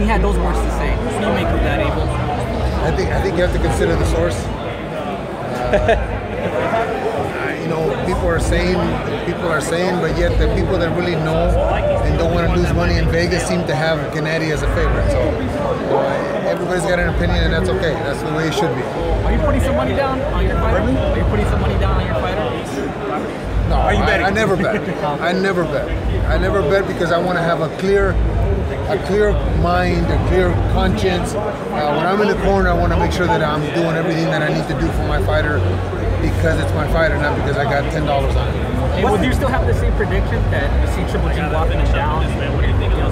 had those words to say. What do you make of that, Abel? I think you have to consider the source. You know, people are saying, but yet the people that really know and don't want to lose money in Vegas seem to have Gennady as a favorite. So everybody's got an opinion, and that's okay. That's the way it should be. Are you putting some money down on your fighter? Are you putting some money down on your fighter? No, I never bet. I never bet. I never bet because I want to have a clear mind, a clear conscience. When I'm in the corner, I want to make sure that I'm doing everything that I need to do for my fighter because it's my fighter, not because I got $10 on it. Hey, well, do you still have the same prediction that you see Triple G walking him down,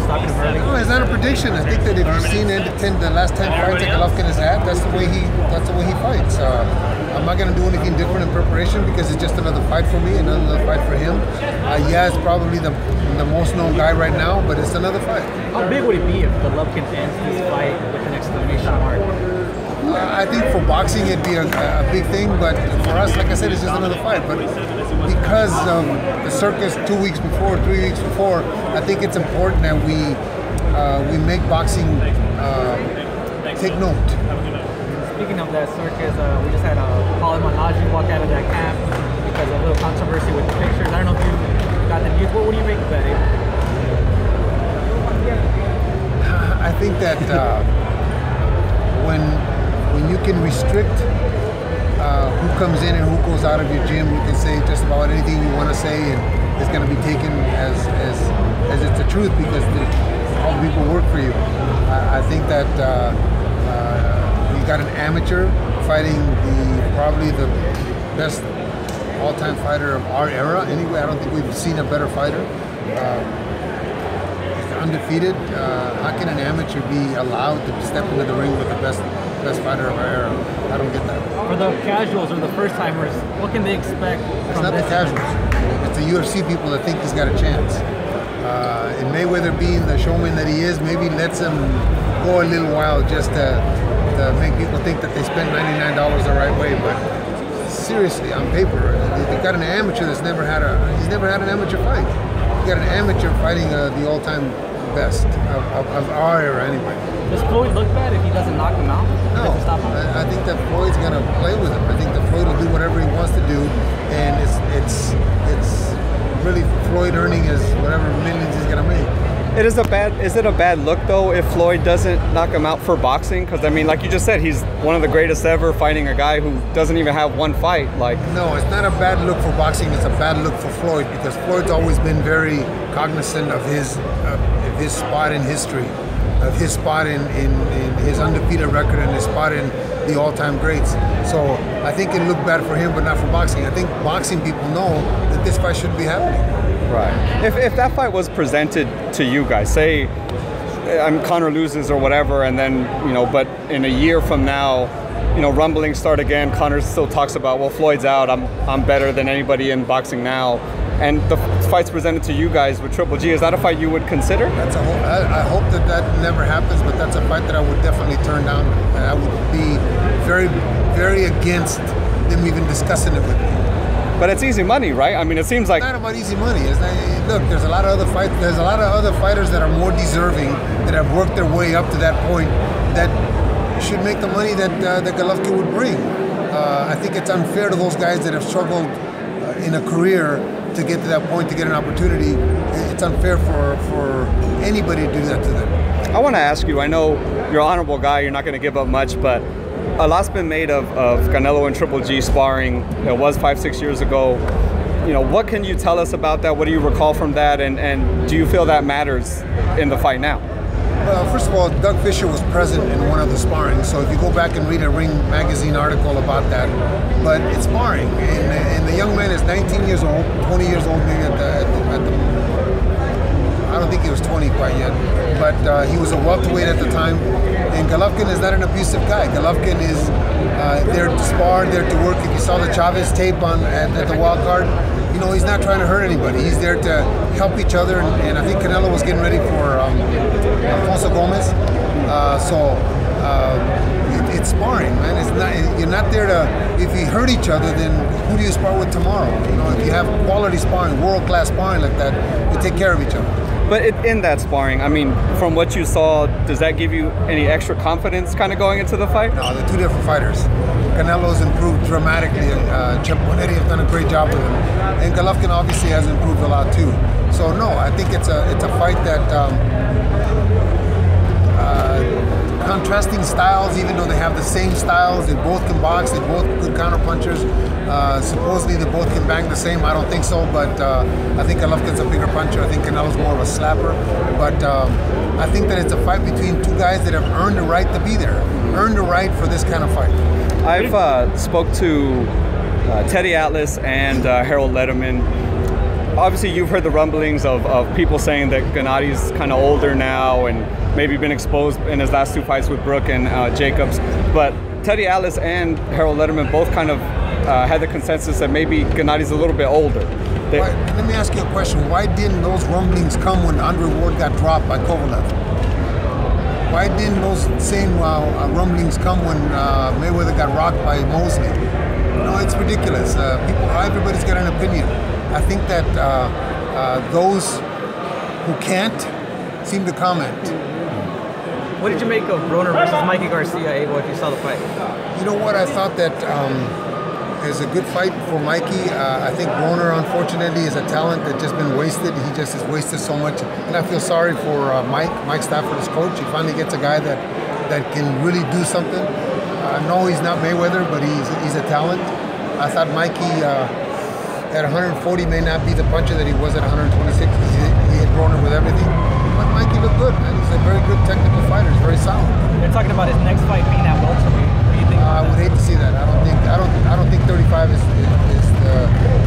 stopping him early? No, it's not a prediction. I think that if you've seen the last 10 fights that Golovkin has had, that's the way he fights. I'm not going to do anything different in preparation because it's just another fight for me, another fight for him. Yeah, it's probably the most known guy right now, but it's another fight. How big would it be if Golovkin ends this fight with an exclamation mark? I think for boxing it'd be a big thing, but for us, like I said, it's just another fight. But because of the circus 2 weeks before, 3 weeks before, I think it's important that we make boxing take note. Speaking of that circus, we just had Paulie Malignaggi walk out of that camp because of a little controversy with the pictures. I don't know if you got the news. What do you make of that, Abe? I think that when you can restrict who comes in and who goes out of your gym, you can say just about anything you want to say, and it's going to be taken as it's the truth because all the people work for you. I think that you got an amateur fighting probably the best all-time fighter of our era. Anyway, I don't think we've seen a better fighter. Undefeated. How can an amateur be allowed to step into the ring with the best fighter of our era? I don't get that. For the casuals or the first-timers, what can they expect It's not the casuals. It's the UFC people that think he's got a chance. And Mayweather, being the showman that he is, maybe lets him go a little while just to make people think that they spent $99 the right way. But seriously, on paper, they've got an amateur that's never had an amateur fight. You got an amateur fighting the all-time best of our era anyway. Does Floyd look bad if he doesn't knock him out? No, I think that Floyd's gonna play with him. I think that Floyd will do whatever he wants to do, and it's really Floyd earning his whatever millions he's gonna make. Is it a bad look though if Floyd doesn't knock him out for boxing? Because I mean, like you just said, he's one of the greatest ever, fighting a guy who doesn't even have one fight. Like, no, it's not a bad look for boxing. It's a bad look for Floyd because Floyd's always been very cognizant of his spot in history, of his spot in his undefeated record and his spot in the all-time greats. So I think it looked bad for him, but not for boxing. I think boxing people know that this fight shouldn't be happening. Right. If that fight was presented to you guys, say Conor loses or whatever, and then but in a year from now, rumblings start again. Conor still talks about, well, Floyd's out. I'm better than anybody in boxing now, and the fight's presented to you guys with Triple G. Is that a fight you would consider? I hope that never happens, but that's a fight that I would definitely turn down. I would be very, very against them even discussing it with me. But it's easy money, right? I mean, it seems like it's not about easy money. Look, there's a lot of other fights. There's a lot of other fighters that are more deserving, that have worked their way up to that point, that should make the money that Golovkin would bring. I think it's unfair to those guys that have struggled in a career to get to that point, to get an opportunity. It's unfair for anybody to do that to them. I want to ask you. I know you're an honorable guy. You're not going to give up much, but a lot's been made of Canelo and Triple G sparring. It was 5-6 years ago. What can you tell us about that? What do you recall from that? And do you feel that matters in the fight now? Well, first of all, Doug Fisher was present in one of the sparring. So if you go back and read a Ring magazine article about that, but it's sparring. And the young man is 19 years old, 20 years old maybe at the I don't think he was 20 quite yet, but he was a welterweight at the time. And Golovkin is not an abusive guy. Golovkin is there to spar, there to work. If you saw the Chavez tape at the wild card, he's not trying to hurt anybody. He's there to help each other. And I think Canelo was getting ready for Alfonso Gomez. It's sparring, man. It's not. You're not there to. If you hurt each other, then who do you spar with tomorrow? If you have quality sparring, world-class sparring like that, you take care of each other. But in that sparring, I mean, from what you saw, does that give you any extra confidence kind of going into the fight? No, they're two different fighters. Canelo's improved dramatically. Chip Bonetti has done a great job with him. And Golovkin obviously has improved a lot too. So no, I think it's a fight that contrasting styles, even though they have the same styles, they both can box, they both good counter punchers. Supposedly they both can bang the same. I don't think so, but I think Golovkin's a bigger puncher. I think Canelo's more of a slapper. But I think that it's a fight between two guys that have earned the right to be there, earned the right for this kind of fight. I've spoke to Teddy Atlas and Harold Lederman. Obviously, you've heard the rumblings of people saying that Gennady's kind of older now and maybe been exposed in his last two fights with Brook and Jacobs. But Teddy Atlas and Harold Lederman both kind of had the consensus that maybe Gennady's a little bit older. Let me ask you a question. Why didn't those rumblings come when Andre Ward got dropped by Kovalev? Why didn't those same rumblings come when Mayweather got rocked by Mosley? No, it's ridiculous. Everybody's got an opinion. I think that those who can't seem to comment. What did you make of Broner versus Mikey Garcia, Abel, if you saw the fight? You know what? I thought that is a good fight for Mikey. I think Broner, unfortunately, is a talent that's just been wasted. He just is wasted so much. And I feel sorry for Mike Stafford, his coach. He finally gets a guy that can really do something. No, he's not Mayweather, but he's a talent. I thought Mikey at 140 may not be the puncher that he was at 126. He hit Broner with everything. But Mikey looked good, man. He's a very good technical fighter. He's very solid. They're talking about his next fight being at welterweight. What do you think? I would hate to see that. I don't think 35 is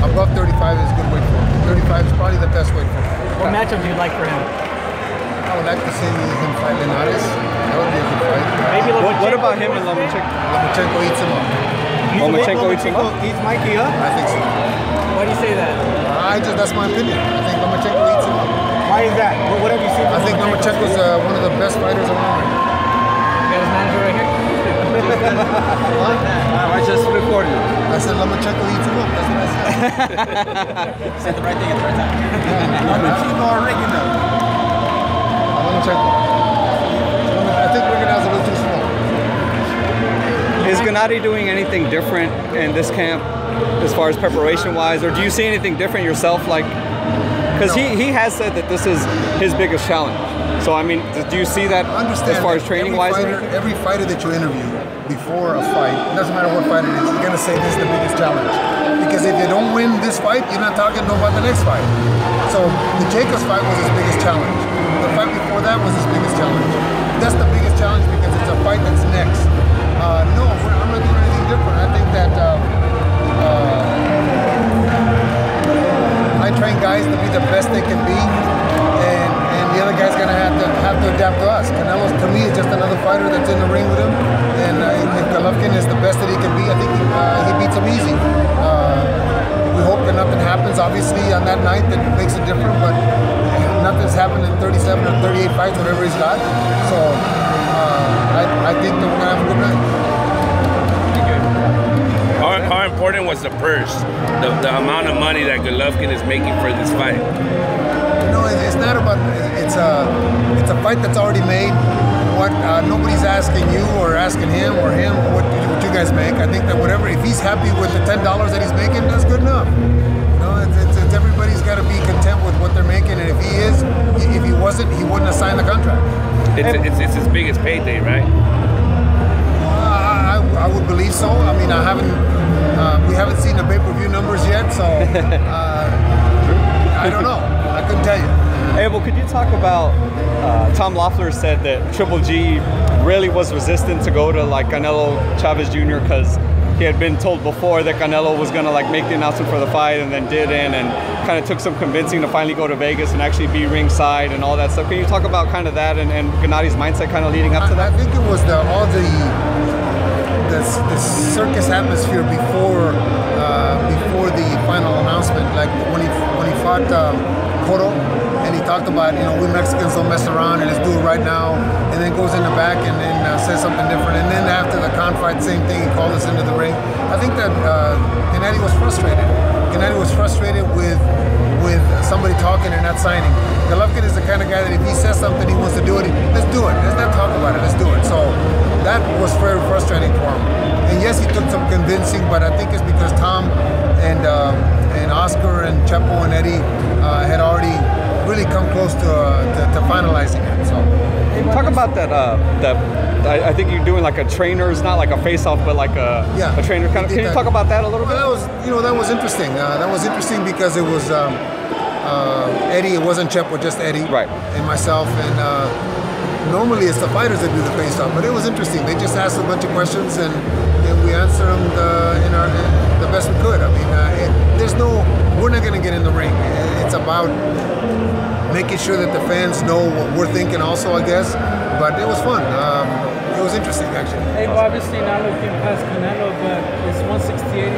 above 35 is good weight for him. 35 is probably the best weight for him. What matchup do you like for him? I would like to see him fight Linares. That would be a good fight. Maybe what about him and Lomachenko? Lomachenko eats him up. Lomachenko eats him up? Eats Mikey up? I think so. Why do you say that? That's my opinion. I think Lomachenko eats him up. Why is that? What have you seen? I think Lomachenko's one of the best fighters around right now. You got his manager right here? I just recorded it. I said Lomachenko eats him up. That's what I said. Said the right thing at the right time. Lomachenko or Riggino? Lomachenko. I think Riggino's a little too small. Is Gennady doing anything different in this camp as far as preparation-wise, or do you see anything different yourself? Because he has said that this is his biggest challenge. So, I mean, do you see that as far as training-wise? Every fighter that you interview before a fight, it doesn't matter what fight it is, you're going to say this is the biggest challenge. Because if they don't win this fight, you're not talking about the next fight. So, the Jacobs fight was his biggest challenge. The fight before that was his biggest challenge. That's the biggest challenge because it's a fight that's next. No, I'm not doing anything different. I think that I train guys to be the best they can be, and the other guy's gonna have to adapt to us. Canelo, to me, is just another fighter that's in the ring with him, and if Golovkin is the best that he can be, I think he beats him easy. We hope that nothing happens, obviously, on that night that makes it different, but nothing's happened in 37 or 38 fights, whatever he's got. So I think that we're gonna have a good night. How important was the purse, the amount of money that Golovkin is making for this fight? No, it's not about. It's a fight that's already made. What nobody's asking you or asking him or him what you guys make. I think that whatever, if he's happy with the $10 that he's making, that's good enough. It's everybody's got to be content with what they're making, and if he is, if he wasn't, he wouldn't have signed the contract. It's his biggest payday, right? I would believe so. I mean, we haven't seen the pay-per-view numbers yet, so I don't know. I couldn't tell you. Abel, could you talk about, Tom Loeffler said that Triple G really was resistant to go to Canelo Chavez Jr. because he had been told before that Canelo was going to make the announcement for the fight and then didn't, and kind of took some convincing to finally go to Vegas and actually be ringside and all that stuff. Can you talk about kind of that and Gennady's mindset kind of leading up to that? I think it was all the circus atmosphere before the final announcement, like when he fought Cotto, and he talked about, we Mexicans don't mess around and let's do it right now, and then goes in the back and then says something different, and then after the con fight, same thing, he called us into the ring. I think that Gennady was frustrated. Canelo was frustrated with somebody talking and not signing. Golovkin is the kind of guy that if he says something, he wants to do it. Let's do it. Let's not talk about it. Let's do it. So that was very frustrating for him. And yes, he took some convincing, but I think it's because Tom and Oscar and Chepo and Eddie had already really come close to finalizing it. So talk about that. I think you're doing like a trainers, not like a face-off, but like a trainer kind of. Can you talk about that a little bit? Well, that was interesting. That was interesting because it was Eddie. It wasn't Chepo, just Eddie, right, and myself. And normally it's the fighters that do the face-off, but it was interesting. They just asked a bunch of questions and we answered them the best we could. I mean, we're not going to get in the ring. It's about making sure that the fans know what we're thinking also, I guess. But it was fun. It was interesting, actually. Hey, obviously not looking past Canelo, but is 168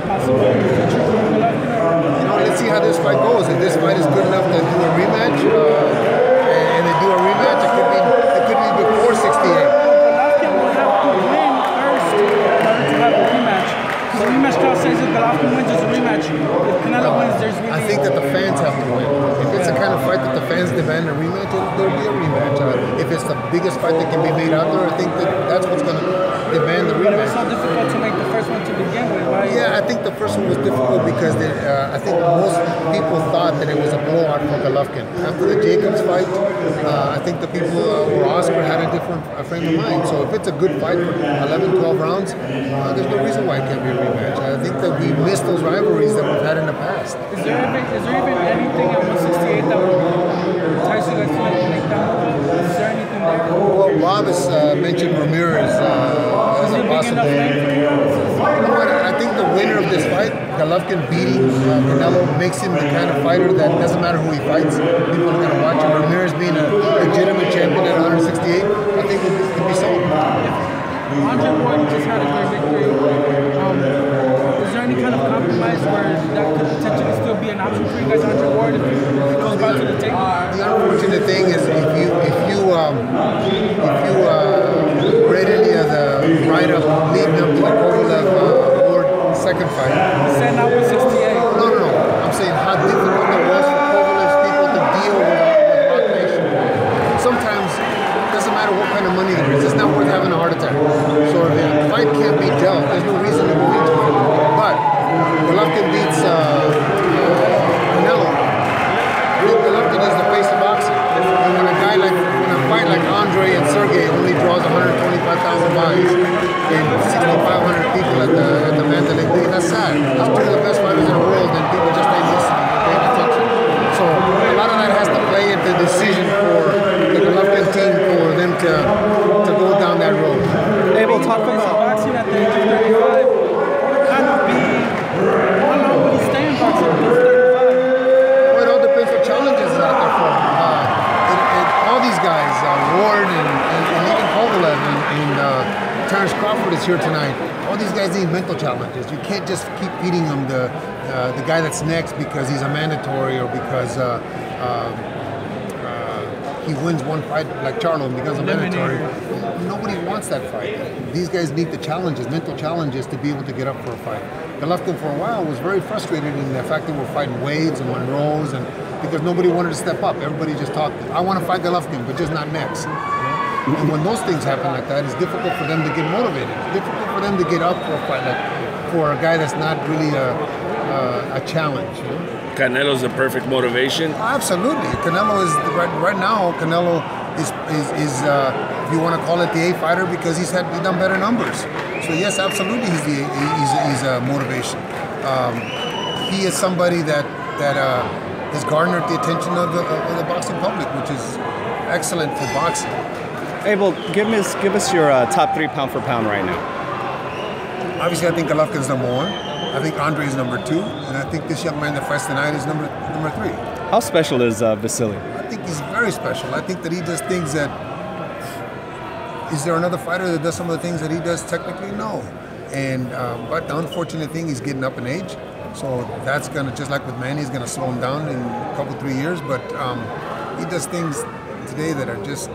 possible in the future for Golovkin? Let's see how this fight goes. If this fight is good enough to do a rematch, and they do a rematch, it could be before 68. Golovkin will have to win first in order to have a rematch. Because the rematch clause says if Golovkin wins, there's a rematch. If Canelo wins, there's rematch. I think that the fans have to win. If it's the kind of fight that the fans demand a rematch, there'll be a rematch. If it's the biggest fight that can be made out there, I think that's what's going to demand the rematch. But it was so difficult to make the first one to begin with, right? Yeah, I think the first one was difficult because I think most people thought that it was a blowout for Golovkin. After the Jacobs fight, I think the people or Oscar had a different frame of mind. So if it's a good fight for 11, 12 rounds, there's no reason why it can't be a rematch. I think that we missed those rivalries that we've had in the past. Is there even anything at 168 that would entice you guys to make that move? Is there anything there? Well, Bob has mentioned Ramirez as a possible. You know what? I think the winner of this fight, Golovkin beating Canelo, makes him the kind of fighter that doesn't matter who he fights, people are going to watch him. Ramirez being a legitimate champion at 168, I think it could be sold. Andre Ward just had a great victory. Is there any kind of compromise where that could potentially still be an option for you guys, Andre Ward, if it goes back to the table? The unfortunate thing is if you read any of the write-up leading up to the Kovalev Ward second fight. You said not 168. No. I'm saying how difficult it was for Kovalev's people to deal with Rock Nation. Sometimes it doesn't matter what kind of money there is. It's not worth having a heart attack. So if a fight can't be dealt, there's no reason to go into it. But Golovkin beats Canelo. Golovkin is the face of boxing. And when a fight like Andre and Sergey only draws 125,000 bodies and 6,500 people at the Mandalay Bay, that's sad. That's two of the best fighters in the world, and people just ain't listening, paying attention. So a lot of that has to play into the decision for the Golovkin team for them to go down that road. Hey, we'll talk about boxing at the age of 35. How long will he stay in boxing at 35? Well, it all depends what challenges is out there for him. All these guys, Ward and even Kovalev and Terrence Crawford is here tonight. All these guys need mental challenges. You can't just keep feeding them the guy that's next because he's a mandatory or because he wins one fight like Charlo and becomes a mandatory. Nobody wants that fight. These guys need the challenges, mental challenges to be able to get up for a fight. Golovkin for a while was very frustrated in the fact that we're fighting Wades and Monroes and because nobody wanted to step up. Everybody just talked. I want to fight Golovkin, but just not next. And when those things happen like that, it's difficult for them to get motivated. It's difficult for them to get up for a fight, like for a guy that's not really a challenge. You know? Canelo's the perfect motivation. Absolutely, Canelo is right now. Canelo is if you want to call it the A fighter because he's done better numbers. So yes, absolutely, he's a motivation. He is somebody that has garnered the attention of the boxing public, which is excellent for boxing. Hey, well, give us your top 3 pound for pound right now. Obviously, I think Golovkin's number 1. I think Andre is number 2, and I think this young man that fights tonight is number 3. How special is Vasily? I think he's very special. I think that he does things that. Is there another fighter that does some of the things that he does? Technically, no. And but the unfortunate thing, he's getting up in age, so that's gonna, just like with Manny, he's gonna slow him down in a couple, 3 years. But he does things today that are just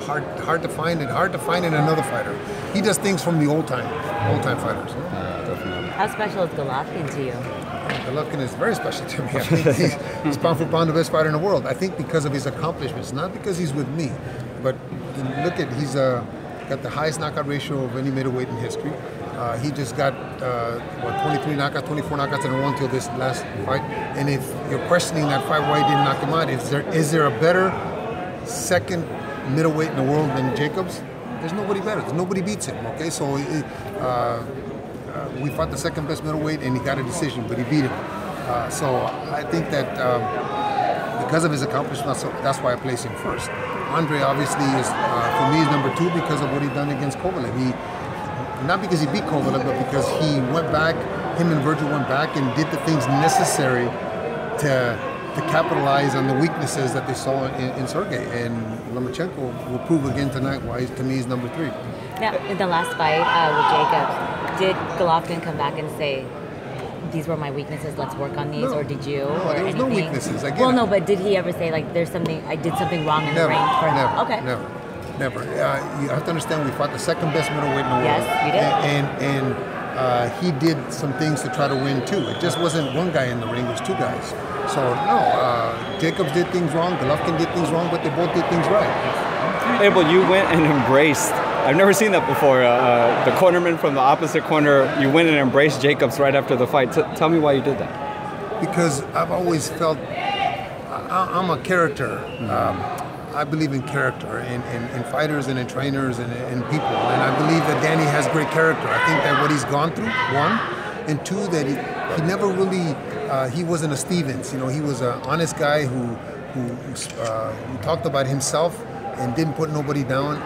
hard to find and hard to find in another fighter. He does things from the old time fighters. How special is Golovkin to you? Golovkin is very special to me. I think he's pound for pound the best fighter in the world. I think because of his accomplishments, not because he's with me, but look at he's got the highest knockout ratio of any middleweight in history. He just got 23 knockouts, 24 knockouts in a row until this last fight. And if you're questioning that fight, why he didn't knock him out, is there a better second middleweight in the world than Jacobs? There's nobody better. There's nobody beats him. Okay, so we fought the second best middleweight, and he got a decision, but he beat him. So I think that because of his accomplishments, that's why I place him first. Andre obviously is, for me, is number 2 because of what he done against Kovalev. Not because he beat Kovalev, but because he went back, him and Virgil went back and did the things necessary to capitalize on the weaknesses that they saw in Sergey. And Lomachenko will prove again tonight why, to me, he's number 3. Now, in the last fight with Jacobs, did Golovkin come back and say, these were my weaknesses, let's work on these, No. or did you? No, or there was anything? no weaknesses. Again, Well, no, but did he ever say, like, there's something, I did something wrong in the ring? Never. Okay. Never. You have to understand, we fought the second best middleweight in the world. Yes, you did. And he did some things to try to win too. It just wasn't one guy in the ring; it was 2 guys. So no, Jacobs did things wrong, Golovkin did things wrong, but they both did things right. Abel, you went and embraced. I've never seen that before. The cornerman from the opposite corner, you went and embraced Jacobs right after the fight. Tell me why you did that. Because I've always felt I'm a character. I believe in character, in fighters and in trainers and in people. And I believe that Danny has great character. I think that what he's gone through, 1, and 2, that he never really, he wasn't a Stevens. You know, he was an honest guy who talked about himself and didn't put nobody down.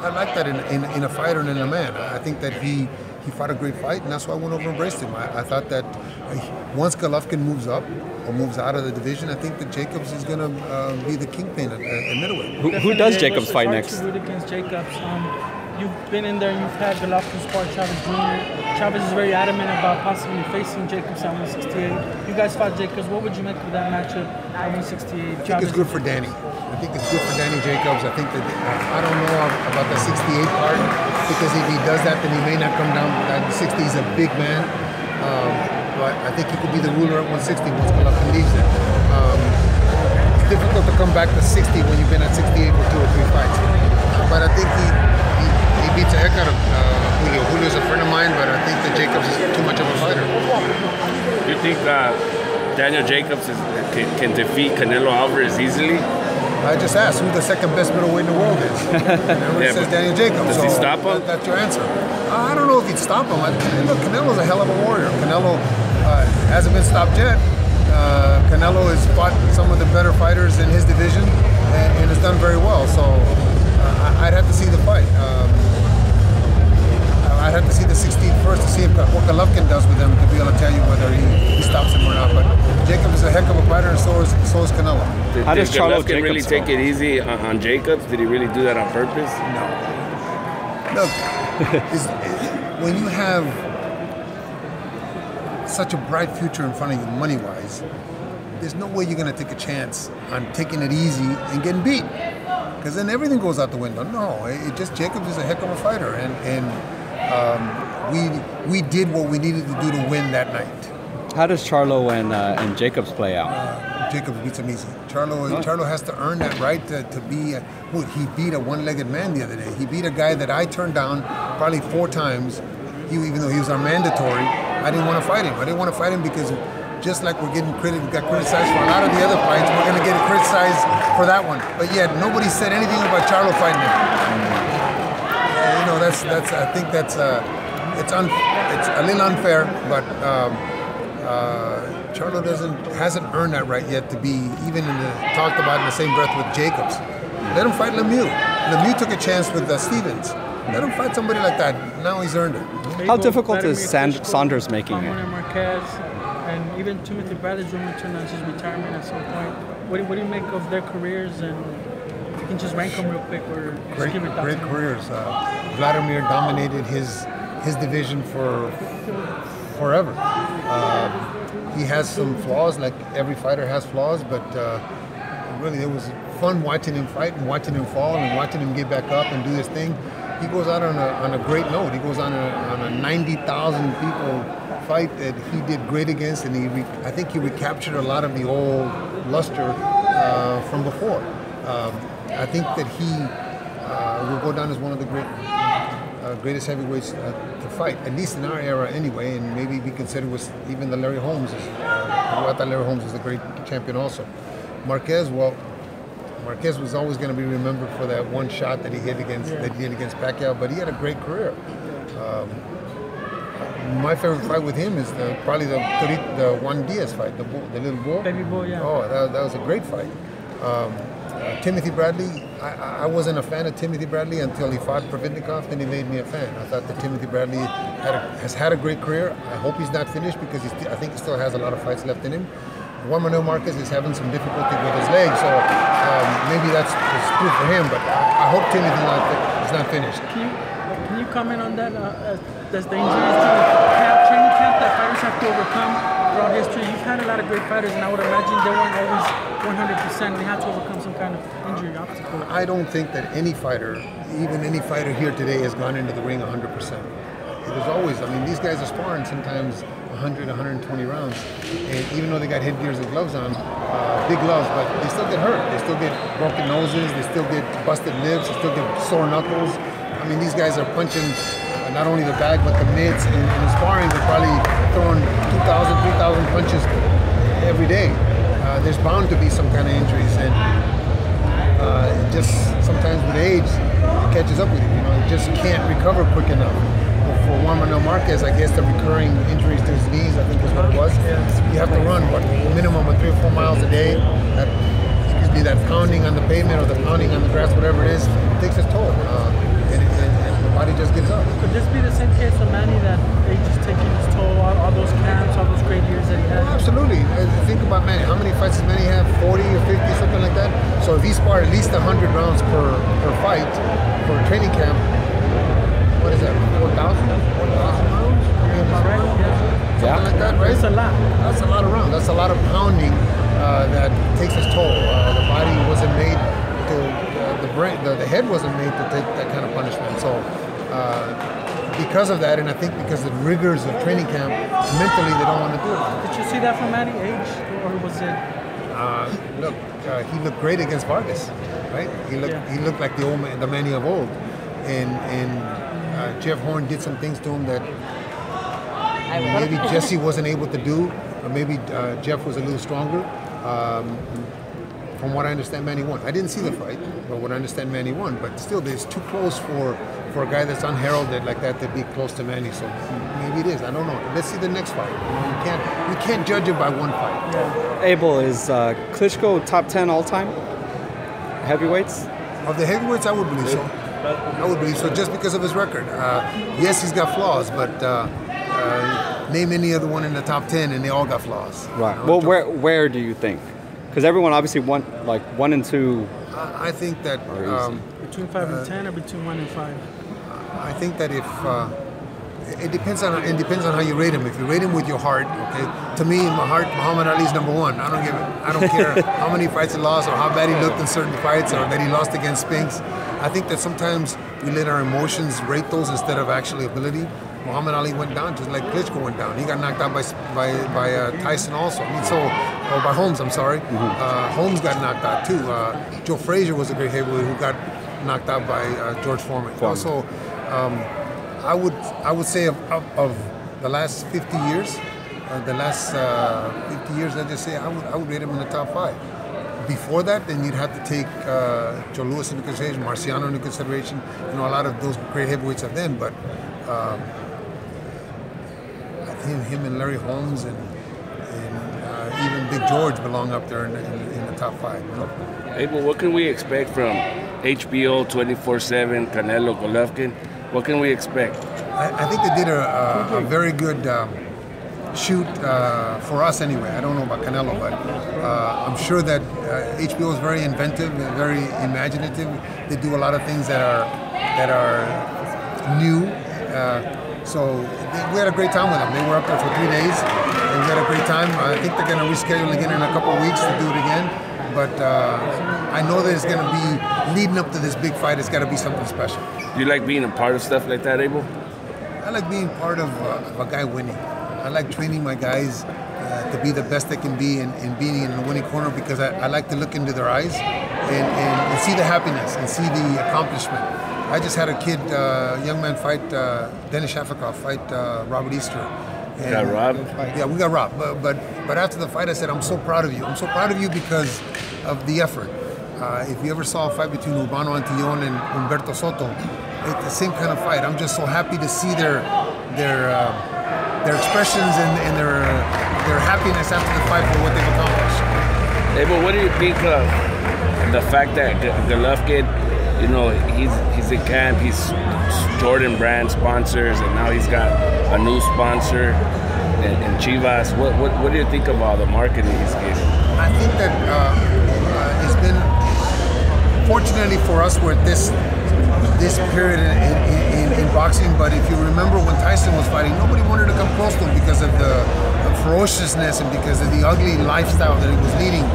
I like that in a fighter and in a man. I think that he fought a great fight, and that's why I went over and embraced him. I thought that once Golovkin moves up or moves out of the division, I think that Jacobs is going to be the kingpin at middleweight. Who does Jacobs fight next? Hard to root against Jacobs. You've been in there, you've had Golovkin spar Chavez Jr. Chavez is very adamant about possibly facing Jacobs at 168. You guys fought Jacobs. What would you make of that matchup at 168? I think it's good for Danny. I think it's good for Danny Jacobs. I think that I don't know about the 68 part, because if he does that, then he may not come down. The 60 is a big man, but I think he could be the ruler at 160 once Golovkin leaves it. It's difficult to come back to 60 when you've been at 68 for 2 or 3 fights. But I think he beats the heck out of Julio. Julio's a friend of mine, but I think that Jacobs is too much of a fighter. You think Daniel Jacobs can defeat Canelo Alvarez easily? I just asked who the second best middleweight in the world is. Everybody says Daniel Jacobs. Does he stop him? That's your answer. I don't know if he'd stop him. Look, Canelo's a hell of a warrior. Canelo hasn't been stopped yet. Canelo has fought some of the better fighters in his division and has done very well. So I'd have to see the fight. I'd have to see the 16th first to see what Golovkin does with him to be able to tell you whether he stops him or not. But Jacobs is a heck of a fighter, and so is Canelo. How does Charles Golovkin really Jacobs take it easy on Jacobs? Did he really do that on purpose? No. Look, when you have such a bright future in front of you, money-wise, there's no way you're going to take a chance on taking it easy and getting beat, because then everything goes out the window. No, Jacobs is a heck of a fighter, and we did what we needed to do to win that night. How does Charlo and Jacobs play out? Jacobs beats him easy. Charlo has to earn that right to be. He beat a one-legged man the other day. He beat a guy that I turned down probably 4 times. Even though he was our mandatory, I didn't want to fight him. I didn't want to fight him because just like we're getting got criticized for a lot of the other fights, we're going to get criticized for that one. But yet nobody said anything about Charlo fighting him. You know, I think that's it's a little unfair, but Charlo hasn't earned that right yet to be even talked about in the same breath with Jacobs. Let him fight Lemieux. Lemieux took a chance with Stevens. Let him fight somebody like that. Now he's earned it. How difficult is Saunders making it? Marquez, and even Timothy Bradley's rumored to announce his retirement at some point. What do you make of their careers, and if you can just rank them real quick or just give it Great careers. Vladimir dominated his division for forever. He has some flaws, like every fighter has flaws, but really there was fun watching him fight and watching him fall and watching him get back up and do his thing. He goes out on a great note. He goes on a 90,000 people fight that he did great against, and I think he recaptured a lot of the old luster from before. I think that he will go down as one of the greatest heavyweights to fight, at least in our era anyway, and maybe be considered with even the Larry Holmes. I thought Larry Holmes was a great champion also. Marquez was always going to be remembered for that one shot that he hit against Pacquiao, but he had a great career. My favorite fight with him is probably the Juan Diaz fight, the little bull. Baby bull, yeah. Oh, that was a great fight. Timothy Bradley, I wasn't a fan of Timothy Bradley until he fought Providnikov, then he made me a fan. I thought that Timothy Bradley has had a great career. I hope he's not finished because I think he still has a lot of fights left in him. Juan Manuel Marquez is having some difficulty with his legs, so maybe that's good for him, but I hope Timothy is not finished. Can you comment on that? Does the injuries to the training camp that fighters have to overcome throughout history? You've had a lot of great fighters, and I would imagine they weren't always 100%. They had to overcome some kind of injury obstacle. I don't think that any fighter, even any fighter here today, has gone into the ring 100%. There's always, these guys are sparring sometimes 100, 120 rounds, and even though they got headgears and gloves on, big gloves, but they still get hurt. They still get broken noses, they still get busted lips, they still get sore knuckles. These guys are punching not only the bag, but the mitts, and in sparring, they're probably throwing 2,000, 3,000 punches every day. There's bound to be some kind of injuries, and just sometimes with age, it catches up with you. You just can't recover quick enough. For Juan Manuel Marquez, I guess the recurring injuries to his knees, I think is what it was. You have to run, minimum of 3 or 4 miles a day. That pounding on the pavement or the pounding on the grass, whatever it is, takes its toll. And the body just gives up. Could this be the same case for Manny, that age is taking its toll, all those camps, all those great years that he had? Absolutely. Think about Manny. How many fights does Manny have? 40 or 50, something like that? So if he sparred at least 100 rounds per fight for a training camp, what is that, 4,000 rounds? Something like that, right? That's a lot. That's a lot of rounds. That's a lot of pounding that takes its toll. The body wasn't made to, the head wasn't made to take that kind of punishment. So because of that, and I think because of the rigors of training camp, mentally they don't want to do it. Did you see that from Manny, age, or was it? He looked great against Vargas, right? He looked like the Manny of old, and Jeff Horn did some things to him that maybe Jesse wasn't able to do, or maybe Jeff was a little stronger. From what I understand, Manny won. I didn't see the fight, but what I understand, Manny won. But still, it's too close for a guy that's unheralded like that to be close to Manny. So maybe it is. I don't know. Let's see the next fight. You can't judge it by one fight. Yeah. Abel, is Klitschko top 10 all time heavyweights? Of the heavyweights, I would believe so. I would believe so, just because of his record. Yes, he's got flaws, but name any other one in the top 10, and they all got flaws. Right. Well, where do you think? Because everyone obviously won, like 1 and 2. I think that between 5 and 10, or between 1 and 5. I think that if it depends on how you rate him. If you rate him with your heart, okay. To me, in my heart, Muhammad Ali's number 1. I don't care how many fights he lost or how bad he looked in certain fights or that he lost against Spinks. I think that sometimes we let our emotions rate those instead of actually ability. Muhammad Ali went down just like Klitschko went down. He got knocked out by Tyson also. Or by Holmes, I'm sorry. Mm-hmm. Holmes got knocked out too. Joe Frazier was a great heavyweight who got knocked out by George Foreman. Also, I would say of the last 50 years, let's just say I would rate him in the top 5. Before that, then you'd have to take Joe Louis into consideration, Marciano into consideration. A lot of those great heavyweights of then, but. I think him and Larry Holmes and even Big George belong up there in the top 5. Hey, well, what can we expect from HBO 24/7, Canelo, Golovkin? What can we expect? I think they did a very good shoot for us anyway. I don't know about Canelo, but I'm sure that HBO is very inventive and very imaginative. They do a lot of things that are new. So we had a great time with them. They were up there for 3 days, and we had a great time. I think they're going to reschedule again in a couple of weeks to do it again. But I know that it's going to be leading up to this big fight. It's got to be something special. You like being a part of stuff like that, Abel? I like being part of a guy winning. I like training my guys to be the best they can be and being in a winning corner, because I like to look into their eyes and see the happiness and see the accomplishment. I just had a kid, young man fight, Dennis Shafikov fight Robert Easter. You got robbed? Yeah, we got robbed. But after the fight, I said, I'm so proud of you. I'm so proud of you because of the effort. If you ever saw a fight between Urbano Antillon and Humberto Soto, it's the same kind of fight. I'm just so happy to see their expressions and their happiness after the fight for what they've accomplished. Abel, what do you think of the fact that Golovkin, you know, he's in camp, he's Jordan brand sponsors, and now he's got a new sponsor in Chivas. What do you think of all the marketing he's getting? I think that it's been, fortunately for us, we're at this period in boxing, but if you remember when Tyson was fighting, nobody wanted to come close to him because of the ferociousness and because of the ugly lifestyle that he was leading.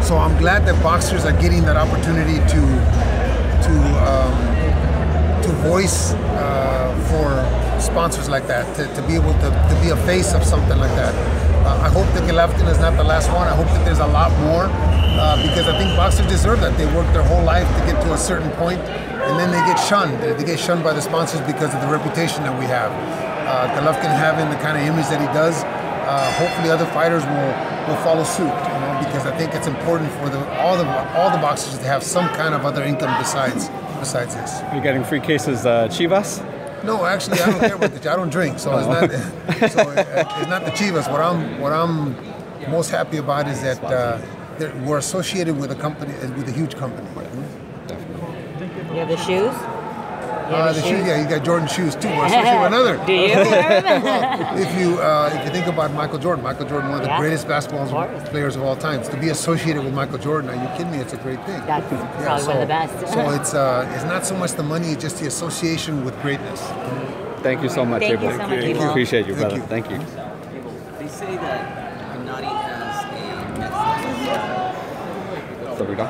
So I'm glad that boxers are getting that opportunity to voice for sponsors like that, to be able to be a face of something like that. I hope that Golovkin is not the last one. I hope that there's a lot more, because I think boxers deserve that. They work their whole life to get to a certain point, and then they get shunned. They get shunned by the sponsors because of the reputation that we have. Golovkin having the kind of image that he does, hopefully other fighters will follow suit. You know, because I think it's important for all the boxers to have some kind of other income besides this. Are you getting free cases, Chivas? No, actually, I don't care about I don't drink, so it's not the Chivas. What I'm most happy about is that we're associated with a company, with a huge company. You have the shoes? The shoes, yeah, you got Jordan shoes too. We're associated with another. Do you wear them? If you think about Michael Jordan, one of the greatest basketball players of all time. To be associated with Michael Jordan, are you kidding me? It's a great thing. That's probably one of the best. So it's not so much the money, it's just the association with greatness. Thank you so much, Thank Abel. you so much, Abel. Appreciate you, brother. Thank you. They say that Gennady has a Mexican. So we go.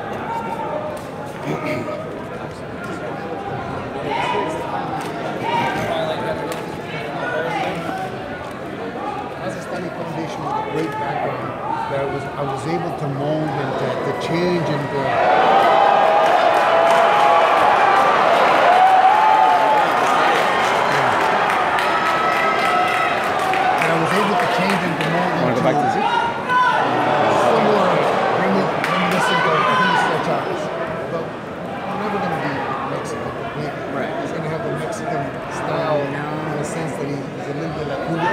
Foundation with a great background that I was able to mold and to change and I was able to change and to mold. Want to go back to Z? Similar, reminiscent of these such artists. But we're never going to be Mexican. Right. He's going to have the Mexican style in the sense that he's a little bit like Cuba.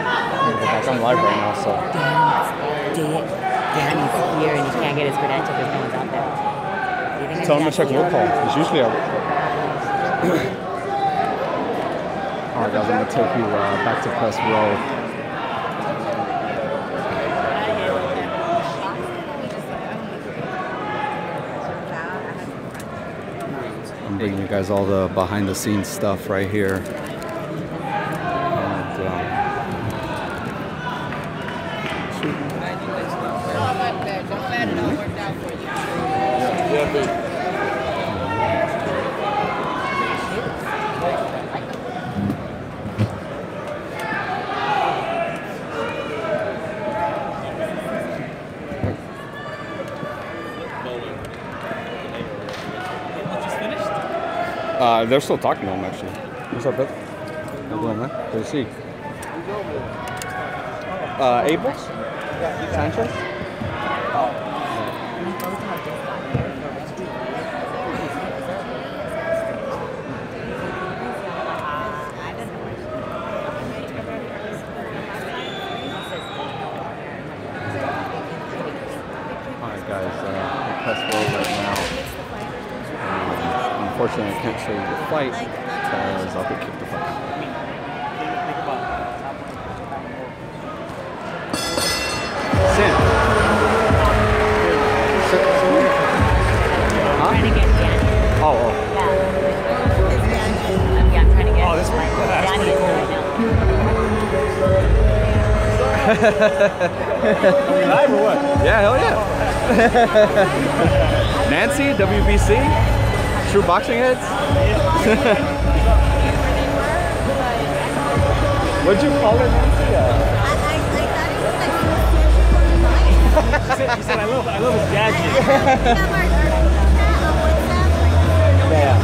I'm live right now, so. Danny's here and he can't get his credentials because no one's out there. Tell him to check roll call. He's usually out. Alright guys, I'm going to take you back to press row. I'm bringing you guys all the behind the scenes stuff right here. They're still talking to him, actually. What's up, brother? How you doing, man? Good to see you. Abel? Sanchez? Alright, guys, press roll right now. Unfortunately, I can't show you the fight because I'll be kicked the fuck out. Sam. Huh? Trying to get Danny. Oh. Yeah, I'm trying to get Danny right now. we live or what? Yeah, hell yeah. Nancy, WBC, True Boxing Heads. What'd you call her, Nancy? He said, I love his gadget. Yeah.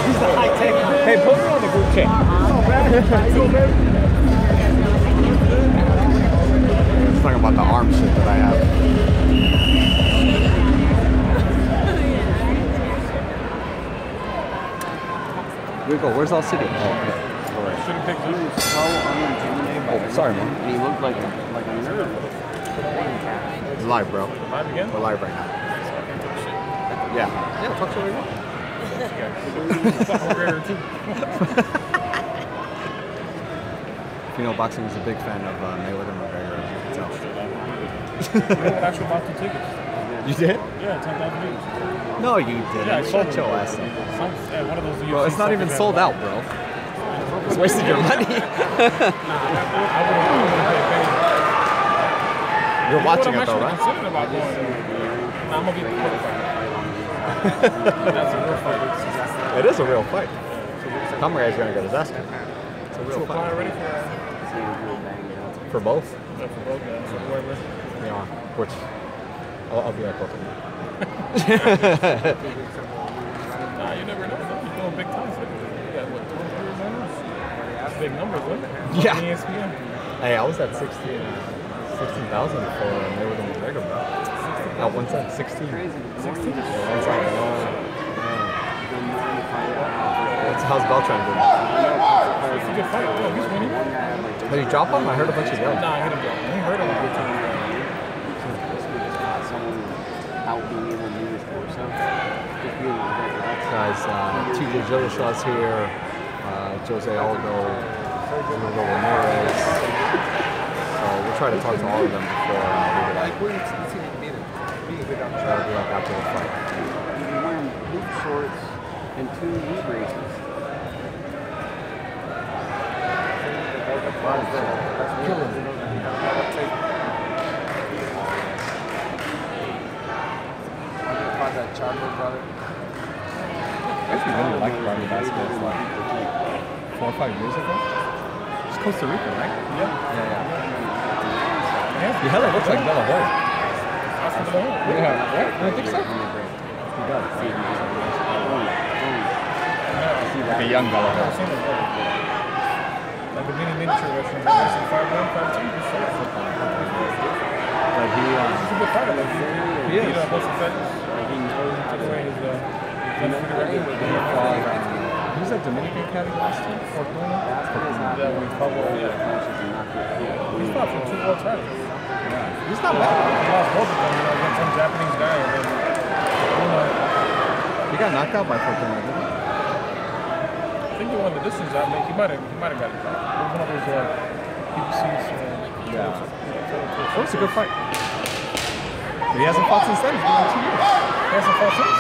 He's the high tech. Hey, put me on the group chat. Let's talk about the arm shit that I have. Rico, where's all city? Oh, okay. Should have picked you. Oh, sorry, man. And he looked like a nerd. It's live, bro. Live again? We're live right now. Yeah. Yeah, talk to everyone. You know, boxing is a big fan of Mayweather and Marriaga, as you can tell. Actually bought the tickets. You did? Yeah, 10,000 views. No, you didn't. Yeah, I sold Shut your them. ass up. One of those Bro, it's not even sold out, bro. It's wasted your money. You're watching it though, right? I'm gonna be the quarterback. That's a real fight. It is a real fight. Come guy's gonna get his ass kicked. It's a real Apply fight. already For both? for both guys. Whoever. Yeah. Which I'll be like both of them. Nah, you never know. You're doing big times. You got what, 23 numbers? That's big numbers, right? Yeah. ESPN. Hey, I was at 16,000 for Mayweather and McGregor, bro. At one side, 16. 16? Yeah, one side. How's Beltran doing? It's a good fight. Oh, he's winning. Did he drop him? I heard a bunch of yelling. Nah, I hit him down. He hurt him a good time. Guys, TJ Jillishaw's here, Jose Aldo, Hugo Ramirez. So we'll try to talk to all of them before we try to be like after the fight. You're wearing boot shorts and 2 knee braces. That's killing me. That chocolate brother. I actually really liked Barney basketball like 4 or 5 years ago. It's Costa Rica, right? Yeah. He hella looks like Della Hoya. Yeah. I think so. He does. Like a young Della Hoya. Like a miniature version. 5'1", 5'2". Like He's a good fighter. Like, he is. He knows his He's a Dominican caddy last time? Fortuna? He's fought for 2 world titles. Yeah. He's not bad. He lost both of them, against some Japanese guy. And then, He got knocked out by Fortuna, didn't he? I think he won the distance. He might have got it. It was one of those PBCs. Yeah. That was a good fight. But he hasn't fought since then. It's been like 2 years. He hasn't fought since?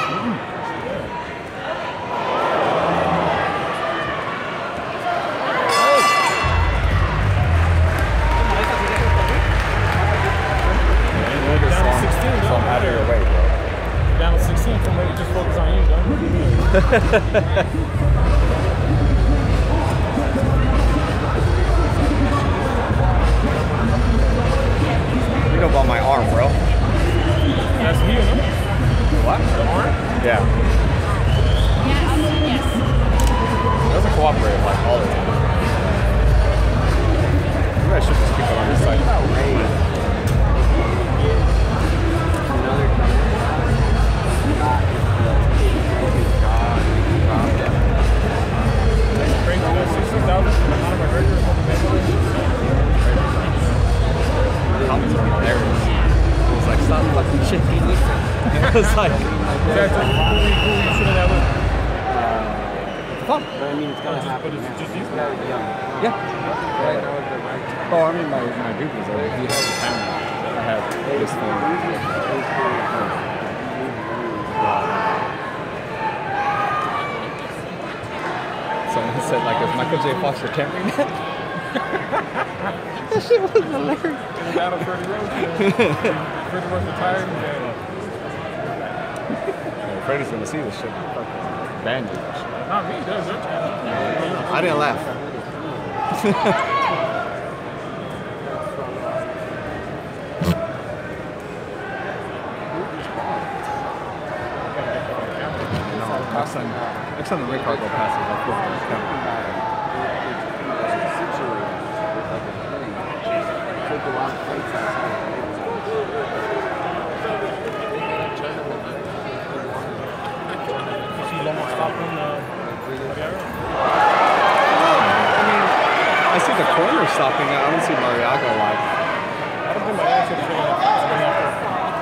So I'm out of your way, bro. Down to 16, so maybe just focus on you, dog. You know about my arm, bro. That's you, no? What? The arm? Yeah. It doesn't cooperate like all the time. You guys should just keep it on your side. Comments are hilarious. It was like, stop fucking shitting. It was like, Who you shooting at with? fun. But I mean, it's gonna happen. But it's just you? Yeah. Right now is the right. Oh, I mean, my dude was over. He had the camera. I had this phone. said, like, if Michael J. Foster can't read that. That shit was hilarious. It was out of Freddie Rose. Freddie Rose retired. Freddie's gonna see this shit. Banned you. Not me, does it? I didn't laugh. Next time the red car go past us, I'll flip this camera. You see Loma stopping Marriaga? I see the corner stopping. I don't see Marriaga live. I don't think Marriaga should have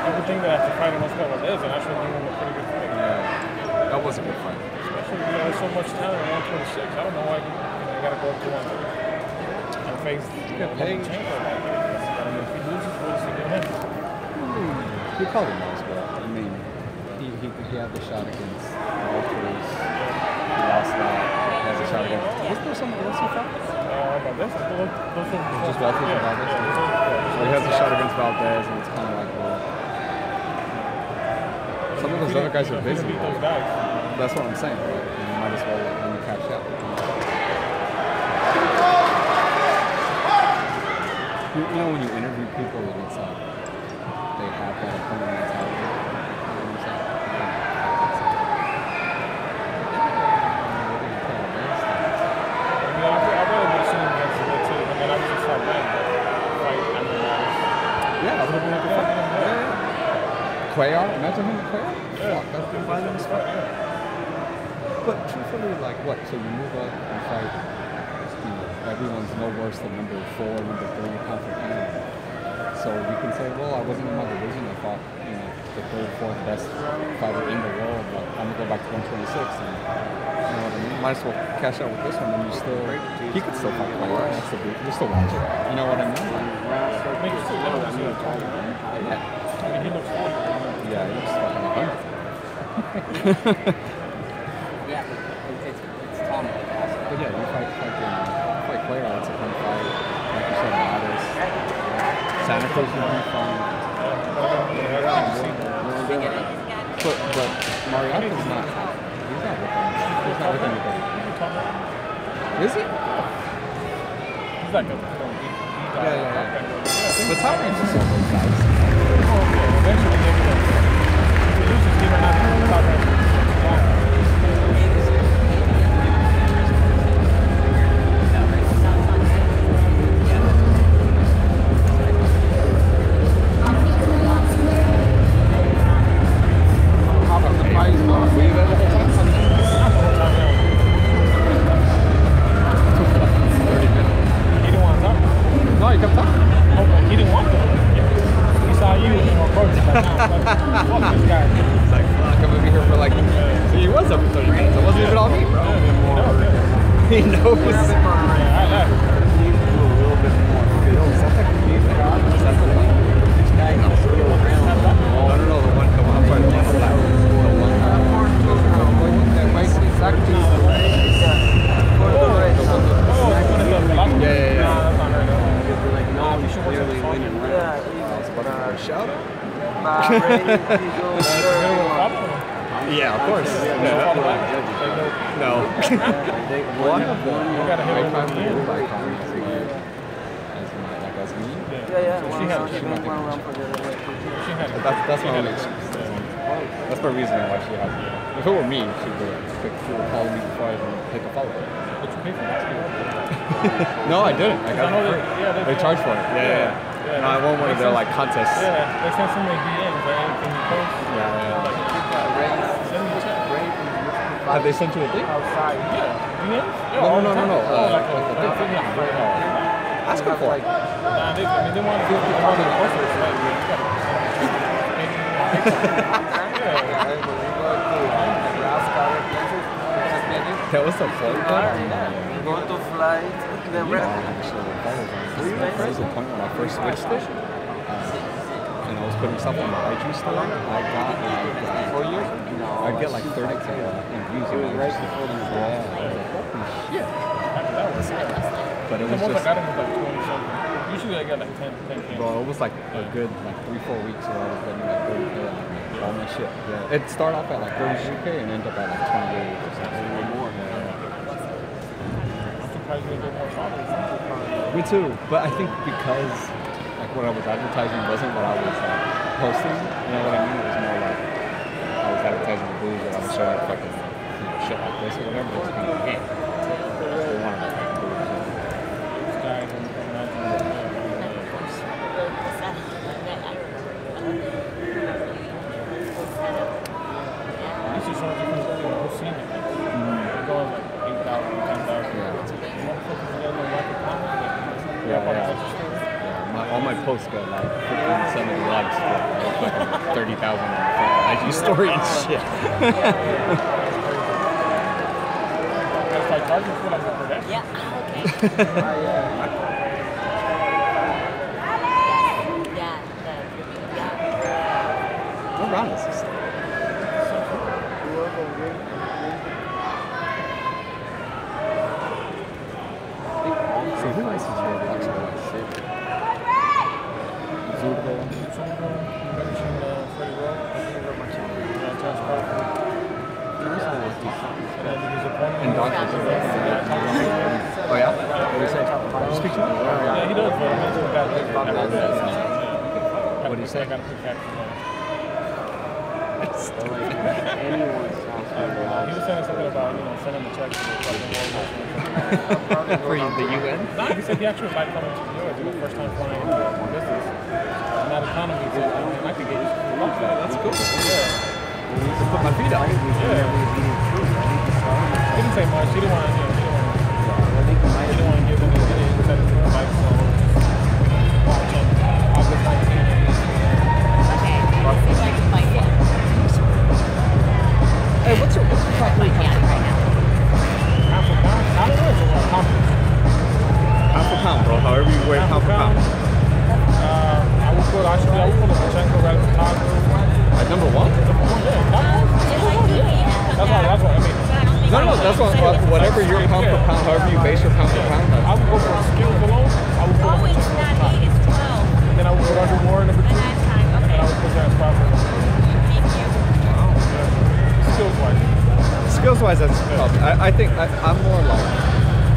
people think that after fighting most of this, and I should have been a pretty good fight. Yeah, that was a good fight. Especially, there's so much talent at 126. I don't know why you gotta go up to 130 and face Lomachenko. I mean, if he loses, what is he gonna hit? He probably knows, but I mean, he had the shot against Walters. He lost that. He has a shot against. Was there somebody else he fought? About this? Just Walters and Valdez. So he has a shot against Valdez, and it's kind of like, well, some of those other guys are busy. Beat those guys. That's what I'm saying. But you might as well let me catch up. You know when you interview people, it's like they have that opponent mentality. You know what I'm saying? I'd rather be seen against the two. I mean, I was just like, man, right? I mean, Yeah, that would have been a good fight. Yeah. Cuellar, imagine him with Cuellar. Yeah, that's been fighting in this fight. Yeah. But truthfully, like what? So you move up and fight. You know, everyone's no worse than number 4, number 3, pound for pound. So you can say, well, I wasn't in my division. I fought, you know, the 3rd, 4th best fighter in the world. But I'm gonna go back to 126, and you know what I mean. Might as well cash out with this one, and you still, he could still fight Cuellar. That's the beauty. You still watch it. You know what I mean? Make it still low. I mean, Yeah. I mean, he looks 40. Yeah, he looks fucking 100. Yeah, it's Tom. But yeah, you fight Cuellar, that's a fun fight. Like you said, Valdez. Santa Cruz would be fun. But Marriaga's not. He's not with anybody. Is he? He's like a Yeah. The top range is all those guys. eventually they will. If he loses, he might not be the top range. No, you kept talking. Okay, he didn't want to. He saw you and approached him. Fuck this guy. It's like, fuck, I'm gonna be here for like. He was up for 30 minutes. It wasn't even on me, bro. He knows. I left. No, the one come up. Shout out. Yeah, of course. No. One of them. You gotta hit him with the end. As me. She had That's my only excuse. That's my reasoning why she has it. If it were me, she would call me before I even hit the follow. But you pay for that. No, I didn't. I got it for free. They charge for it. Yeah. No, I won one of their like contests. Yeah, they send so many DMs, right? Anything you post. Yeah. Send me a check. Have they sent you a thing? Outside. Yeah. DMs? Yeah, No. like a thing. Ask them for it. Nah, they want to do the posters. Like, you That was the point. Go to flight. There was a point when I first switched it, and and I was putting stuff on my IG story, I got like 4 years. I'd get like 30K in views. It was right before the holy shit. But it was just. I got him with like 20 something. Usually I get like 10K. Bro, it was like a good like 3-4 weeks where I was getting like 30K on all my shit. Yeah. It started off at like 33K and ended up at like 28 or something. Or more. I'm surprised you get more followers. Me too. But I think because like what I was advertising wasn't what I was posting. You know what I mean? It was more like I was advertising the booze that I was showing fucking shit like this or whatever. It's kind of like, hey, they wanted to fucking booze. This guy and this is showing different than the whole scene. It goes like 8,000, 10,000. Motherfuckers get no market comment. Yeah. All my posts got like 15, 70 likes, but like 30,000 on the IG story and shit. That's like charging for like a production. Yeah. Okay. What round is this? So who else is here watching that shit? Zurdo. And Doctor Zurdo. Oh yeah? What do you say? Speak to me? Yeah, he does. What do you say? I got to pick that. Anyone sounds He was saying something about, sending the check to the For the UN? No, he said he actually might come into New York. It's the first time flying into business. And that economy, so I could get you some luck. That's cool. Yeah. To put my feet up. Yeah. He didn't say much. He didn't want to, he didn't want to give them any incentive to invite, so watch him. August 19th. Hey, what's your top three country? Half a pound? I don't know. It's a conference. Half a pound, bro. However you weigh half a pound. I would put the Pachenko right at the top. At number one? That's what I mean. No, that's what, whatever your pound per pound, however you base your pound per pound. I would go for skills alone. I would put Pachenko at the top. Then I would put Roger Moore number 2. And then I would put James Crawford. Skills-wise, that's tough. I think I'm more like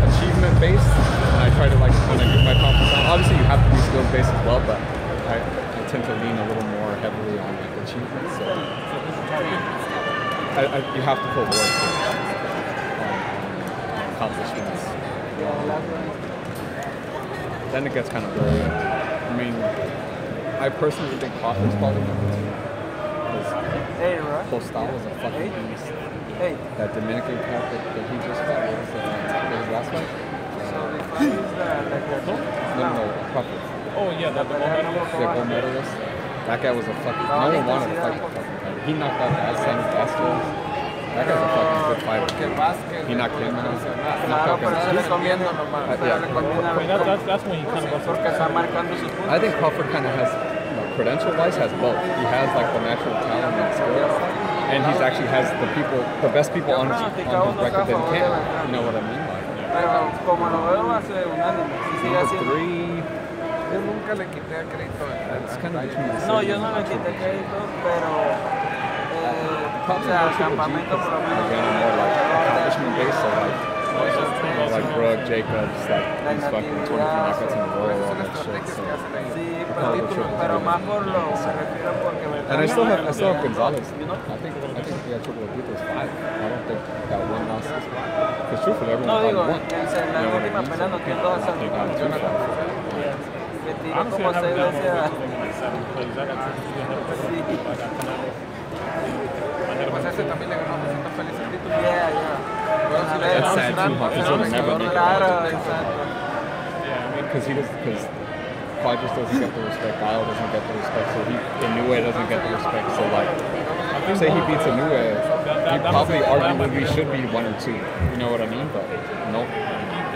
achievement-based, and I try to like kind of get my pound per pound. Obviously, you have to be skills-based as well, but I tend to lean a little more heavily on like achievement. So you have to put work on accomplishments. Then it gets kind of blurry. I mean, I personally think Crawford's probably number 2. Postal was a fucking beast. That Dominican cat that he just fought was his last fight. So the fight is No, Crawford. Oh yeah, the gold medalist. That guy was a fucking. No one wanted to fight the fucking guy. He knocked out that Sammy Vasquez. That guy's a fucking good fighter. He knocked him out. That's when he kind of goes. I think Crawford kind of has, credential-wise, has both. He has like the natural talent and skill, and he's actually has the best people on his record that he can. You know what I mean? Number 3. Yo nunca le quité crédito. It's kind of between the No, yo no le quité crédito, pero o sea, el campamento por lo menos. Again, more like accomplishment based, so like Brooke, Jacobs, like these fucking 23 knockouts in a row, all that shit. So Sí, pero más por lo me refiero porque and I still have Gonzalez. I think he had triple Oblitos 5. I don't think that one loss is because truthfully everyone no digo, won. en la última pelea no quedó que tiró como 6 veces a... Pues ese también le ganó 200 felices títulos. That's sad too, because he'll never make it. Because Quadras doesn't get the respect, Dial doesn't get the respect, so Inoue doesn't get the respect. So like, say he beats Inoue, he probably arguably should be 1 or 2. You know what I mean? But nope,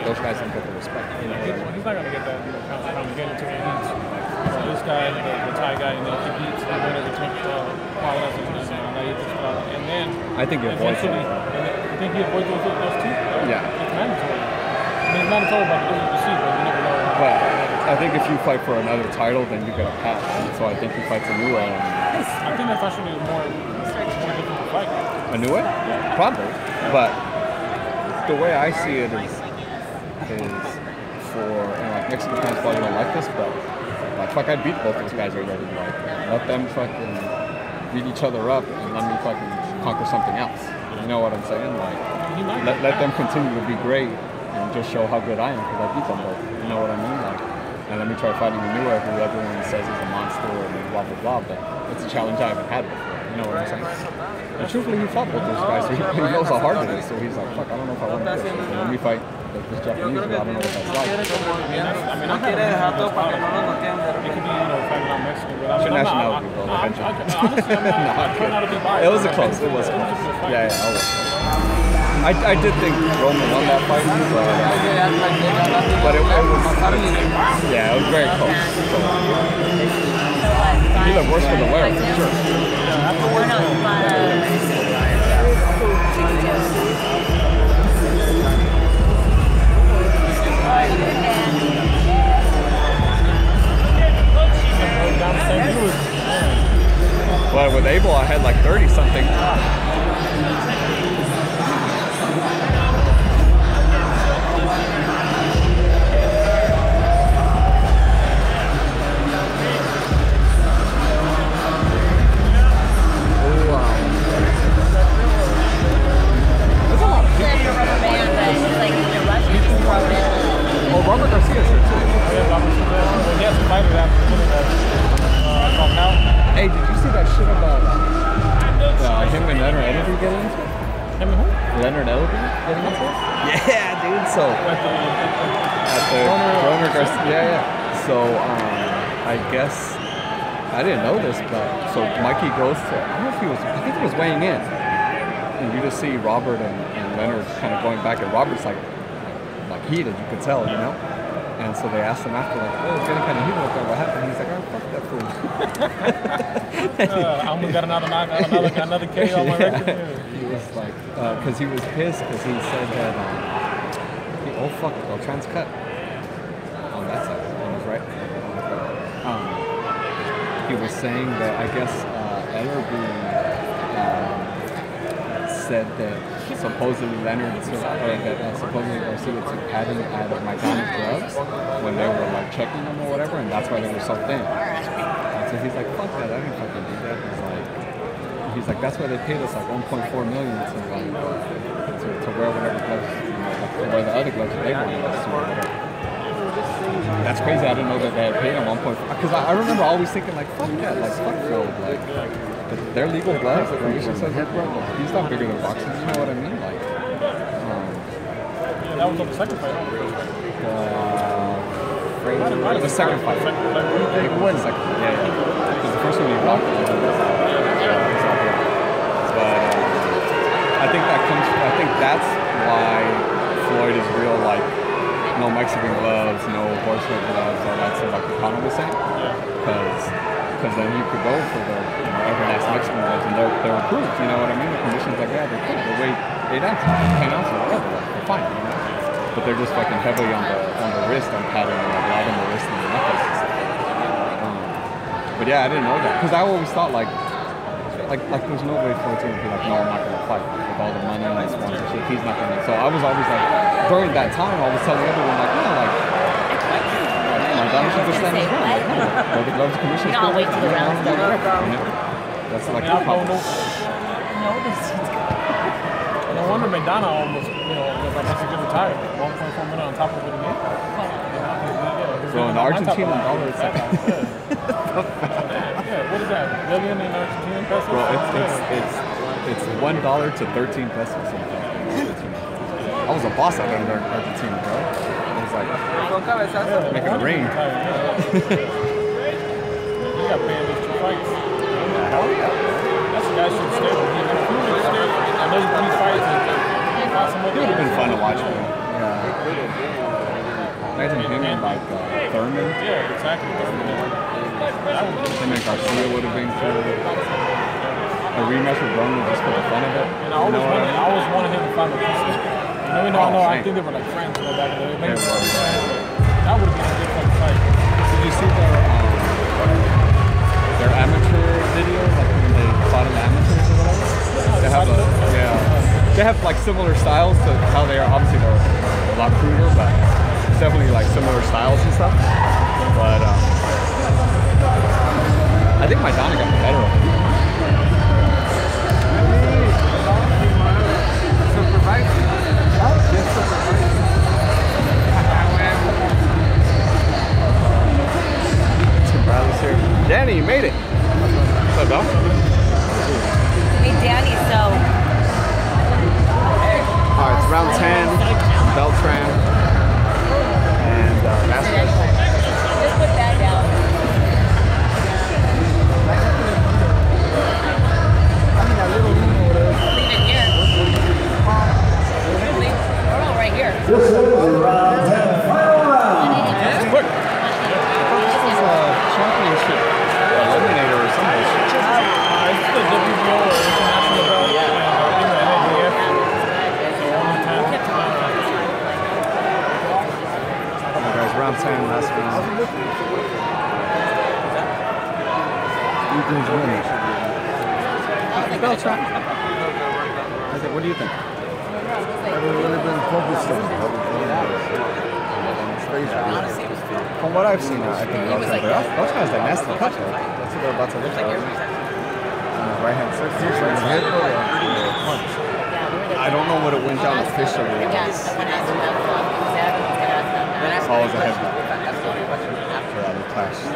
those guys don't get the respect. He's not gonna get that pound again until he beats this guy, the Thai guy, and then he beats the winner between and then I think he avoids eventually, you think he avoids those two? Yeah. It's mandatory. I mean, it's mandatory by the UFC, but you never know. But I think if you fight for another title, then you get a pass. So I think he fights a new way. I think that's actually more difficult fight. A new way? Yeah. Probably. But the way I see it is for, and like Mexican fans probably don't like this, but like fuck, I'd beat both those guys already. Like let them fucking beat each other up and let me fucking conquer something else. You know what I'm saying? Like let them continue to be great and just show how good I am because I beat them both. You know what I mean? Like, and let me try fighting a new way who everyone says is a monster and blah blah blah. But it's a challenge I haven't had before. You know what I'm saying? And truthfully, he fought both those guys, so he knows how hard it is. So he's like, fuck, I don't know if I want to do this. So let me fight this Japanese guy. I don't know what that's like. No quiere dejar todo para que no lo noteen de It could be, fighting out Mexican, but Your nationality, bro. honestly, I'm trying not to be biased. It was a close. It was close. Yeah, I was. I did think Roman won that fight, but it was. Yeah, it was very close. So, he looked worse for the wearer, for sure. But with Abel, I had like 30 something. Oh, Robert Garcia's here too. He has to fight it after knockout. Hey, did you see that shit about him and Leonard Ellerby getting into it? Him and who? Leonard Ellerby getting into it? Yeah, dude. So at the Romer Garcia. Yeah. So I guess I didn't know this, but so Mikey goes to. I don't know if he was. I think he was weighing in, and you just see Robert and Leonard kind of going back, and Robert's like heated, you could tell, you know. And so they asked him after, like, oh, it's getting kind of heated up there. What happened? He's like, oh, fuck that fool. I almost got another K on my record. He was like, because he was pissed because he said that, oh fuck, they'll transcut on that side. On his right. He was saying that I guess Ellerby said that supposedly Leonard took, or that supposedly Garcia took padding out of McDonald's drugs when they were like checking them or whatever, and that's why they were so thin. And so he's like, fuck that, I didn't fucking do that. He's like, that's why they paid us like 1.4 million to wear whatever gloves, like, to wear the other gloves that they wanted us to wear, whatever. That's crazy. I didn't know that they had paid him 1.4. Because I remember always thinking like, fuck that, like fuck Floyd, like they're legal gloves. Like, he's not bigger than boxing. You know what I mean? Like, that was on the second fight. The second fight. He won the second. Yeah. Because the first one he blocked. But I think that's why Floyd is real. Like, no Mexican gloves, no horsewear gloves, all that stuff, like the Conor was saying. Because then you could go for the everlast Mexican gloves, and they're approved. You know what I mean? The conditions like that, they're cool. They weigh 8 ounces, 10 ounces, whatever. They're fine. You know? But they're just fucking heavy on the wrist, on padding, like a lot on the wrist and the knuckles and stuff. But yeah, I didn't know that because I always thought like there's no way for it to be like, no, I'm not gonna fight with all the money and the sponsorship. He's not gonna. So I was always like, during that time, I was telling everyone like, no, like McDonald's should just stand his ground. Like, no, the gloves commission. You know, I'll wait till the round's done. That's like no, wonder Madonna almost, that's a good retire. 1.4 million on top of what he made. So in Argentine dollar, it's like. Yeah, what is that? Million in Argentine pesos? Bro, it's $1 to 13 pesos. I was a boss out there in Argentina, bro. It was like making it rain. You got paying these 2 fights. Hell yeah. That's the guy should stay. I know you 3 fights. It would have been fun to watch, man. Yeah. Imagine him and like Thurman. Yeah, exactly. That would be him and Garcia would have been cool. A rematch with Roman just for the fun of it. And I always wanted him to find a piece. Even though I think they were like friends back in the day. Maybe that would have been a good fun fight. Did you see their amateur videos, like when they fought in the amateurs or whatever? They have like similar styles to how they are. Obviously, they're a lot cruder, but it's definitely like similar styles and stuff. But I think Maidana got the better of him. Bradley's here. Danny, you made it. What's up, dog? Hey, Danny, so. Alright, it's round 10, Beltran, and Vasquez. Just put that down. Leave it here. Oh, right here. This is round 10, final round. Quick. This is a championship eliminator or something. It's the WBO international belt. Guys, round 10, last round. Ethan's winning. Beltran. What do you think? I've really been focused on From what I've seen, I think Beltran has that nasty punch. That's what they're about to look at. Right hand side. I don't know what it went down officially. Oh, it was a headbutt. Yeah, they clashed.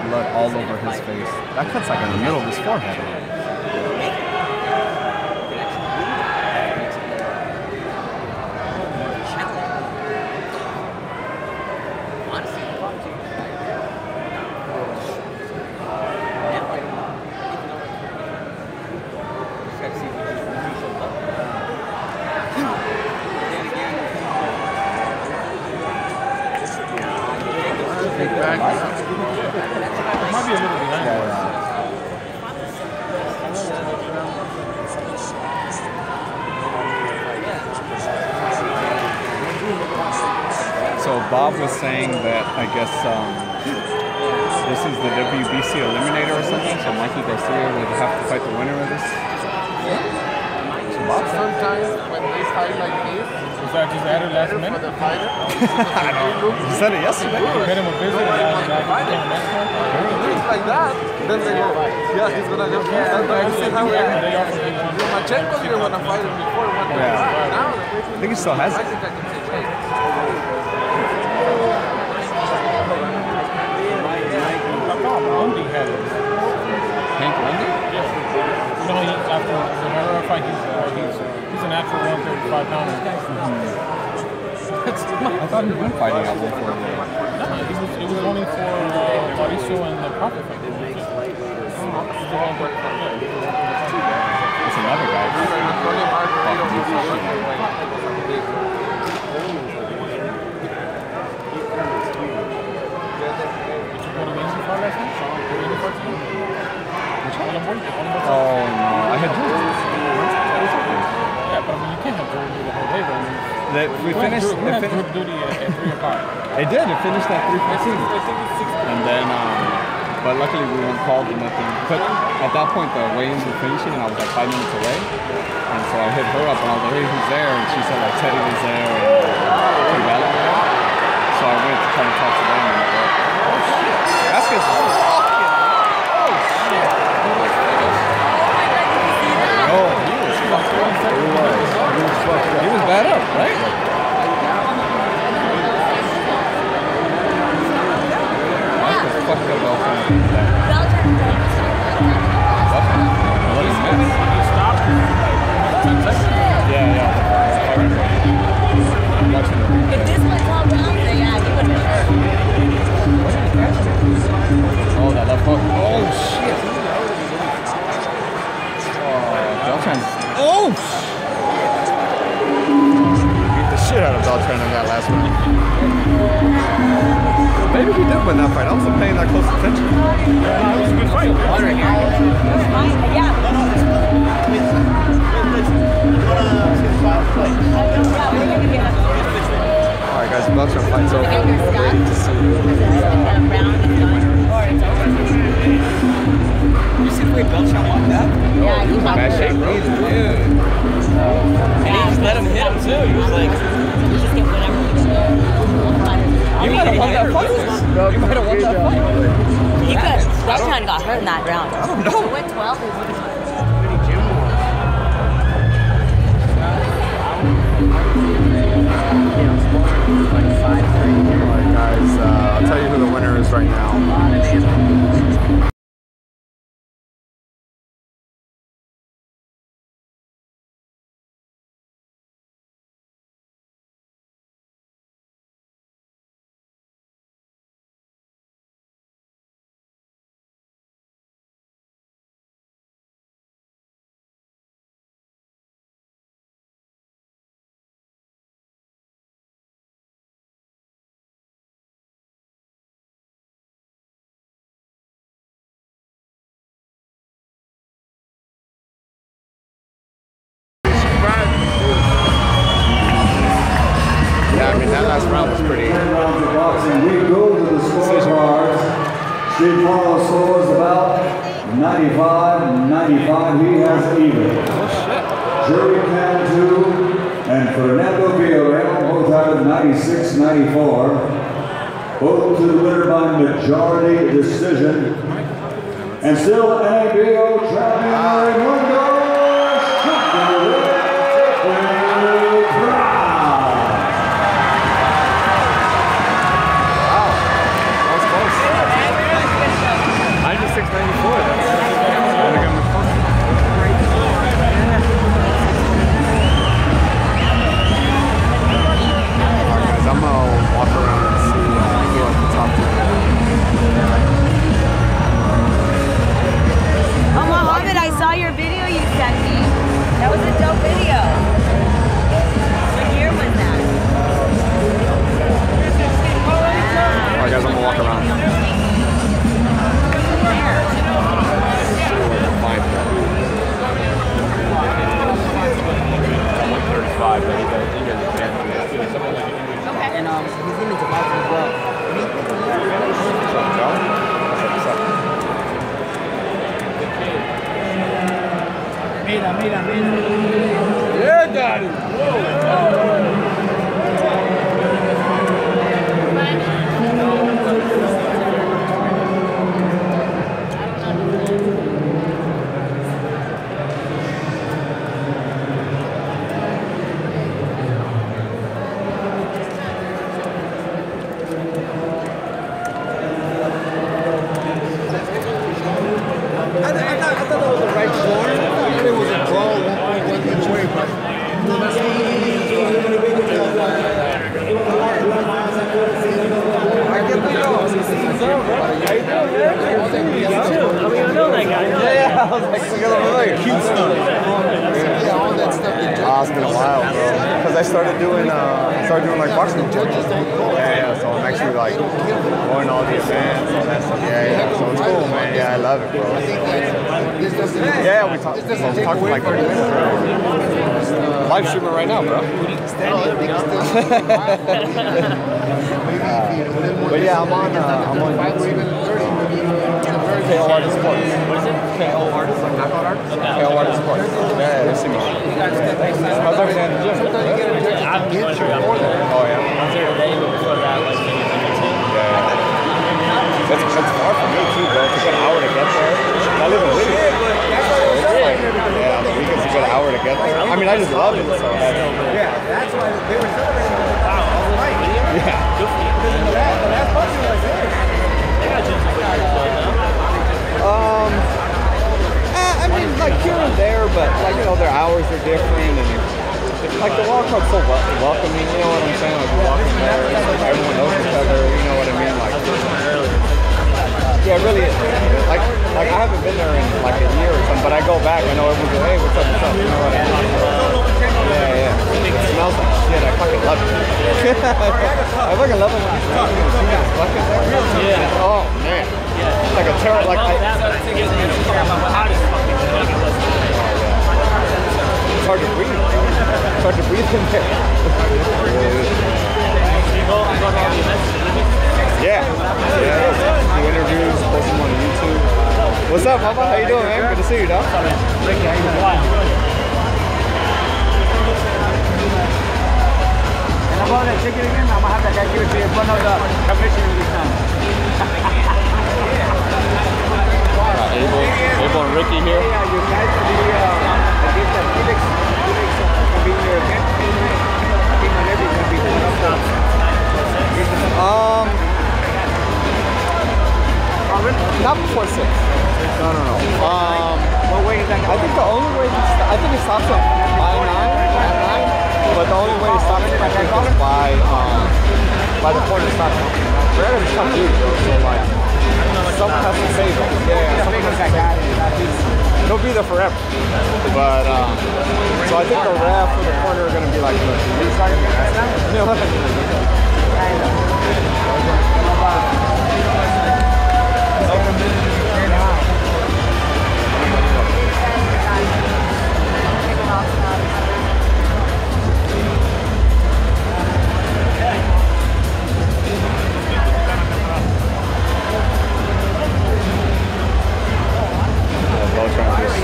Blood all over his face. That cut's like in the middle of his forehead. Might be a little behind. So Bob was saying that I guess this is the WBC eliminator or something. So Mikey Garcia would have to fight the winner of this. So Bob sometimes when they fight like this, was that just added last minute? For the fighter. You said it yesterday. You paid him a visit and things like that, then they go, yeah, he's gonna get Machenko didn't want to fight him before. Now, I think he still has it. I think I can say Lundy had it. Hank Lundy? Yeah. You know, after the Marriaga fight, he's a natural 135 pounder. I thought he'd been fighting at 140. No, it was only for Mauricio and the Prophet fight. It's another guy. Oh no, I had Jordan. Yeah, but I mean, you can't have Jordan do the whole day though. We finished. We had group duty at 3 o'clock. It did. It finished at 3:15. And then, but luckily we weren't called or nothing. But at that point, the weigh-ins were finishing, and I was like 5 minutes away. And so I hit her up, and I was like, "Hey, who's there?" And she said like Teddy was there and Cabela. So I went to try to talk to them. And I was like, "Oh shit, Vasquez is fucking." Oh shit. Oh, he was fucked up. He was bad up, right? Fuck the Beltran. He stopped. Beltran. Oh! Beat the shit out of Beltran in that last round. Maybe he did win that fight. I wasn't paying that close attention. It was a good fight. Alright guys, the Beltran fight's over. Waiting to see. You see the way Beltran walked up? Yeah, He was in bad shape, bro. Dude. And he just let him hit him too. He was like, we just get whatever we do. you might have won that fight. You might have won that fight. He could. Beltran got hurt in that round. I don't know. It went 12. They won. Alright guys, I'll tell you who the winner is right now. Yeah, I mean, that last round was pretty. 10 rounds of boxing. We go to the scorecards. Steve Carlo scores about 95-95. He has even. Jerry Cantu and Fernando Villarreal both have 96-94. Both to the winner by majority decision. And still NABO champion Raimundo. I'm gonna walk around and see who at the top. Oh, Mohammed, I saw your video you sent me. That was a dope video. What year was that? Alright guys, I'm gonna walk around. Find him. 135, but he does and he's getting into boxing as well. Mira. Yeah, daddy. I thought that was the right score. It was a draw, 1.1 each way, but I know that guy. Yeah, I was like, look at the cute stuff. Yeah, all that stuff. It's been a while, bro. Because I started doing like boxing judges. Yeah. So I'm actually like going all the events, all that stuff. Yeah. So it's cool, man. Yeah, I love it, bro. Yeah, we talked for like 30 minutes. Live streaming right now, bro. But yeah, I'm on KO Artist Sports. What is it? KO Artist, like knockout artist? KO Artist Sports. Yeah, they see me. How's everything at the gym? I've been going through Oh, yeah? I was there today, but before that, like maybe Yeah. That's far from me too, bro. It's a good hour to get there. I live in Whittier. Yeah, on the weekends it's a good hour to get there. I mean, I just love it. So That's why they were celebrating. yeah. The last boxing was there. I mean, like here and there, but like their hours are different, and like the walkout's so welcoming. You know what I'm saying? Like you walk in there, everyone knows each other. You know what I mean? Like, yeah, it really is. Like like I haven't been there in like a year or something, but I go back, I know everyone's like, hey, what's up, what's up? You know what I mean? Yeah. It smells like shit. I fucking love it. I fucking love it when you talk. Yeah. Oh man. It's like a terror. Like it's hard to breathe. It's hard to breathe in there. Yeah. Do interviews, post them on YouTube. What's up, Mama? How you doing, man? Good to see you, dog. Ricky, how you doing? And I'm going to check it again. I'm going to have that guy give it to you in front of the commissioner this time. Abel and Ricky here. Yeah, you guys will be, I guess that Felix will be your event. I think whenever you're going to be doing up. Not before 6. No. What way is that? I think the only way, I think it stops at 9, but the only way it stops is by the corner stop. Marriaga is tough dude, so like, someone has to save him. Yeah, someone has to save him. He'll be there forever. But, so I think the ref for the corner are going to be like, just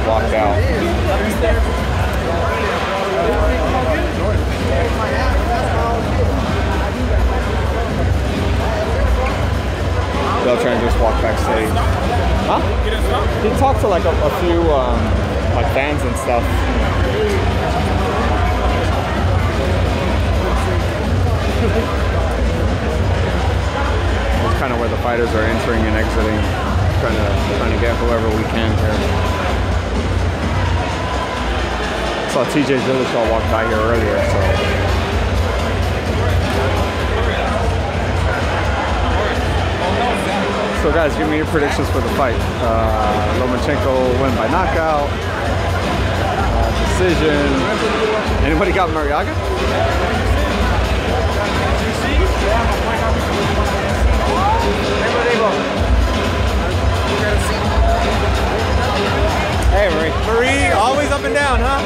walked out. Beltran just walked backstage. Huh? He talked to like a few like fans and stuff. It's kind of where the fighters are entering and exiting, trying to get whoever we can here. Saw TJ Dillashaw walk by here earlier, so. So guys, give me your predictions for the fight. Lomachenko win by knockout, decision. Anybody got Marriaga? Hey, Marie. Marie, always up and down, huh?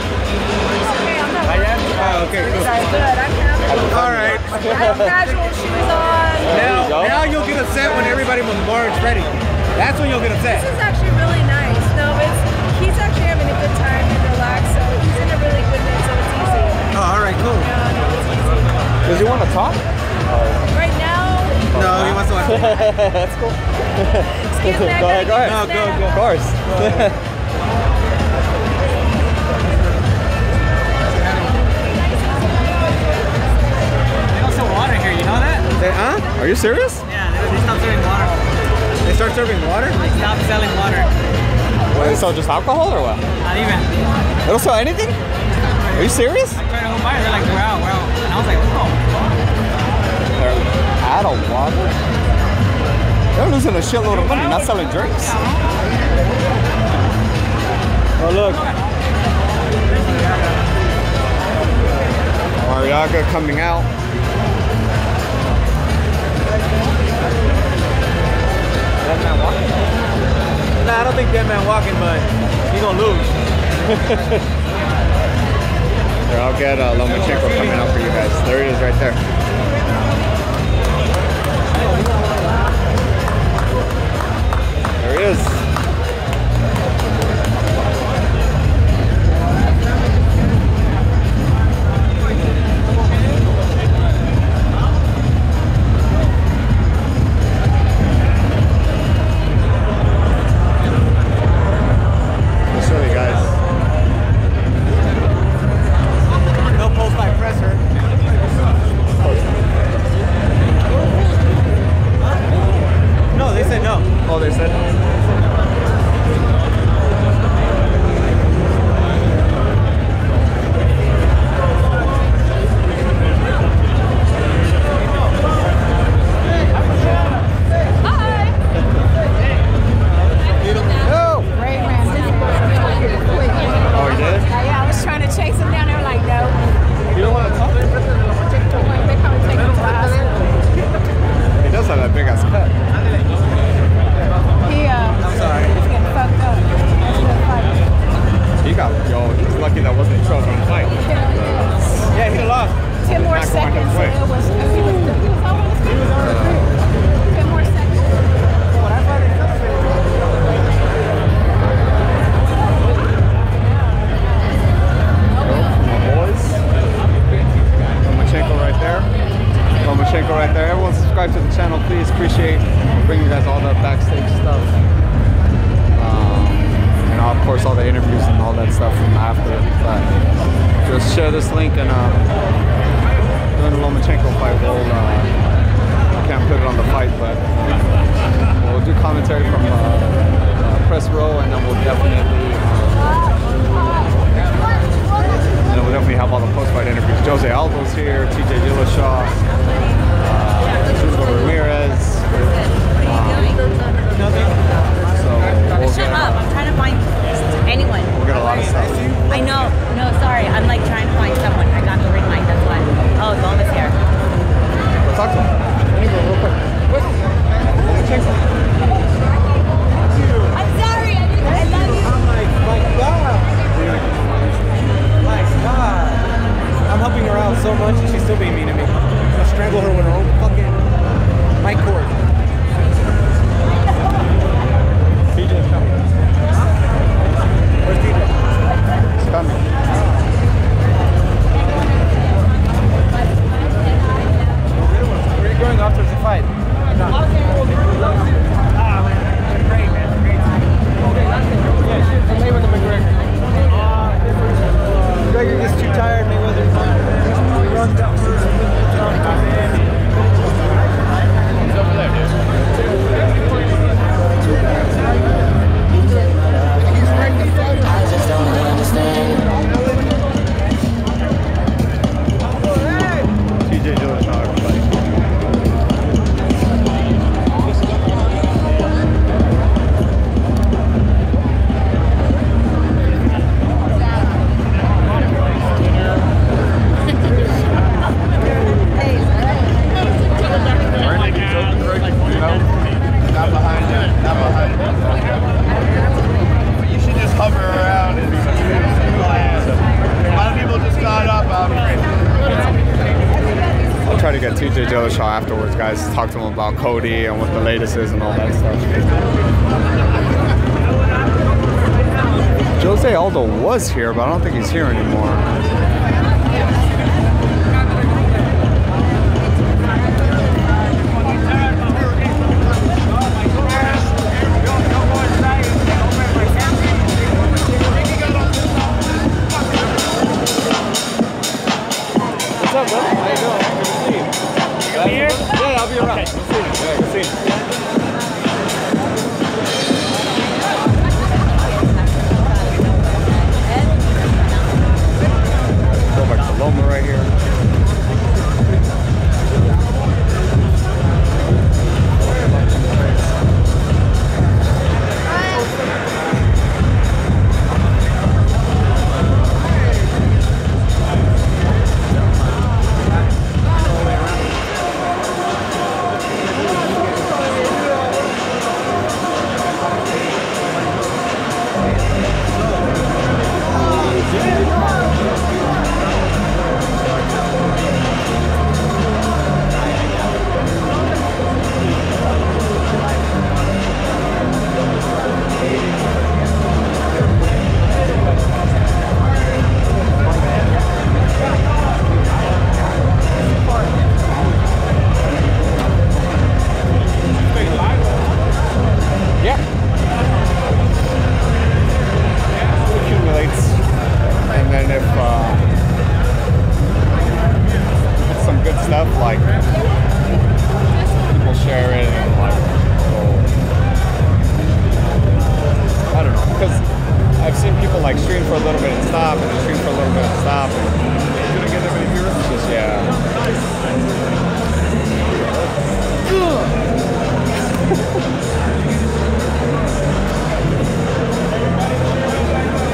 I am. Oh, okay, cool. Good. All right. I have casual shoes on. Now you'll get upset when everybody from the bar is ready. That's when you'll get upset. This is actually really nice. No, he's actually having a good time and relaxed, so he's in a really good mood, so it's easy. Oh, all right, cool. Yeah, no, it's easy. Does he want to talk? Right now? No, he wants to watch. That's cool. Excuse me, go ahead. No, go. Of course. Water here, you know that? Are you serious? Yeah, they stopped serving water. They start serving water? They stopped selling water. Well, they sell just alcohol or what? Not even. They don't sell anything? Are you serious? I tried to go buy it, they're like, we're out. And I was like, oh. They're out of water? They're losing a shitload of money, not selling drinks. Oh, look. Marriaga coming out. Dead man walking? Nah, I don't think dead man walking, but he's gonna lose. Here, I'll get Lomachenko coming out for you guys. There he is right there. There he is. Oh, they said? please. Appreciate bringing you guys all the backstage stuff. And of course all the interviews and all that stuff from after. But just share this link and during the Lomachenko fight, we'll I can't put it on the fight, but we'll do commentary from press row, and then we'll definitely have all the post-fight interviews. Jose Aldo's here, TJ Dillashaw, Ramirez. So we'll Shut up! I'm trying to find anyone. We'll get a lot of stuff. I know. No, sorry. I'm like trying to find someone. I got the ring light. That's why. Oh, Loma's here. Go talk to him. Let me go real quick. Quick. I'm sorry. I love you. I'm like, my God. My God. I'm helping her out so much and she's still being mean to me. I'm gonna strangle her with her own fucking mic cord. TJ's coming. Where's TJ? He's coming. Where are you going after the fight? Great, man. Great. Yeah, shit from Mayweather McGregor. McGregor gets too tired, Mayweather runs down. He's over there, dude. I just don't understand. TJ Dillashaw, everybody. Not behind you. Not behind you. You should just hover around and a lot of people just got up. I'll try to get TJ Dillashaw afterwards, guys. Talk to him about Cody and what the latest is and all that stuff. Jose Aldo was here, but I don't think he's here anymore. What's up, bro? How you doing? Good to see you. You here? Yeah, I'll be around. Okay. Good to see you. Yeah, good to see you. Go back to Loma right here.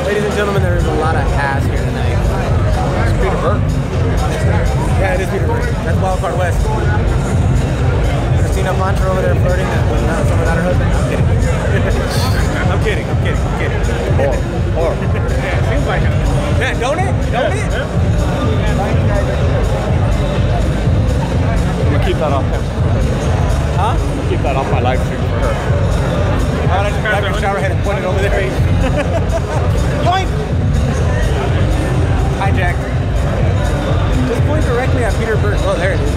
Ladies and gentlemen, there is a lot of ass here tonight. It's Peter Burke. Yeah, it is Peter Burke. That's Wildcard West. Christina Mantra over there flirting with someone not her husband. I'm kidding. I'm kidding. Or. Yeah, it seems like it. Yeah, don't it? Don't it? I'm gonna keep that off him. Huh? I'm gonna keep that off my live stream for her. I just grab your shower head and point it over there. Point! Hijacked. Just point directly at Peter Burke. Oh, there it is.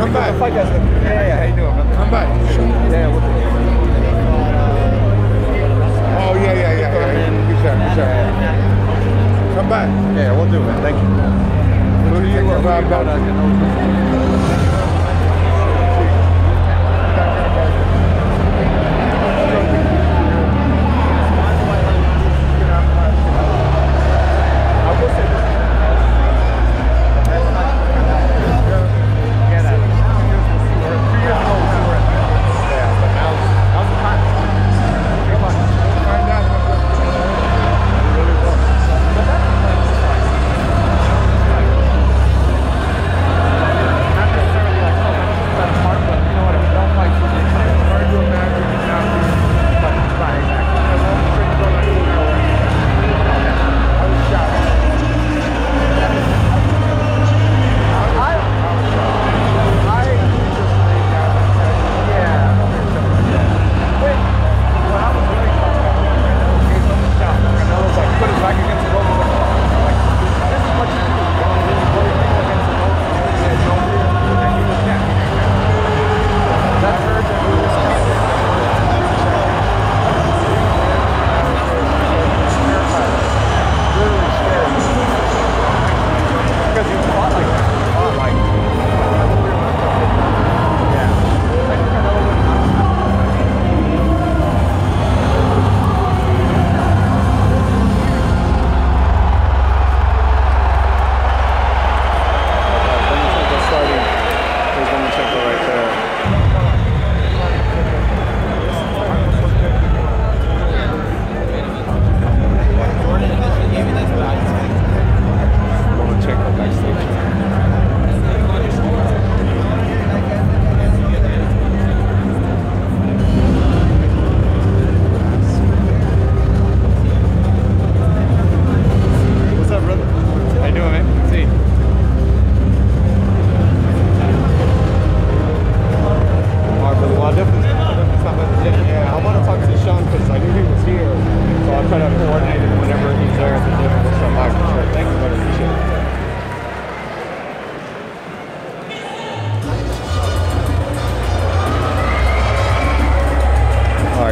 Come back. Yeah, how you doing, man? Come back. Yeah, we'll do it. Oh, yeah. Good job. Come back. Yeah, we'll do it. Thank you. Who do you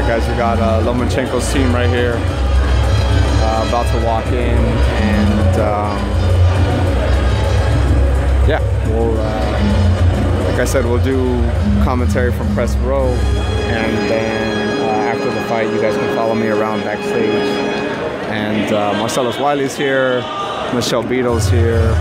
guys, we got Lomachenko's team right here, about to walk in, and yeah, we'll, like I said, we'll do commentary from press row, and then after the fight, you guys can follow me around backstage. And Marcellus Wiley's here, Michelle Beadle's here.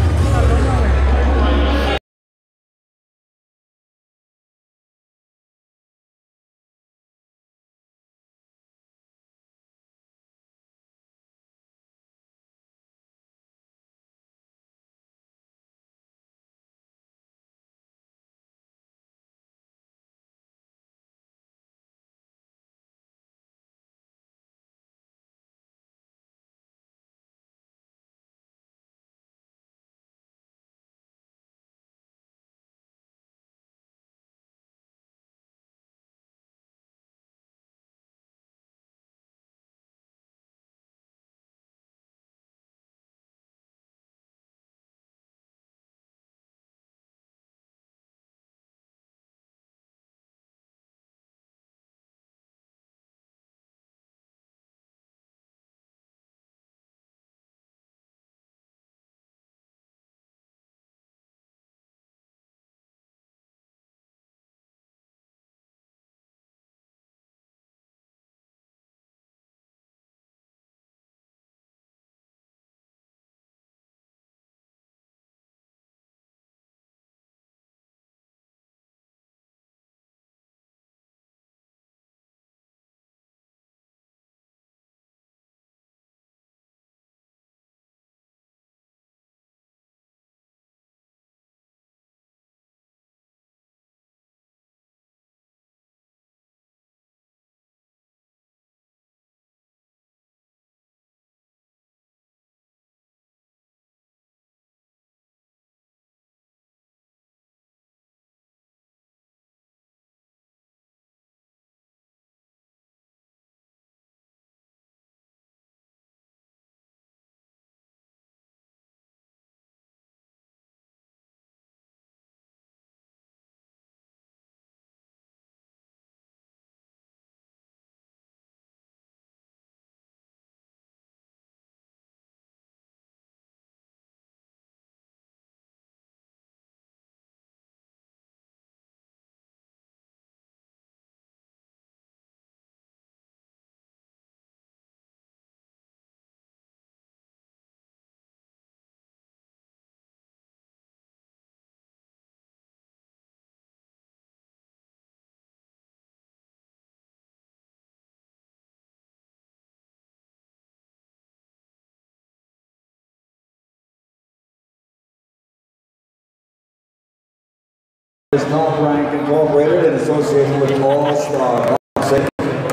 Top Rank Incorporated in association with All Star Boxing.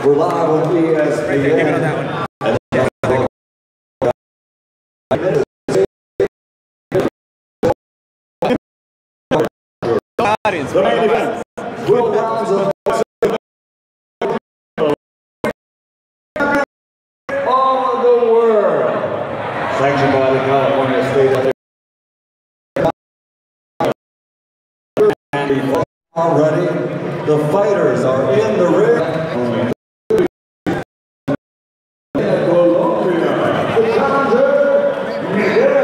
We're live on ESPN. The main event, 12 rounds of boxing of the world, sanctioned by the California State. Already, the fighters are in the ring. The challenger, Miguel.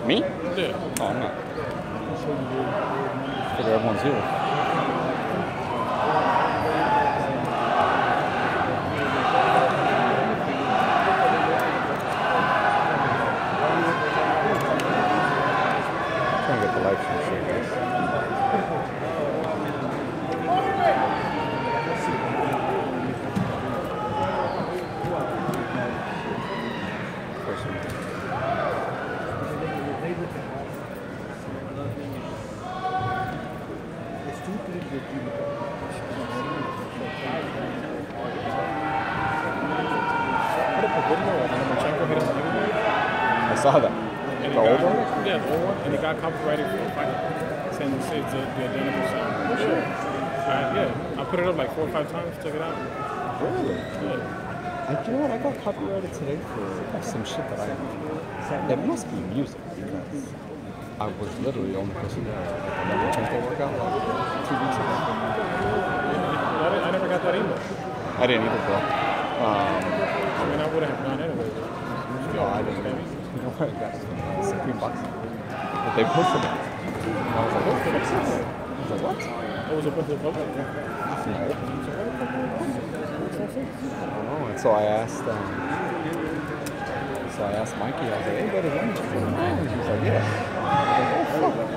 Me? Yeah. Oh, I'm not. Figure everyone's here. Trying to get the lights from shit, guys. I saw that. The old one? Yeah, the old one. And it got copyrighted for a fight. Saying it's the identical sound. For sure. Yeah. I put it up like 4 or 5 times, took it out. Really? Yeah. You know what? I got copyrighted today for some shit that I... It must be music because I was literally the only person there at the number 10 workout like 2 weeks ago. I never got that email. I didn't either, bro. I mean, I would have gone anyway. No, I didn't. You know what I got? Supreme Boxing. But they posted it. And I was like, what the fuck is this? I was like, what? It was open to the public? No. I don't know. And so I asked, Mikey, I was like, hey, better than me. He was like, yeah. I was like, oh,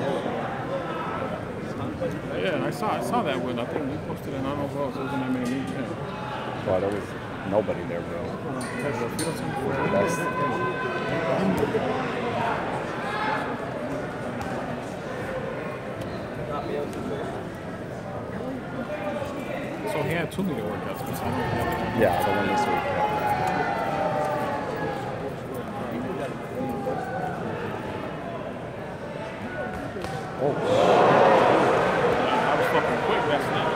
fuck. Yeah, I saw that one. I think we posted it, and I don't know who else. There wasn't that many names. Well, there was nobody there, bro. That's... So he had 2 million workouts. Yeah, the one this week. Yeah. That was fucking quick, that snap.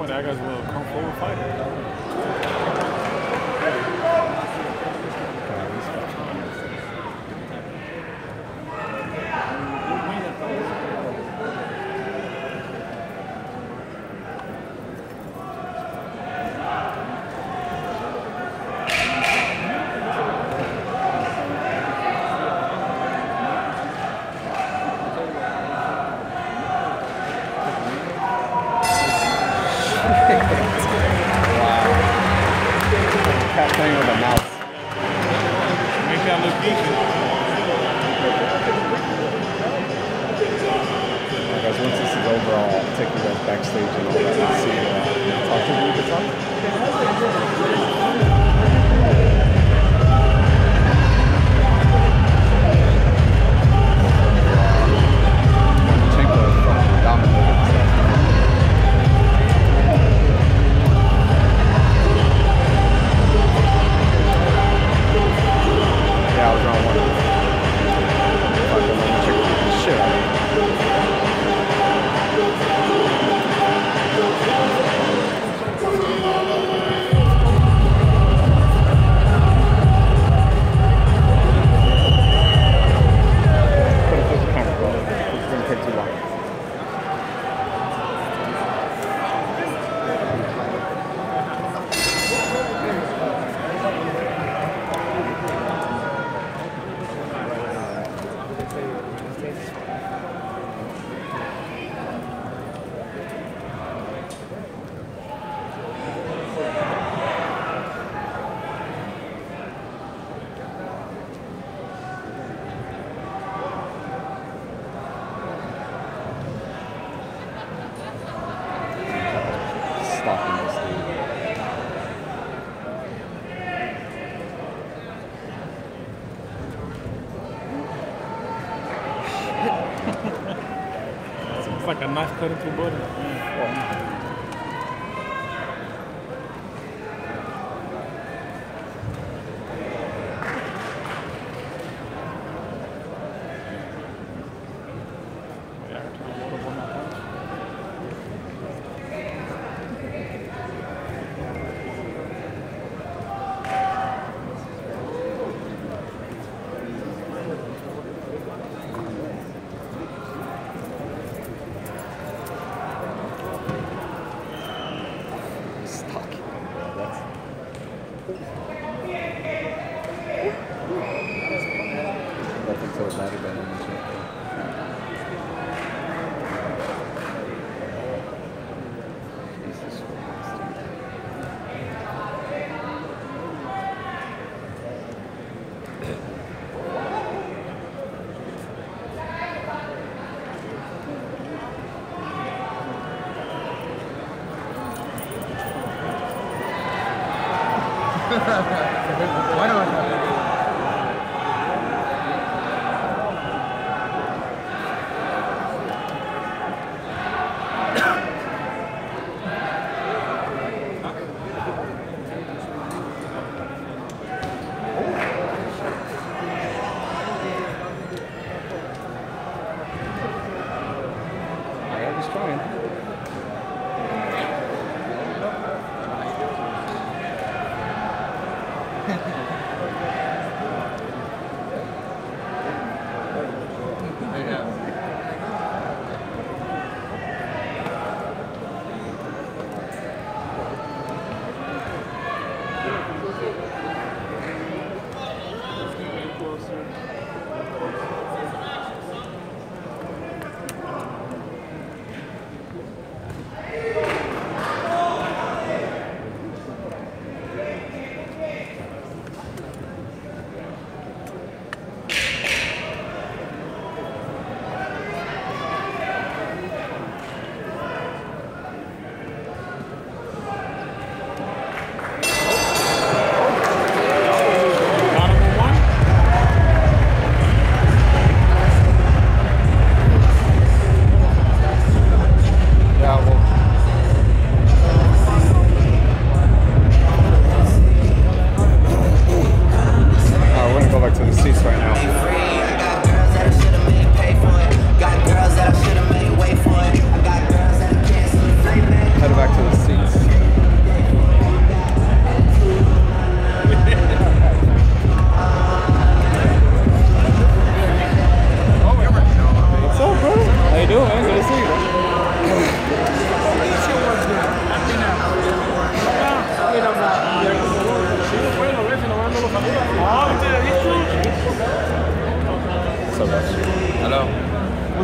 That guy's a little come forward fighter. Playing with a mouse. Make that look decent. Guys, once this is over, I'll take you guys backstage and all that and see talk to you the time. Yeah, I was wrong one. Fucking Loma chick beat the shit out of me. Put it this camera, bro. It's gonna take too long. Stopping this dude. It's like a knife cutting through butter. Nothing so bad about it. Jesus Christ. Why not? I was trying.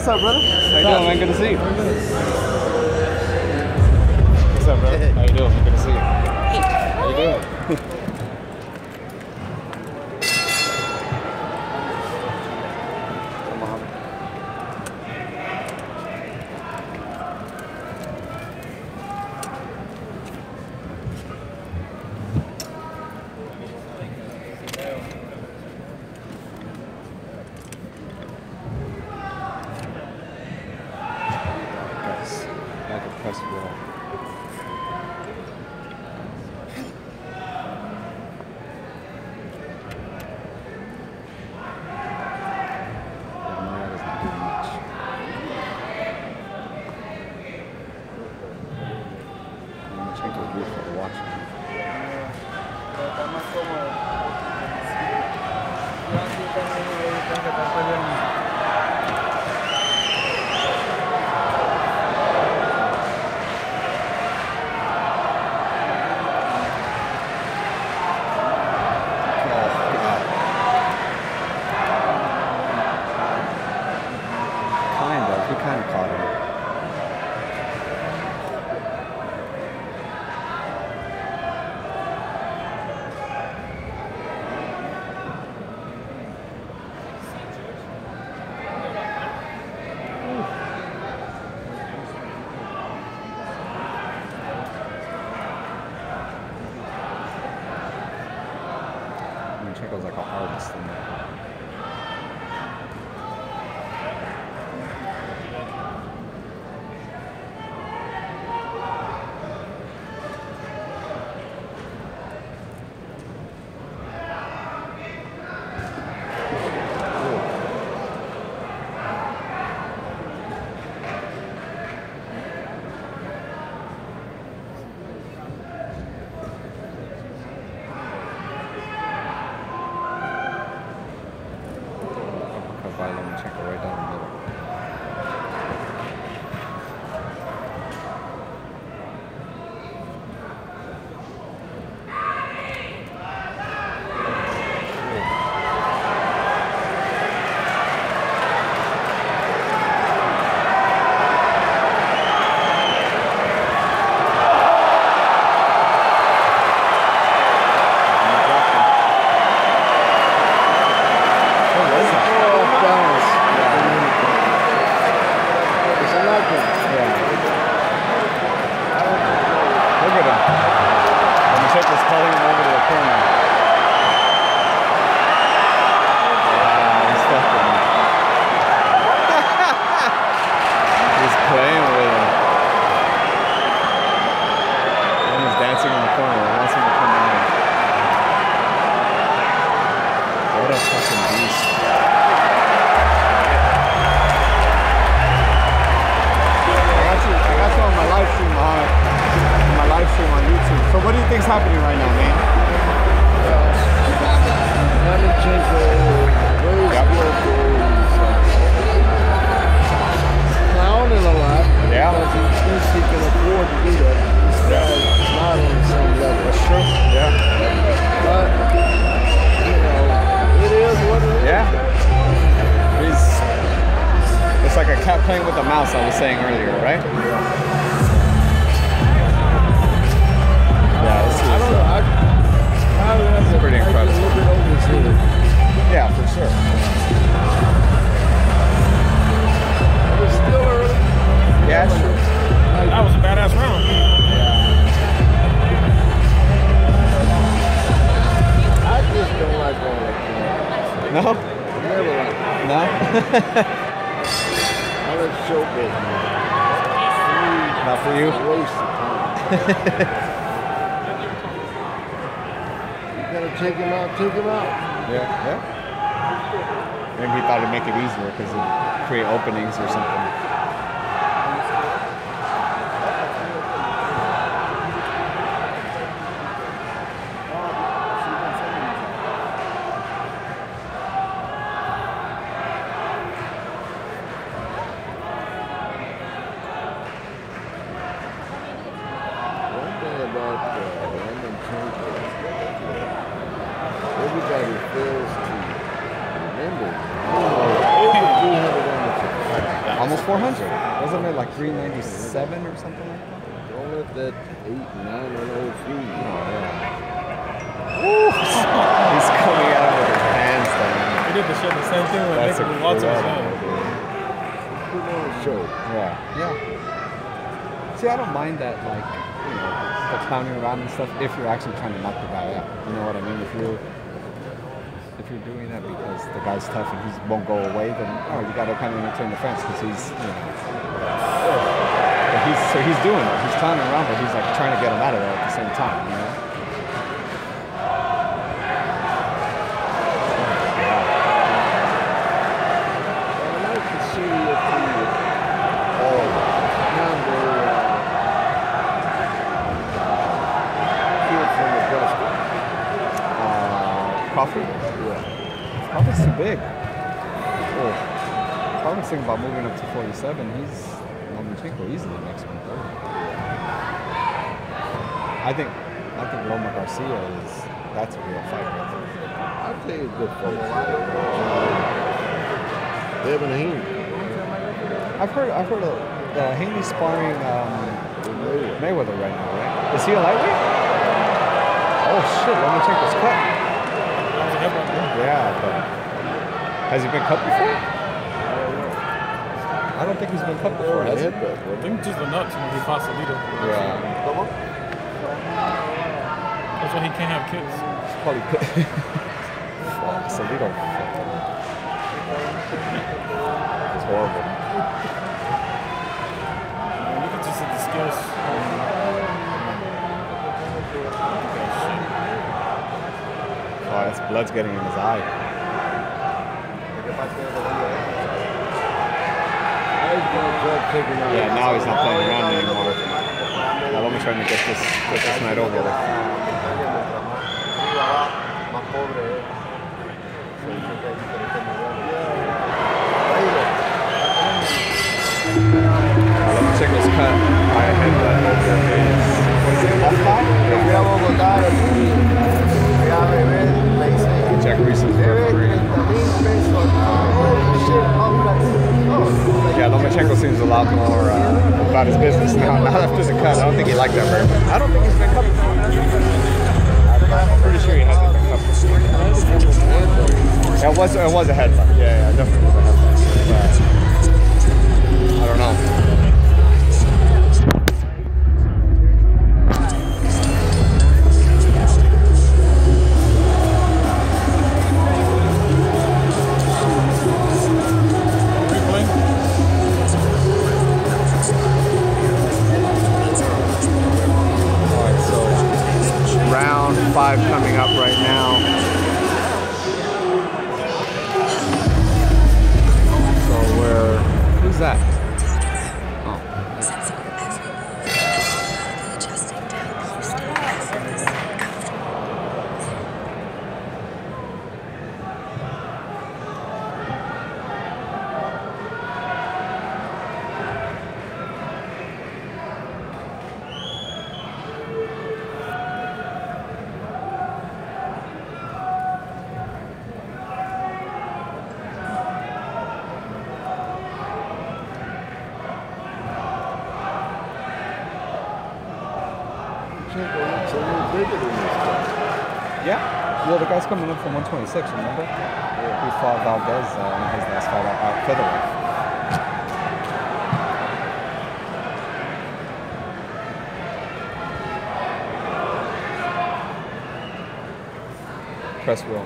up, brother? How you doing, man? Good to see you. What's up, brother? How you doing? Good to see you. How you doing? Checo's like an artist in there. Playing with the mouse, I was saying earlier, right? Yeah, this is pretty incredible. Yeah, for sure. It was still early. Yeah, sure. That was a badass round. I just don't like going like that. No? Never like No? I like show business. Not for you? Waste of time. You gotta take him out, take him out. Yeah, yeah. Maybe he thought it'd make it easier because it'd create openings or something. Everybody fails to remember. I'm 400. Wasn't it like 397 or something like that? Don't let that 8, 9 on old food. Oh, yeah. He's coming out with his hands down. He did the same thing with That's Nick Walter. Put on a show. Yeah. See, I don't mind that, like, you know, the clowning around and stuff if you're actually trying to knock the guy out. You know what I mean? If you're doing that because the guy's tough and he won't go away, then you got to kind of entertain the fence because he's, you know. But he's doing it. He's clowning around, but he's like trying to get him out of there at the same time, you know. Crawford? Yeah. Crawford's too big. Oh. Crawford's thinking about moving up to 47. He's Lomachenko easily next one. I think Loma Garcia that's a real fight right there. I'd say it's good fight. Devin Haney. I've heard Haney sparring Mayweather right now, right? Is he a lightweight? Oh shit, Lomachenko's cut. Yeah, but has he been cut before? I don't think he's been cut before, has he? I think just the nuts when he fought Salido. Yeah. That's why he can't have kids. It's probably Salido. It's horrible. Look at just the skills. Oh, that's blood's getting in his eye. Yeah, now he's not playing around anymore. Now let me try to get this night over with. Lomachenko's cut by a headbutt over his, what is it, left thigh? Jack Reese's referee. Yeah, Lomachenko seems a lot more about his business now. Not after the cut. I don't think he liked that very much. I don't think he's been cut before. I'm pretty sure he hasn't been cut before. Yeah, it was a headbutt. Yeah, definitely was a headbutt. I don't know. Round 5 coming up right now. So who's that? Oh. Yeah. Well, the guy's coming up from 126, remember? Yeah. He fought Valdez in his last fight at featherweight. Press wheel.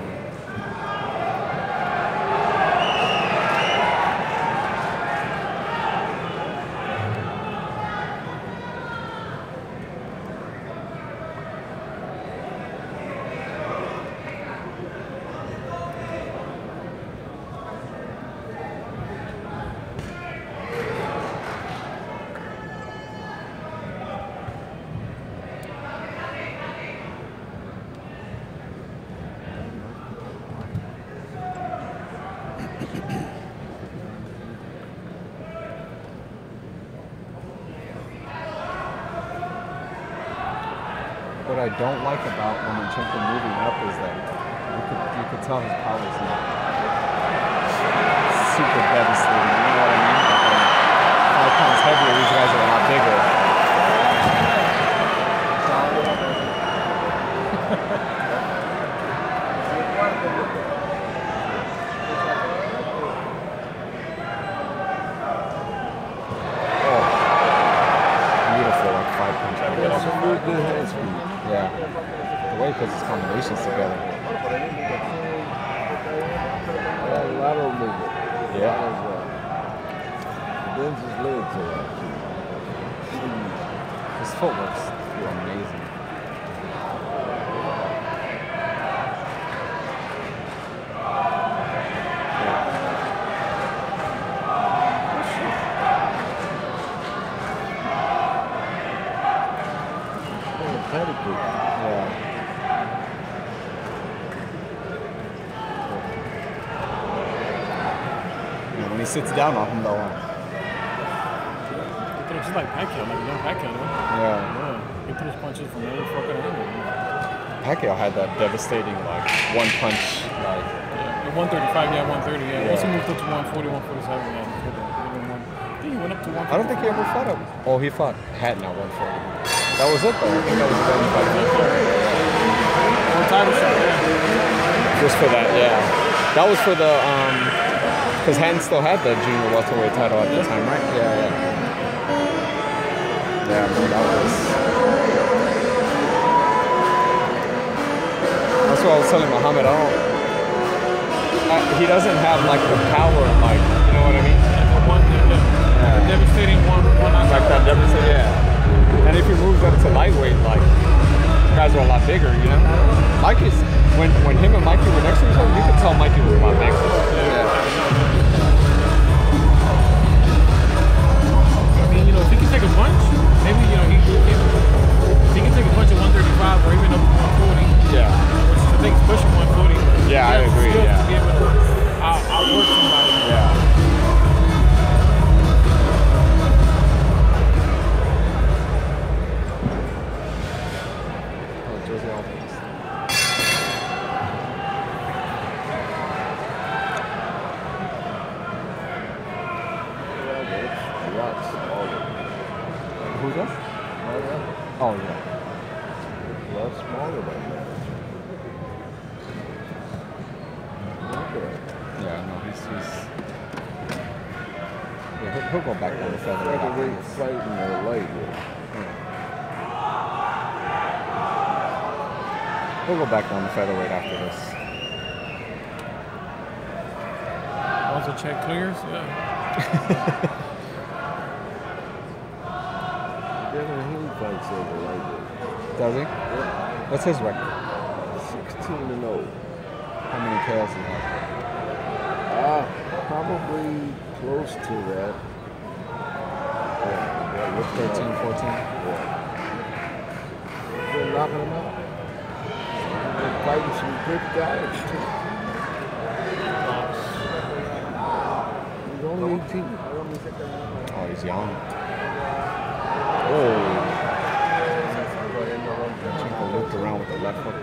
What I don't like about Lomachenko moving up is that you could tell his power is not super devastating. You know what I mean? good hand speed. Yeah. The way he puts his combinations together. A lot of movement. Yeah. Bends his legs around. His footwork's amazing. When he sits down on him, though. It's like Pacquiao, like a young Pacquiao, though. Yeah. He throws punches from every fucking angle. Pacquiao had that devastating, like, one punch, like. Yeah, 135, yeah, 130, yeah. Once he moved up to 140, 147, yeah. I think he went up to 140. I don't think he ever fought him. Oh, he fought Hatton at 140. That was it, though. I think that was the only fight. One title shot, yeah. Just for that, yeah. That was for the, because Hatton still had the junior welterweight title at the time, right? Yeah, yeah. Yeah, no, that was. That's what I was telling Muhammad. He doesn't have like the power, like, you know what I mean? Yeah. Devastating one like that devastating. Yeah. And if he moves up to lightweight, like, guys are a lot bigger, you know. Mikey's when him and Mikey were next to each other, you could tell Mikey was a lot bigger. Yeah. I mean, you know, if he can take a punch, maybe, you know, he can take a punch at 135 or even up to 140. Yeah. Which I think is pushing 140. Yeah, I agree. Yeah. To be able to outwork somebody. Yeah. Who's that? Oh, yeah. A lot smaller than that. Yeah, no, he's yeah, he'll go back down to featherweight. Featherweight fighting or lightweight. He'll go back down to featherweight after this. Once the check clears, yeah. He fights over lightweight. Does he? Yeah. What's his record? 16-0. How many KOs does he have? Probably close to that. Yeah, with 13, 14? Yeah. They're knocking him out. They're fighting some good guys, too. He's only 18. Oh, he's young. Oh. Chico looped around with the left hook.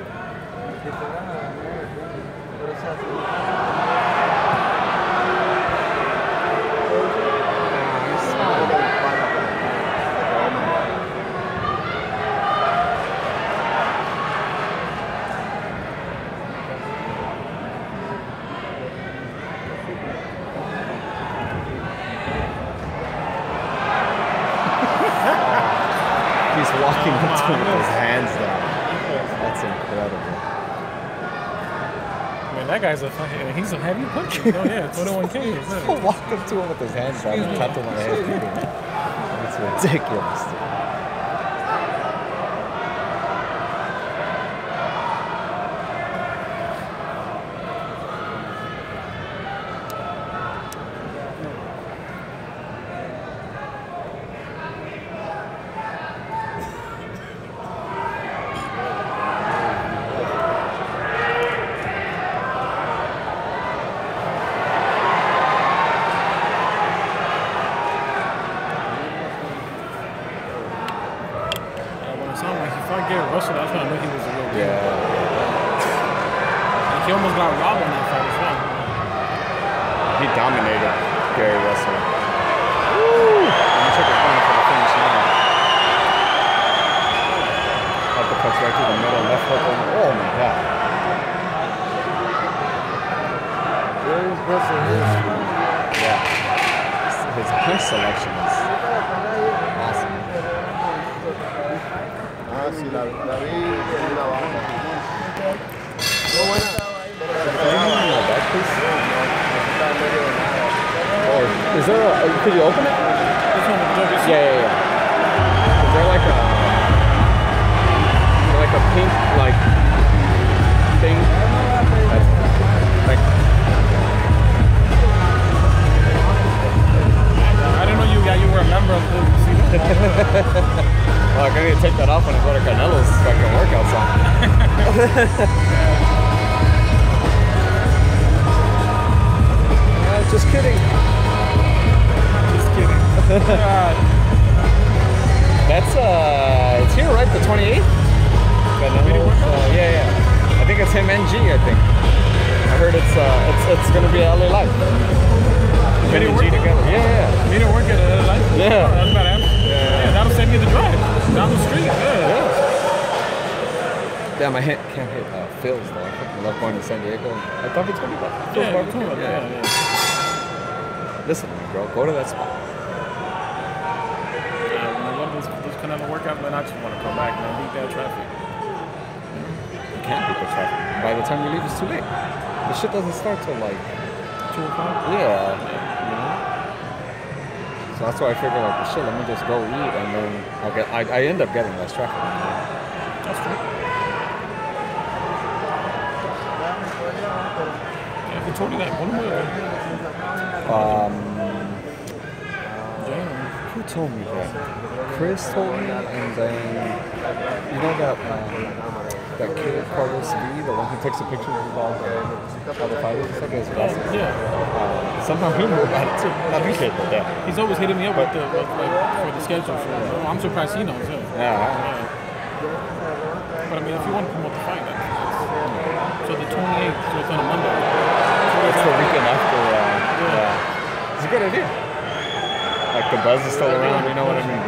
He's walking into him with his hands down. That's incredible. Man, that guy's he's a heavy puncher. Oh yeah, 21 Ks. He walked up to him with his hands down and tapped him on the head. It's ridiculous, dude. Russell, that's when I knew he was a real good. Yeah. Like he almost got robbed on that fight as well. He dominated Gary Russell. Woo! And he took his corner for the finish now. Uppercuts right through the middle, left hook on. Oh my God. Very impressive. Yeah. His punch selection is awesome. Could you open it? This one with the Joker. Yeah. Is there like a pink like thing? That's like. I didn't know you were a member of the. Well, I'm gonna take that off when I go to Canelo's fucking workout song. Just kidding. That's it's here, right? The 28th. Yeah. I think it's him and G. I think. I heard it's gonna be LA Live. Made it work together. Yeah. Made it work at LA Live. Yeah. Oh, that's badass. Yeah, that'll send you the drive down the street. Yeah. Damn, I can't hit Phil's though. I fucking love going to San Diego. I thought it's gonna be that. Yeah. Listen to me, bro. Go to that spot. When I go to this kind of workout, man, I just want to come back, man. Beat that traffic. You can't beat the traffic. By the time you leave, it's too late. The shit doesn't start till like 2 o'clock. Yeah. You know. So that's why I figured like, well, shit, let me just go eat, and then I end up getting less traffic. That's true. Yeah, who told you that? Who told me that? Chris told me, and then you know that kid Carlos V, the one who takes the pictures of all the fighters and stuff. Yeah. Somehow he knew about it too. Not me, kid, but yeah. He's always hitting me up with for the schedule. I'm surprised he knows. Yeah. But I mean, if you want to promote the fight, so the 28th, so it's on a Monday. It's the weekend after. It's a good idea. Like the buzz is still around, you know what I mean?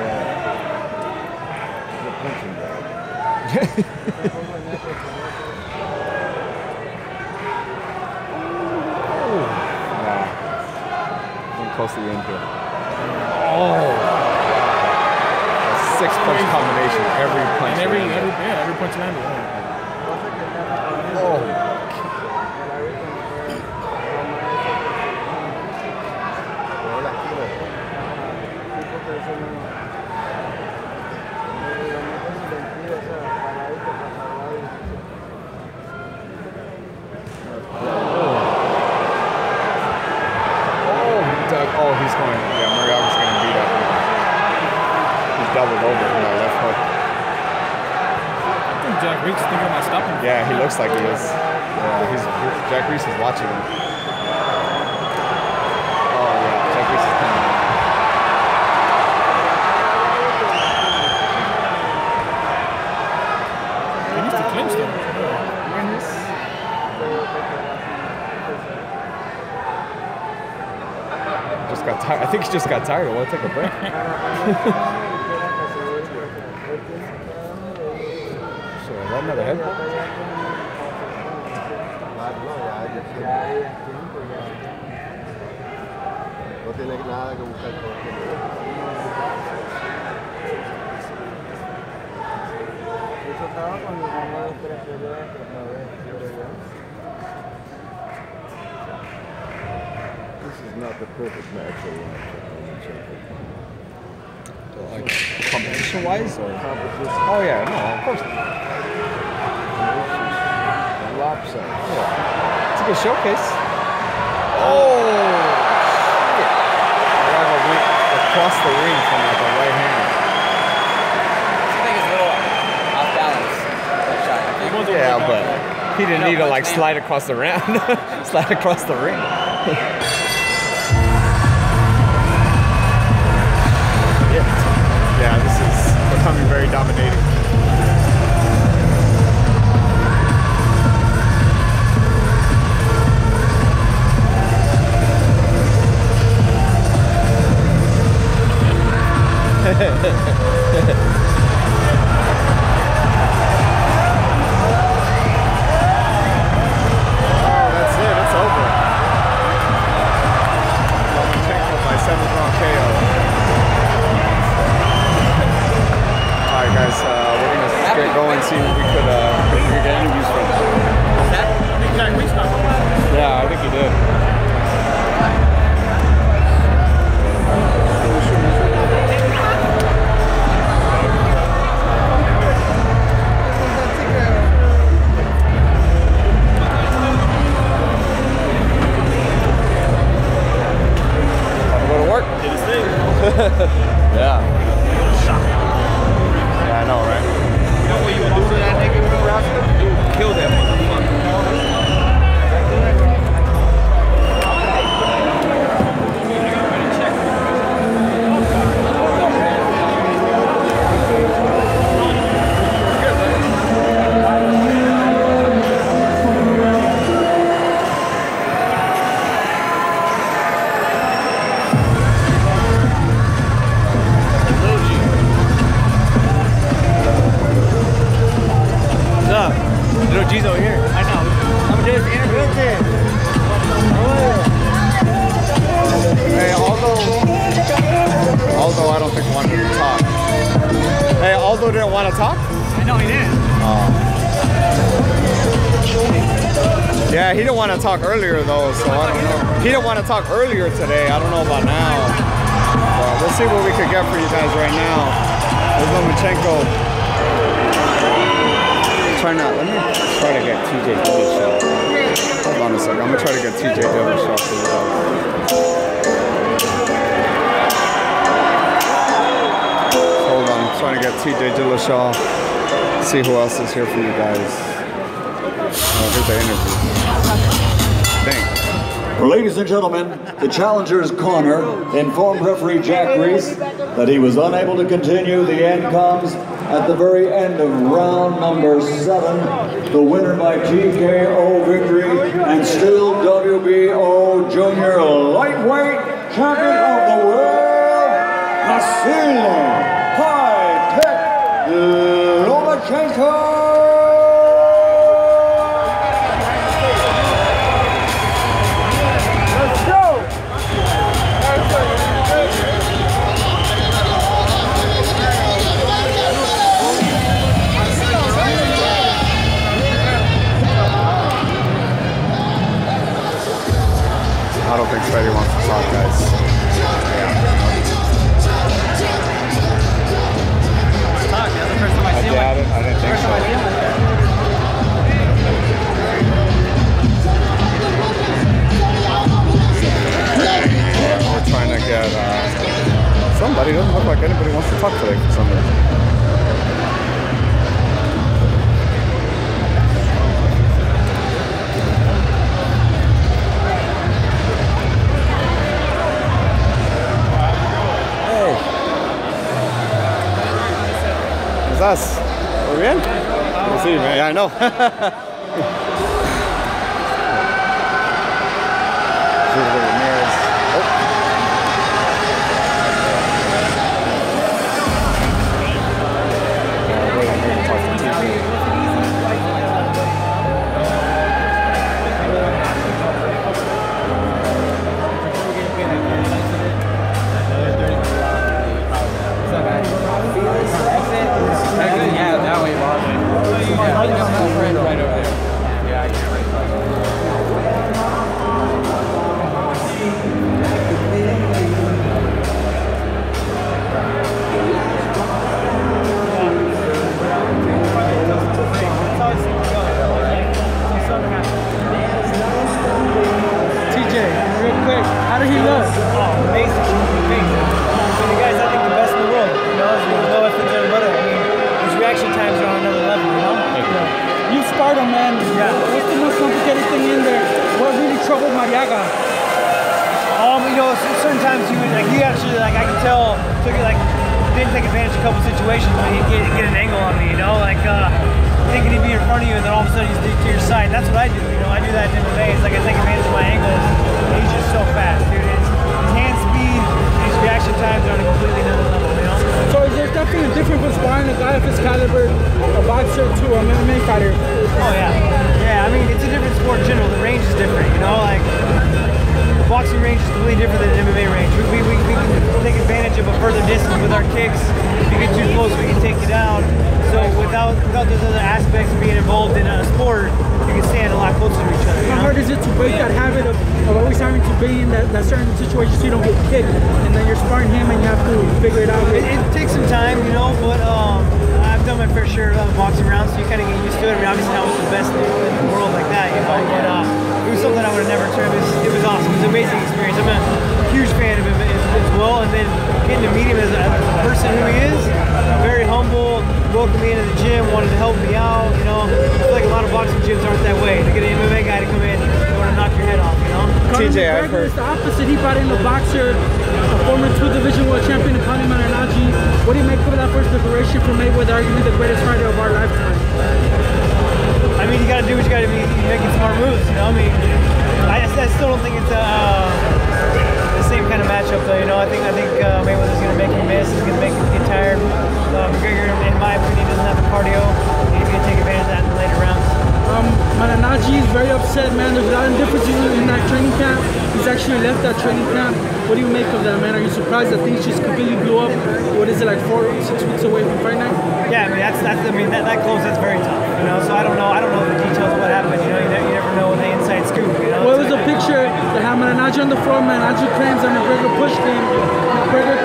Close to the end here. Oh! A 6-punch combination, every punch. And every punch landed. Oh! Oh, he's going. Yeah, Marriaga's going to beat up. He's doubled over from that left hook. I think Jack Reese is thinking about stopping him. Yeah, he looks like he is. Yeah, Jack Reese is watching him. Oh yeah, Jack Reese is coming. He needs to clinch them. Got tired. I think he just got tired. I want to take a break. So, is that another head? No tiene nada que buscar con eso estaba cuando ganó 3 peleas otra vez. This is not the perfect match for like competition-wise, or competition? Oh yeah, no, of course. Lopsided. Yeah. It's a good showcase. Oh shit! Marriaga went across the ring from like a right hand. I think it's a little off balance. Yeah, but he didn't need to like slide across the ring. Slide across the ring. Yeah, this is becoming very dominating. That's it, it's over. Lomachenko by 7th-round KO. Alright guys, we're gonna get going and see if we could get interviews from him. I think Jack Reese got one. Yeah, I think he did. Yeah. Yeah, I know, right? You know what you would do to that nigga, bro? You would kill that motherfucker. Little G's over here. I know. I'm gonna do this interview. Hey, Aldo I don't think wanted to talk. Hey, Aldo didn't want to talk? I know he didn't. Oh. Yeah, he didn't want to talk earlier though, so I don't know. He didn't want to talk earlier today. I don't know about now. But we'll see what we could get for you guys right now. There's Lomachenko. Let me try to get TJ Dillashaw. Hold on a second. I'm gonna try to get TJ Dillashaw for you guys. Hold on, I'm trying to get TJ Dillashaw. See who else is here for you guys. Here's the interview. Dang. Ladies and gentlemen, the challenger's corner informed referee Jack Reese that he was unable to continue. The end comes at the very end of round number 7. The winner by TKO victory and still WBO junior lightweight champion of the world, Vasily High-Tech Lomachenko. I don't think Freddie wants to talk, guys. Talk, that's the first time I see him. I didn't think so. We're trying to get somebody. Doesn't look like anybody wants to talk today for some reason. Us. ¿Muy bien? Sí, I know. Yeah, that way, boss. Right over there. Yeah, I can't TJ, real quick, how did he look? Oh, amazing. The guy's, I think, the best in the world. You know, there's no ifs, ands, or buts. I mean, his reaction times are on another level, you know? You sparred him, man. Yeah. What's the most complicated thing in there? What really troubled Marriaga? You know, certain times he actually, like, I could tell, didn't take advantage of a couple situations, but he'd get an angle on me, you know? Like, thinking he'd be in front of you, and then all of a sudden he's to your side. And that's what I do, you know? I do that in MMA. It's like I take advantage of my angles. He's just so fast, dude. His hand speed, his reaction times are on a completely another level, you know? So is there definitely a difference with sparring a guy of his caliber, a boxer, to a MMA fighter? Oh, yeah. Yeah, I mean, it's a different sport in general. The range is different, you know? Like, the boxing range is completely different than the MMA range. We can take advantage of a further distance with our kicks. If you get too close, we can take you down. So without those other aspects of being involved in a sport, you can stand a lot closer to each other. How hard is it to break that habit of always having to be in that certain situation so you don't get kicked, and then you're sparring him and you have to figure it out? It takes some time, you know, but I've done my fair share of boxing rounds, so you kind of get used to it. I mean, obviously I was the best in the world like that, you know, but it was something I would have never tried. It was awesome. It was an amazing experience. I'm a huge fan of him. as well, and then getting to meet him as a person who he is, very humble, welcomed me into the gym, wanted to help me out, you know. I feel like a lot of boxing gyms aren't that way. They get an MMA guy to come in, they want to knock your head off, you know. TJ, I've heard. It's the opposite. He brought in a boxer, a former 2 Division World Champion, Conor Marriaga. What do you make of that first declaration for Mayweather, arguably the greatest fighter of our lifetime? I mean, you got to do what you got to be making smart moves, you know. I mean, I still don't think it's the same kind of matchup, though. You know, I think Mayweather's going to make him miss. He's going to make him get tired. McGregor, in my opinion, doesn't have the cardio. He's going to take advantage of that in the later rounds. Marriaga is very upset, man. There's a lot of difference in that training camp. He's actually left that training camp. What do you make of that, man? Are you surprised that things just completely blew up? What is it, like 4 or 6 weeks away from fight night? Yeah, I mean that close, that's very tough. You know, so I don't know the details of what happened. You know, you never know the inside scoop. You know, well, it was a picture that had Marriaga on the floor. Marriaga claims that McGregor pushed him. McGregor,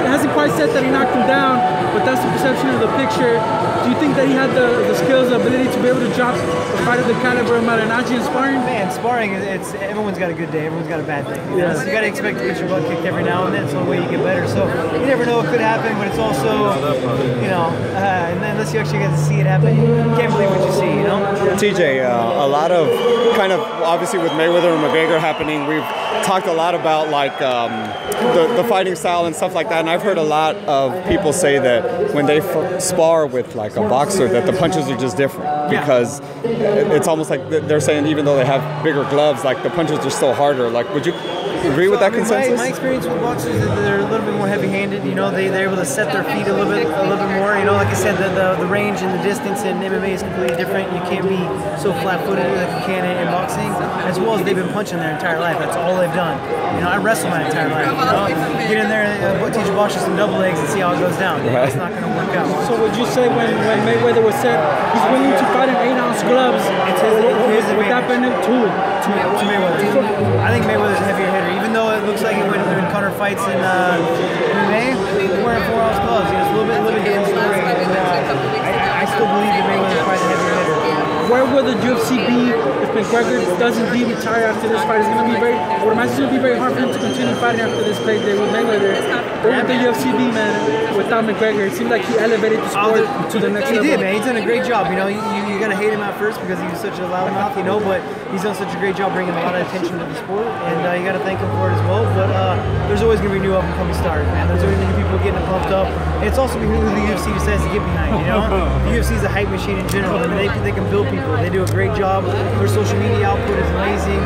hasn't quite said that he knocked him down, but that's the perception of the picture. Do you think that he had the skills, the ability to be able to drop a fighter of the caliber of Marriaga in sparring? Man, sparring, everyone's got a good day, everyone's got a bad day. You know? So you got to expect to get your butt kicked every now and then. It's the only way you get better. So you never know what could happen, but it's also, you know, and unless you actually get to see it happen, you can't believe what you see, you know? TJ, a lot of kind of, obviously with Mayweather and McGregor happening, we've talked a lot about like the fighting style and stuff like that, and I've heard a lot of people say that when they spar with like a boxer, that the punches are just different because it's almost like they're saying even though they have bigger gloves, like the punches are still harder. Like, would you agree with that consensus? My experience with boxers is that they're a little bit more heavy-handed. You know, they're able to set their feet a little bit more. You know, like I said, the range and the distance in MMA is completely different. You can't be so flat-footed like you can in boxing. As well as they've been punching their entire life. That's all they've done. You know, I wrestle my entire life. You know, get in there and teach your boxers some double legs and see how it goes down. It's not going to work out. So would you say when Mayweather was said he's willing to fight in 8-ounce gloves, would that been it too? To Mayweather. I think Mayweather's a heavier hitter. Even though it looks like when Conor fights in MMA, he's wearing 4-ounce gloves. You know, it's a little bit different story. I still believe that Mayweather's probably the heavier hitter. Where will the UFC be if McGregor doesn't retire after this fight? It's going to be very, I would imagine it's going to be very hard for him to continue fighting after this payday with Mayweather. Where would the UFC be, man, without McGregor? It seemed like he elevated the sport to the next level. He did, man. He's done a great job. You know, you got to hate him at first because he was such a loudmouth, you know, but he's done such a great job bringing a lot of attention to the sport, and you got to thank him for it as well. But there's always going to be new up-and-coming stars, man. There's always going to be people getting pumped up. And it's also who the UFC decides to get behind, you know? The UFC is a hype machine in general. I mean, they can build people. They do a great job. Their social media output is amazing.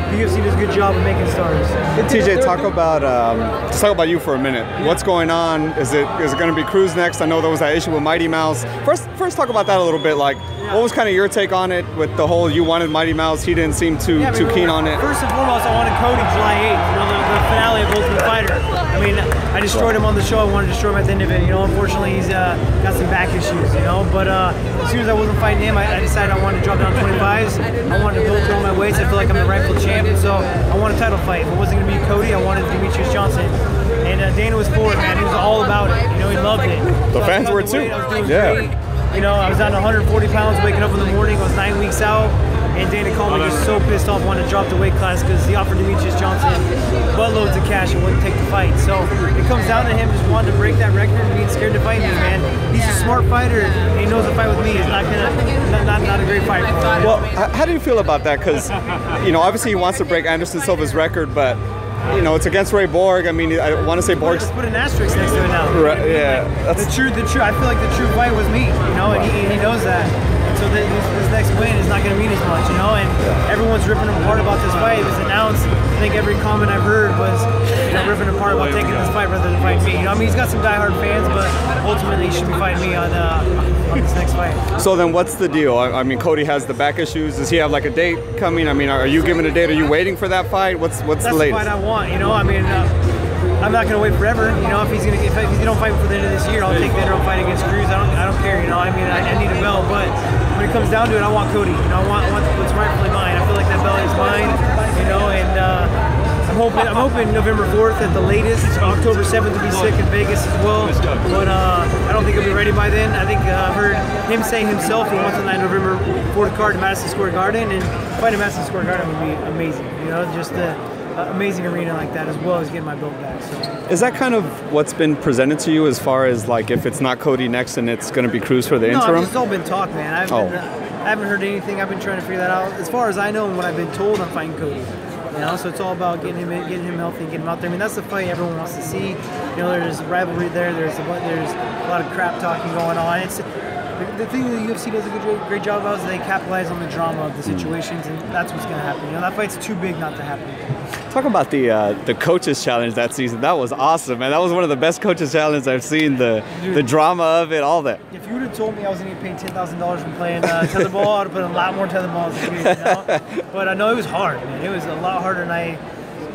The UFC does a good job of making stars. TJ, talk about you for a minute. What's going on? Is it going to be Cruz next? I know there was that issue with Mighty Mouse. First talk about that a little bit. Like, what was kind of your take on it with the whole you wanted Mighty Mouse? He didn't seem too keen on it. First and foremost, I wanted Cody July 8th. You know, the finale of Ultimate Fighter. I mean, I destroyed him on the show. I wanted to destroy him at the end of it. You know, unfortunately, he's got some back issues. You know, but as soon as I wasn't fighting him, I decided I wanted to drop down 25s. I wanted to build through all my weights. I feel like I'm the rightful champion, so I want a title fight. If it wasn't going to be Cody, I wanted Demetrius Johnson. And Dana was for it, man. He was all about it. You know, he loved it. The fans were too. I was doing great. You know, I was down to 140 pounds, waking up in the morning. I was 9 weeks out. And Dana called me just so pissed off, wanted to drop the weight class because he offered Demetrius Johnson buttloads of cash and wouldn't take the fight. So it comes down to him just wanting to break that record and being scared to fight me, man. He's a smart fighter and he knows a fight with me is not a great fight for him. Well, how do you feel about that? Because, you know, obviously he wants to break Anderson Silva's record, but you know, it's against Ray Borg. I mean, I want to say Borg. Just put an asterisk next to it now. Right, yeah. That's the truth. I feel like the true fight was me, you know, and he knows that. So this next win is not going to mean as much, you know. And everyone's ripping apart about this fight. It was announced. I think every comment I've heard was, you know, ripping apart about taking this fight rather than fighting me. You know, I mean, he's got some diehard fans, but ultimately he should be fighting me on this next fight. So then, what's the deal? I mean, Cody has the back issues. Does he have like a date coming? I mean, are you giving a date? Are you waiting for that fight? What's the latest? That's the fight I want. You know, I mean. I'm not gonna wait forever. You know, if he don't fight before the end of this year, I'll take the interim fight against Cruz. I don't care. You know, I mean, I need a belt, but when it comes down to it, I want Cody. You know, I want what's rightfully mine. I feel like that belt is mine. You know, and I'm hoping November 4th at the latest. October 7th to be sick in Vegas as well. But I don't think he'll be ready by then. I think I've heard him say himself he wants a November 4th card to Madison Square Garden, and fighting Madison Square Garden would be amazing. You know, just amazing arena like that, as well as getting my belt back. So. Is that kind of what's been presented to you as far as like if it's not Cody next and it's going to be Cruz for the interim? No, it's all been talk, man. I haven't heard anything. I've been trying to figure that out. As far as I know and what I've been told, I'm fighting Cody. You know, so it's all about getting him healthy, getting him out there. I mean, that's the fight everyone wants to see. You know, there's rivalry there. There's a lot of crap talking going on. It's the thing that the UFC does a great job of is they capitalize on the drama of the situations, and that's what's going to happen. You know, that fight's too big not to happen. Talk about the coaches challenge that season. That was awesome, man. That was one of the best coaches challenges I've seen. The drama of it, all that. If you would have told me I was going to get paid $10,000 from playing tetherball, I would have put a lot more tetherball in the game, you know? But I know it was hard, man. It was a lot harder than I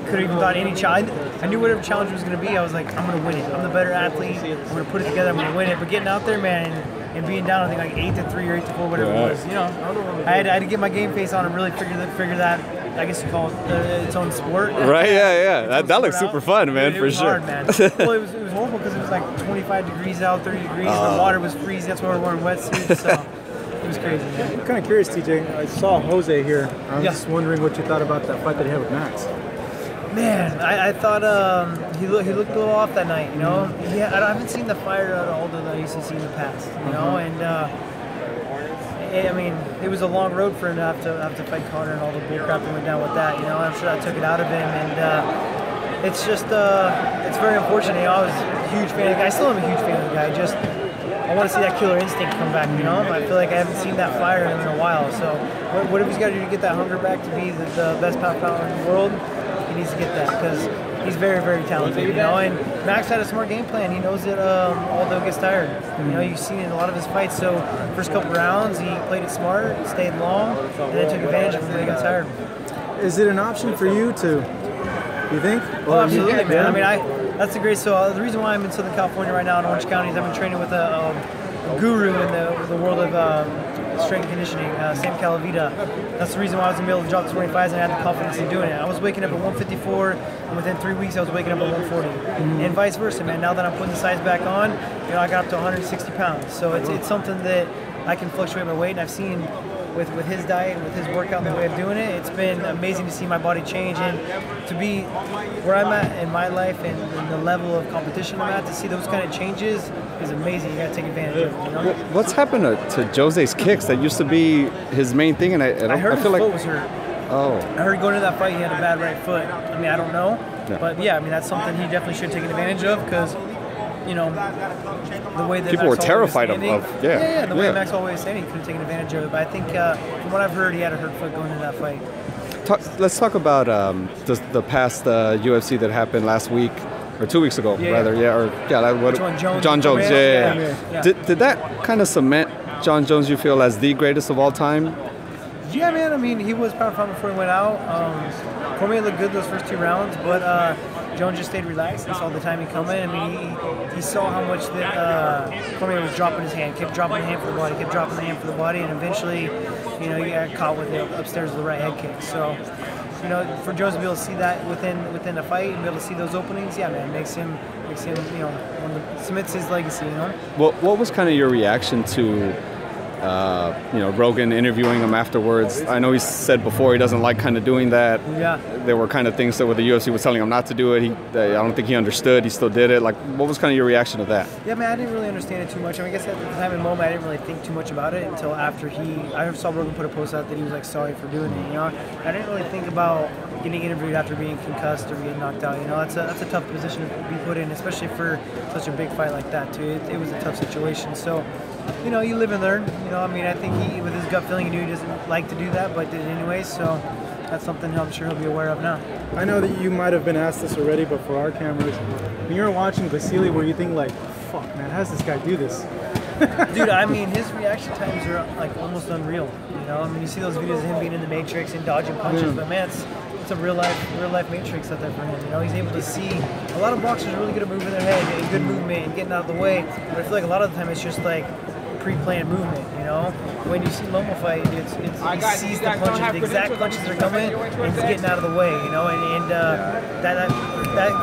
could have even thought any challenge. I knew whatever challenge was going to be, I was like, I'm going to win it. I'm the better athlete. I'm going to put it together. I'm going to win it. But getting out there, man, and being down, I think like 8-3 or 8-4, whatever it was. You know, I had to get my game face on and really figure that. I guess you call it its own sport. Right? Yeah. That looks super fun, man, for sure. Hard, man. Well, it was horrible because it was like 25 degrees out, 30 degrees. The water was freezing. That's why we're wearing wetsuits. So it was crazy, man. I'm kind of curious, TJ. I saw Jose here. I was just wondering what you thought about that fight that he had with Max. Man, I thought he looked a little off that night, you know. I haven't seen the fire out of Aldo that I used to see in the past, you know. And I mean, it was a long road for him to have to fight Conor and all the bullcrap that went down with that, you know. I'm sure that took it out of him, and it's just it's very unfortunate. You know, I was a huge fan of the guy. I still am a huge fan of the guy. I want to see that killer instinct come back, you know. I feel like I haven't seen that fire in him in a while. So whatever he's got to do to get that hunger back to be the best pound in the world, he needs to get that because he's very, very talented, you know. And Max had a smart game plan. He knows that Aldo gets tired. You know, you've seen it in a lot of his fights. So first couple rounds, he played it smart, stayed long, and then took advantage of when he got tired. Is it an option for you to? You think? Oh, absolutely, man. I mean, that's the great. So the reason why I'm in Southern California right now in Orange County is I've been training with a guru in the world of strength and conditioning, Sam Calavita. That's the reason why I was going to be able to drop to 25s and I had the confidence in doing it. I was waking up at 154, and within 3 weeks I was waking up at 140. And vice versa, man. Now that I'm putting the size back on, you know, I got up to 160 pounds. So it's something that I can fluctuate my weight, and I've seen with his diet and with his workout and the way of doing it, it's been amazing to see my body change, and to be where I'm at in my life and the level of competition I'm at, to see those kind of changes is amazing. You gotta take advantage of it, you know? What's happened to Jose's kicks? That used to be his main thing, and I heard feel his like foot was hurt. Oh. I heard going into that fight he had a bad right foot. I mean, I don't know, but yeah, I mean that's something he definitely should take advantage of because, you know, the way that people were terrified of the way Max always said he could have taken advantage of it. But I think from what I've heard, he had a hurt foot going into that fight. Let's talk about the past UFC that happened last week or 2 weeks ago, rather. Which one, Jones? John Jones. Yeah. Did that kind of cement John Jones, you feel, as the greatest of all time? Yeah, man. I mean, he was power fighter before he went out. Cormier looked good those first 2 rounds, but Jones just stayed relaxed and saw the timing coming. I mean, he saw how much that Cormier was dropping his hand, kept dropping the hand for the body, kept dropping the hand for the body, and eventually, you know, he got caught with it upstairs with the right head kick. So, you know, for Jones to be able to see that within the fight and be able to see those openings, yeah, man, makes him, you know, cements his legacy, you know. What was kind of your reaction to you know, Rogan interviewing him afterwards? I know he said before he doesn't like kind of doing that. Yeah. There were kind of things that the UFC was telling him not to do it. I don't think he understood. He still did it. Like, what was kind of your reaction to that? Yeah, man, I didn't really understand it too much. I mean, I guess at the time and moment, I didn't really think too much about it until after I saw Rogan put a post out that he was like sorry for doing it. You know, I didn't really think about getting interviewed after being concussed or being knocked out. You know, that's a tough position to be put in, especially for such a big fight like that too. It was a tough situation. So, you know, you live and learn. You know, I mean, I think he, with his gut feeling, he knew he doesn't like to do that, but did it anyway. So that's something I'm sure he'll be aware of now. I know that you might have been asked this already, but for our cameras, when you're watching Vasily, where you think like, fuck, man, how does this guy do this? Dude, I mean, his reaction times are like almost unreal. You know, I mean, you see those videos of him being in the Matrix and dodging punches, but man, it's a real life Matrix out there for him. You know, he's able to see. A lot of boxers are really good at moving their head, and good movement, and getting out of the way. But I feel like a lot of the time it's just like pre-planned movement. You know, when you see Loma fight, he sees the punches, the exact punches are coming, and he's getting out of the way. You know, and that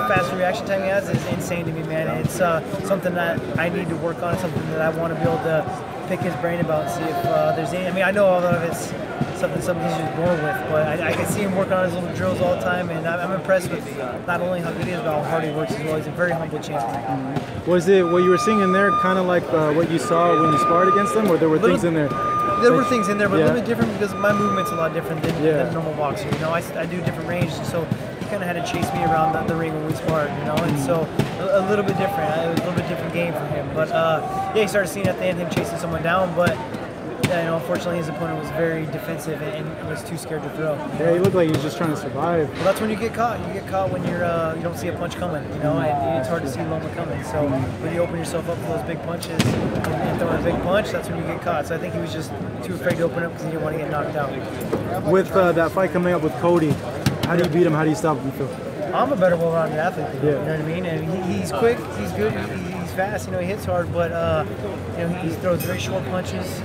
fast reaction time he has is insane to me, man. It's something that I need to work on. It's something that I want to be able to pick his brain about, see if there's any. I mean, I know all of it's something he's just born with. But I can see him working on his little drills all the time, and I'm impressed with not only how good he is, but how hard he works as well. He's a very humble champion. Was it what you were seeing in there kind of like what you saw when you sparred against him, or there were things in there? There were things in there, but a little bit different because my movement's a lot different than a normal boxer. You know, I do different ranges, so he kind of had to chase me around the ring when we sparred. You know, and so a little bit different. It was a little bit different game for him. But yeah, he started seeing at the end him chasing someone down, but. You know, unfortunately, his opponent was very defensive and was too scared to throw. Yeah, he looked like he was just trying to survive. Well, that's when you get caught. You get caught when you don't see a punch coming. You know, and it's hard to see Loma coming. So when you open yourself up for those big punches and throw a big punch, that's when you get caught. So I think he was just too afraid to open up because he didn't want to get knocked out. With that fight coming up with Cody, how do you beat him? How do you stop him, Phil? I'm a better well-rounded athlete than him, you know what I mean? And he's quick, he's good, he's fast, you know, he hits hard, but you know, he throws very short punches.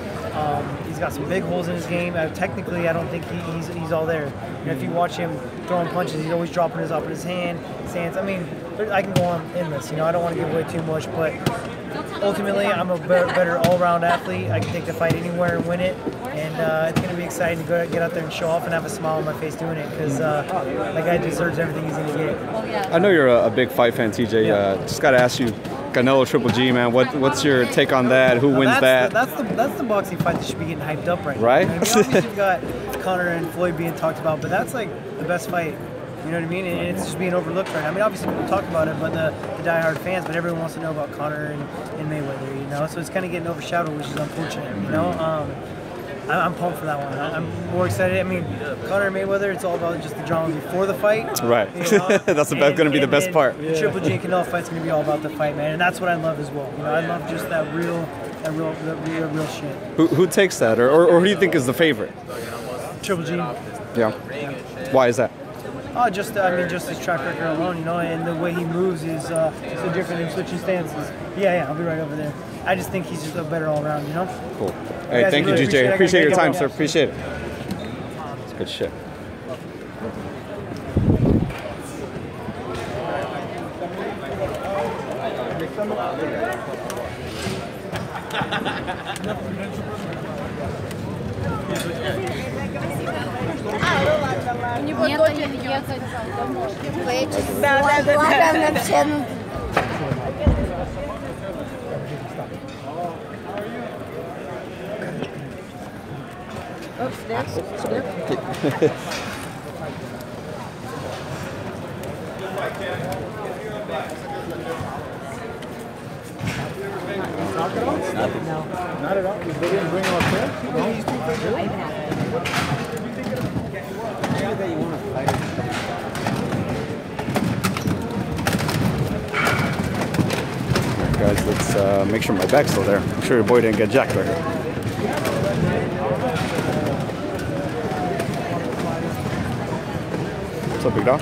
He's got some big holes in his game. Technically, I don't think he's all there. You know, if you watch him throwing punches, he's always dropping his up in his hand, stands. I mean, I can go on endless. You know, I don't want to give away too much, but ultimately, I'm a better all-around athlete. I can take the fight anywhere and win it, and it's going to be exciting to get out there and show off and have a smile on my face doing it because that guy deserves everything he's going to get. I know you're a big fight fan, TJ. Just got to ask you, Canelo Triple G, man. What's your take on that? Who wins that? That's the boxing fight that should be getting hyped up right now. Right? You know, I mean, obviously you've got Conor and Floyd being talked about, but that's like the best fight. You know what I mean? And it's just being overlooked right now. I mean, obviously people talk about it, but the diehard fans, but everyone wants to know about Conor and Mayweather. You know, so it's kind of getting overshadowed, which is unfortunate. You know. I'm pumped for that one. I'm more excited. I mean, Conor and Mayweather, it's all about just the drama before the fight. Right. You know? That's going to be the best part. The Triple G and Canelo fight's going to be all about the fight, man. And that's what I love as well. You know, I love just that real shit. Who takes that? Or who do you think is the favorite? Triple G. Yeah. Why is that? Oh, just his track record alone, you know, and the way he moves is so different than switching stances. Yeah, I'll be right over there. I just think he's just a better all-around, you know? Cool. Hey, thank you, GJ. Appreciate your time, sir. Appreciate it. It's good shit. Not at all. They didn't bring all that? Guys, let's make sure my bag's still there. I'm sure your boy didn't get jacked right here. What's up, big dog?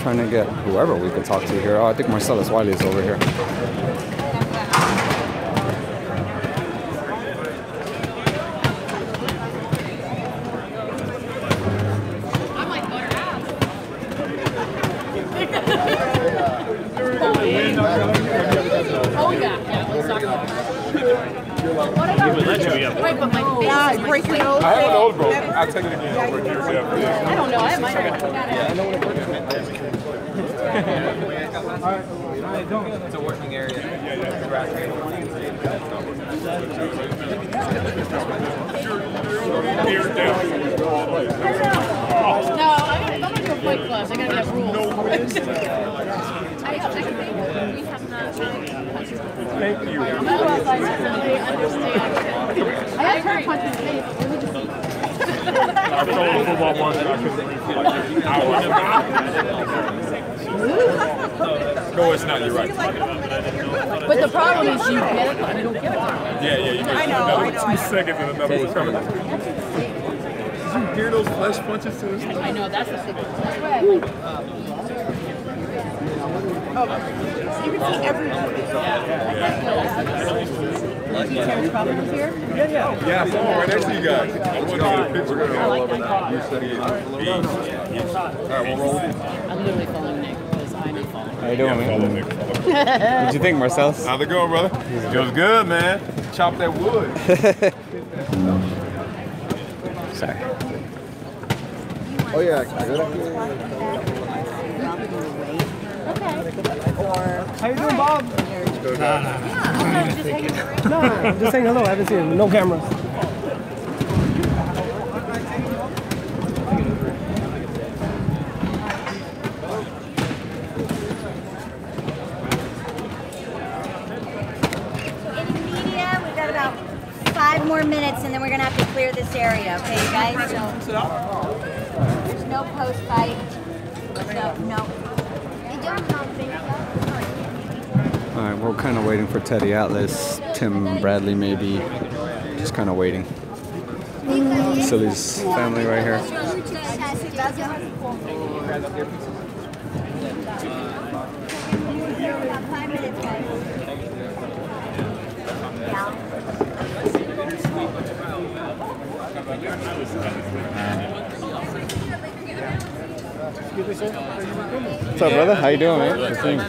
Trying to get whoever we could talk to here. Oh, I think Marcellus Wiley is over here. Break your nose. I have an old bro. I'll take it again. I don't know. I have mine. It's a working area. No, I'm going to go fight clubs. I got to have rules. I think we have not. Thank you. I'm going to go outside so they understand. I had her punch in the face. Let me just see. I told football once that I couldn't bring for like an hour. No, it's not. You're right. But the problem is you get it, but you don't get it. Yeah, you I know, another 2 seconds and another one's coming. Did you hear those flesh punches to this? I know, that's the thing. That's why I like you can see everybody. Terrence probably was here? Yeah. Yeah, I saw him right next to you guys. I want to get a picture. We're going to roll over that. You said it. All right, we'll roll. I'm literally following Nick because I know following. How you doing, man? What'd you think, Marcellus? How'd it go, brother? It was good, man. Chop that wood. Sorry. Oh yeah. How you doing, Bob? No, I'm just saying hello. I haven't seen him. No cameras. We've got about 5 more minutes and then we're going to have to clear this area, okay, you guys? So, there's no post-fight. No. All right, we're kind of waiting for Teddy Atlas, Tim Bradley maybe, just kind of waiting. Silly's family right here. What's up, brother? How you doing, man? Good thing.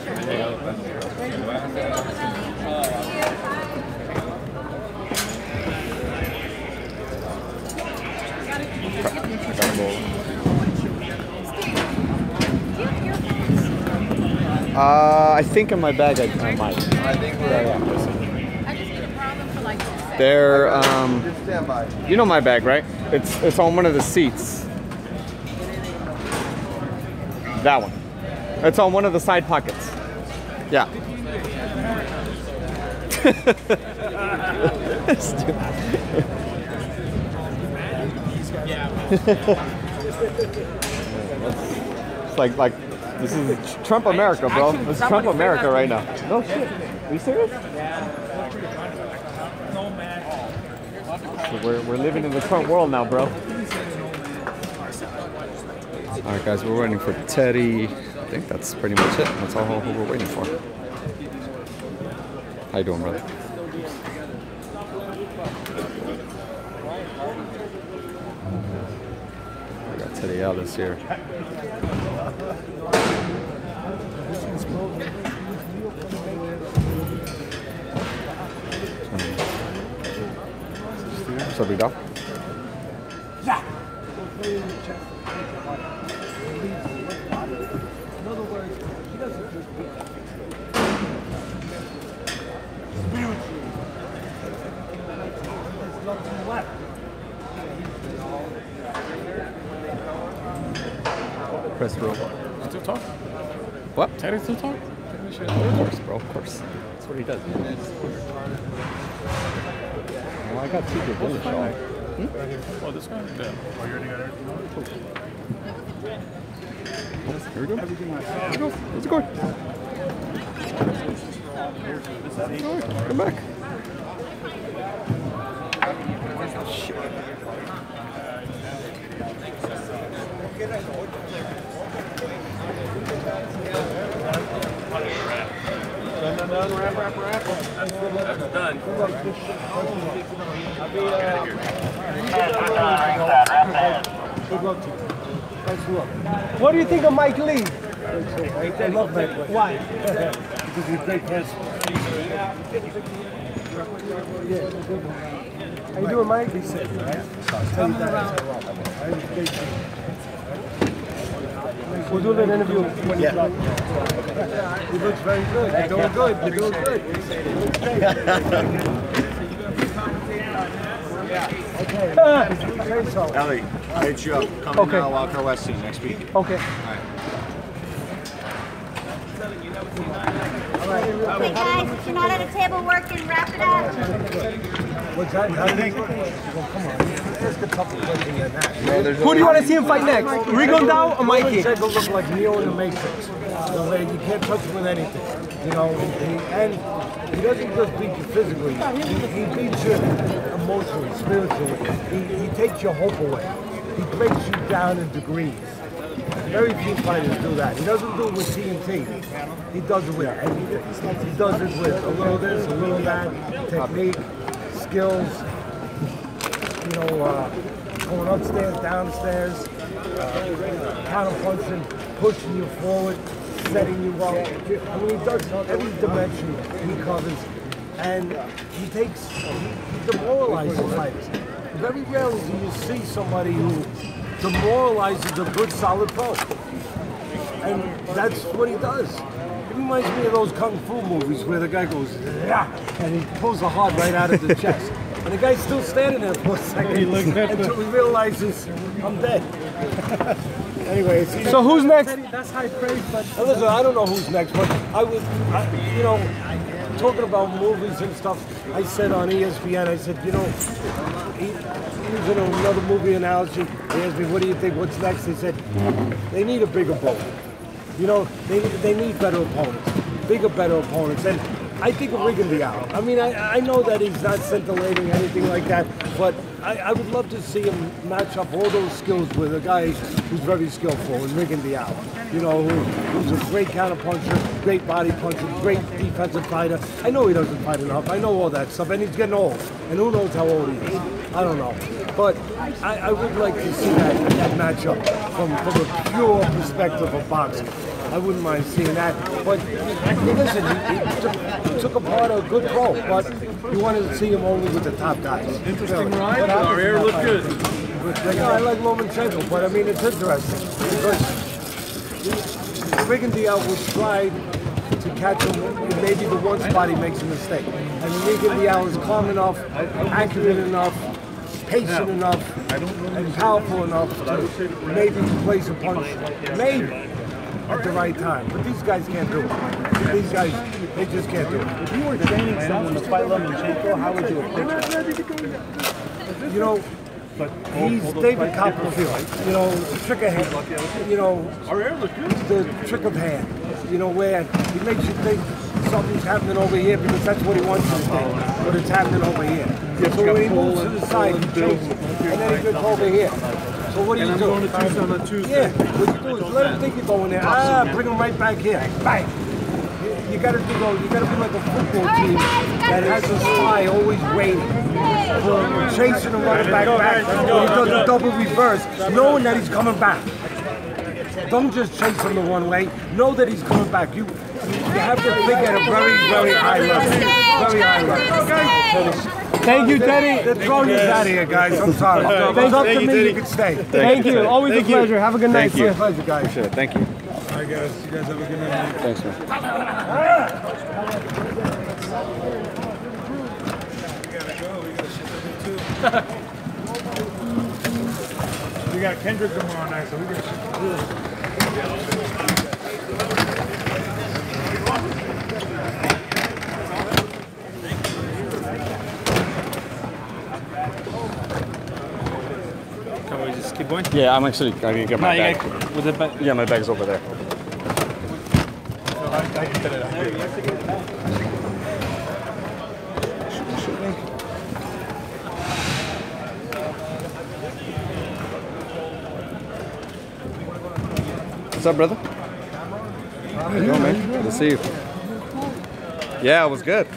I think in my bag I might. I think we're They're, you know my bag, right? It's on one of the seats. That one. It's on one of the side pockets. Yeah. It's like this is Trump America, bro. This is Trump America right now. No shit. Are you serious? So we're living in the Trump world now, bro. All right, guys, we're waiting for Teddy. I think that's pretty much it. That's all who we're waiting for. How you doing, brother? We got Teddy Atlas here. What's up, big dog? Yeah. Press roll. Still talk? What? Teddy still talk? Of course, bro. Of course. That's what he does. Well, I got Secret Village, y'all. Oh, this guy? Yeah. Oh, you already got everything? Here we go. Here we go. Let's go. Alright, come back. Shit. Wrap. That's done. What do you think of Mike Lee? I love Mike Lee. Why? Because he's great cancer. How you doing, Mike? He's sick, right? Tell you that. We'll do an interview when you drop. He looks very good. You're doing good. You're doing good. Ellie, I'll hit you up. Come in Walker West team next week. Okay. Okay, guys, if you're not at a table working, wrap it up. What's that? I think. Come on. Ask a couple questions than that. Who do you want to see him fight next? Rigon Dao or Mikey? He look like Neo in the Matrix. You can't touch him with anything. You know, and he doesn't just beat you physically. He beats you emotionally, spiritually. He takes your hope away. He breaks you down in degrees. Very few fighters do that. He doesn't do it with TNT. He does it with everything. He does it with a little this, a little that, technique, skills, you know, going upstairs, downstairs, counter punching, pushing you forward. setting you up. I mean, he does every dimension he covers, and he demoralizes fighters. Very rarely do you see somebody who demoralizes a good, solid pro. And that's what he does. It reminds me of those kung fu movies where the guy goes, yeah, and he pulls the heart right out of the chest. And the guy's still standing there for a second until he realizes, I'm dead. Anyway, so who's next? That's high praise, but listen, I don't know who's next, but you know, talking about movies and stuff, I said on ESPN, I said, you know, using another movie analogy, they asked me, what do you think, what's next? They said, they need a bigger boat. You know, they need better opponents, bigger, better opponents. And I think of Rigan Diallo. I mean, I know that he's not scintillating, anything like that, but I would love to see him match up all those skills with a guy who's very skillful, in Rigan Diallo. You know, who's a great counterpuncher, great body puncher, great defensive fighter. I know he doesn't fight enough. I know all that stuff, and he's getting old. And who knows how old he is? I don't know. But I would like to see that matchup from a pure perspective of boxing. I wouldn't mind seeing that. But listen, he took apart a good pro, but you wanted to see him only with the top guys. Interesting ride. Our air looked good. I like Lomachenko, but I mean, it's interesting because Rigan Diallo will try to catch him in maybe the one spot he makes a mistake. And Rigan Diallo is calm enough, accurate enough, patient enough, and powerful enough to maybe place a punch, maybe, at the right time. But these guys can't do it. These guys, they just can't do it. If you were training someone to fight Lomachenko, how would you approach it? You know, he's David Copperfield. You know, trick of hand. You know, the trick of hand. You know, where he makes you think something's happening over here because that's what he wants you to think, but it's happening over here. So when he moves to the side, he changes, and then he gets over here. So what do you do? Going to Tucson on Tuesday. Yeah, what you do is let him think you're going there. Bring him right back here. Bang. You got to be like a football team that has a spy always waiting, chasing him running back. When he does a double reverse, knowing that he's coming back. Don't just chase him the one way. Know that he's coming back. You have to think at a very, very high level. Very high level. Thank you, Teddy. They're throwing you out of here, guys. I'm sorry. If it was up to me, you could stay. Thank you. Always a pleasure. Have a good night, sir. Pleasure, guys. Appreciate it. Thank you. All right, guys. You guys have a good night. Thanks, man. We got Kendrick tomorrow night, so we got. Can we just keep going? Yeah, I can get my bag. With the bag? Yeah, my bag's over there. I can set it up. What's up, brother? How you doing, man? Good to see you. Yeah, it was good.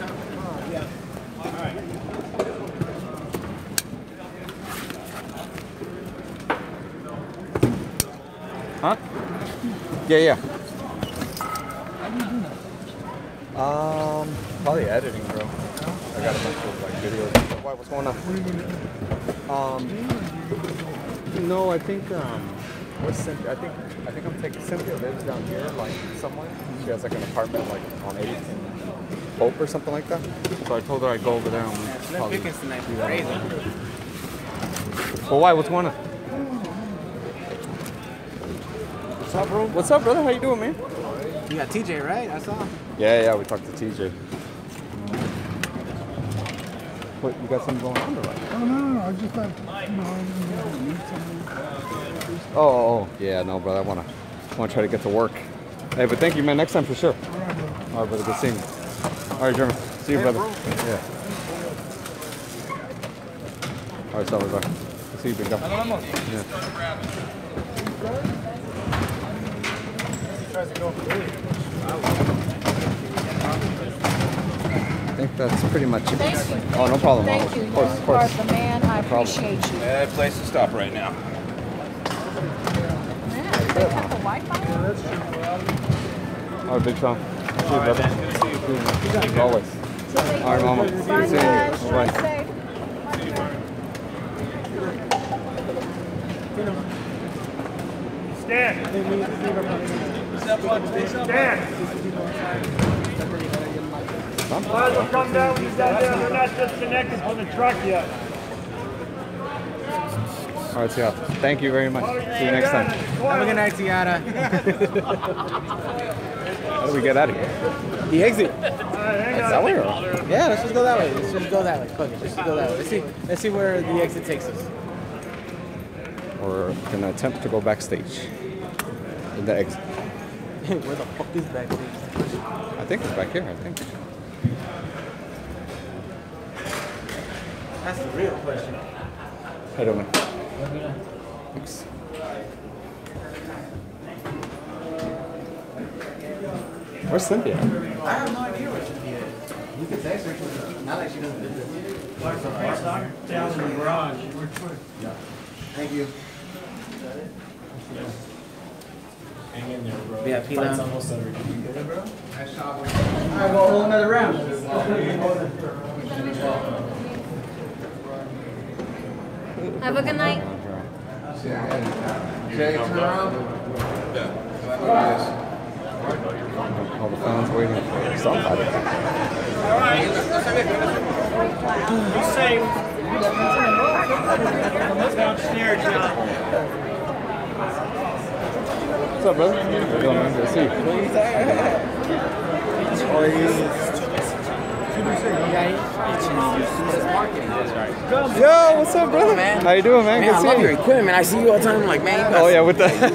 Huh? Yeah. Probably editing, bro. I got a bunch of like videos. Why? What's going on? No, I think where's Cynthia? I think I'm taking Cynthia lives down here, like somewhere. She has like an apartment like on 8th and Hope or something like that. So I told her I'd go over there and we'd probably do that. Well, why? What's going on? What's up, bro? What's up, brother? How you doing, man? You got TJ, right? I saw. Yeah, we talked to TJ. What, you got something going on or what? Oh, no. I just thought, I need something. Oh, yeah, no, brother. I wanna try to get to work. Hey, but thank you, man. Next time for sure. All right, brother. Good seeing you. All right, German. See you, brother. Yeah. All right, Salvador. See you, big guy. Yeah. I think that's pretty much it. Thank you. Oh, no problem. Thank you. Of course. You are the man. I appreciate you. Bad place to stop right now. Yeah, they have the Wi-Fi? Yeah, that's true. All right, big Sean. See you, brother. As always. All right, mama. See you soon. Bye. Stand. Stand. Guys will come down when he's down there. We're not disconnected from the truck yet. All right, Tiana. Thank you very much. See you next time. Have a good night, Tiana. How do we get out of here? The exit. That way or? Yeah, let's just go that way. Let's just go that way. Fuck it. Let's just go that way. Let's see where the exit takes us. We're gonna attempt to go backstage. In the exit. Where the fuck is backstage? I think it's back here. I think. That's the real question. How you doing? Thanks. Where's Cynthia? I have no idea where Cynthia is. You can text her. Not like she doesn't live there. Down in the garage. Thank you. Hang in there, bro. Yeah, Fight's Pina. almost over. You good, bro? Alright, well, roll another round. Have a good night. Jay, turn around. All the fans waiting for somebody. Be safe. Downstairs now. What's up, brother? How you doing, man? Good to see you. Yo, what's up, brother? How you doing, man? Man, Good I to love see your you. equipment, man. I see you all the time. I'm like, man, you got Oh yeah, with the man.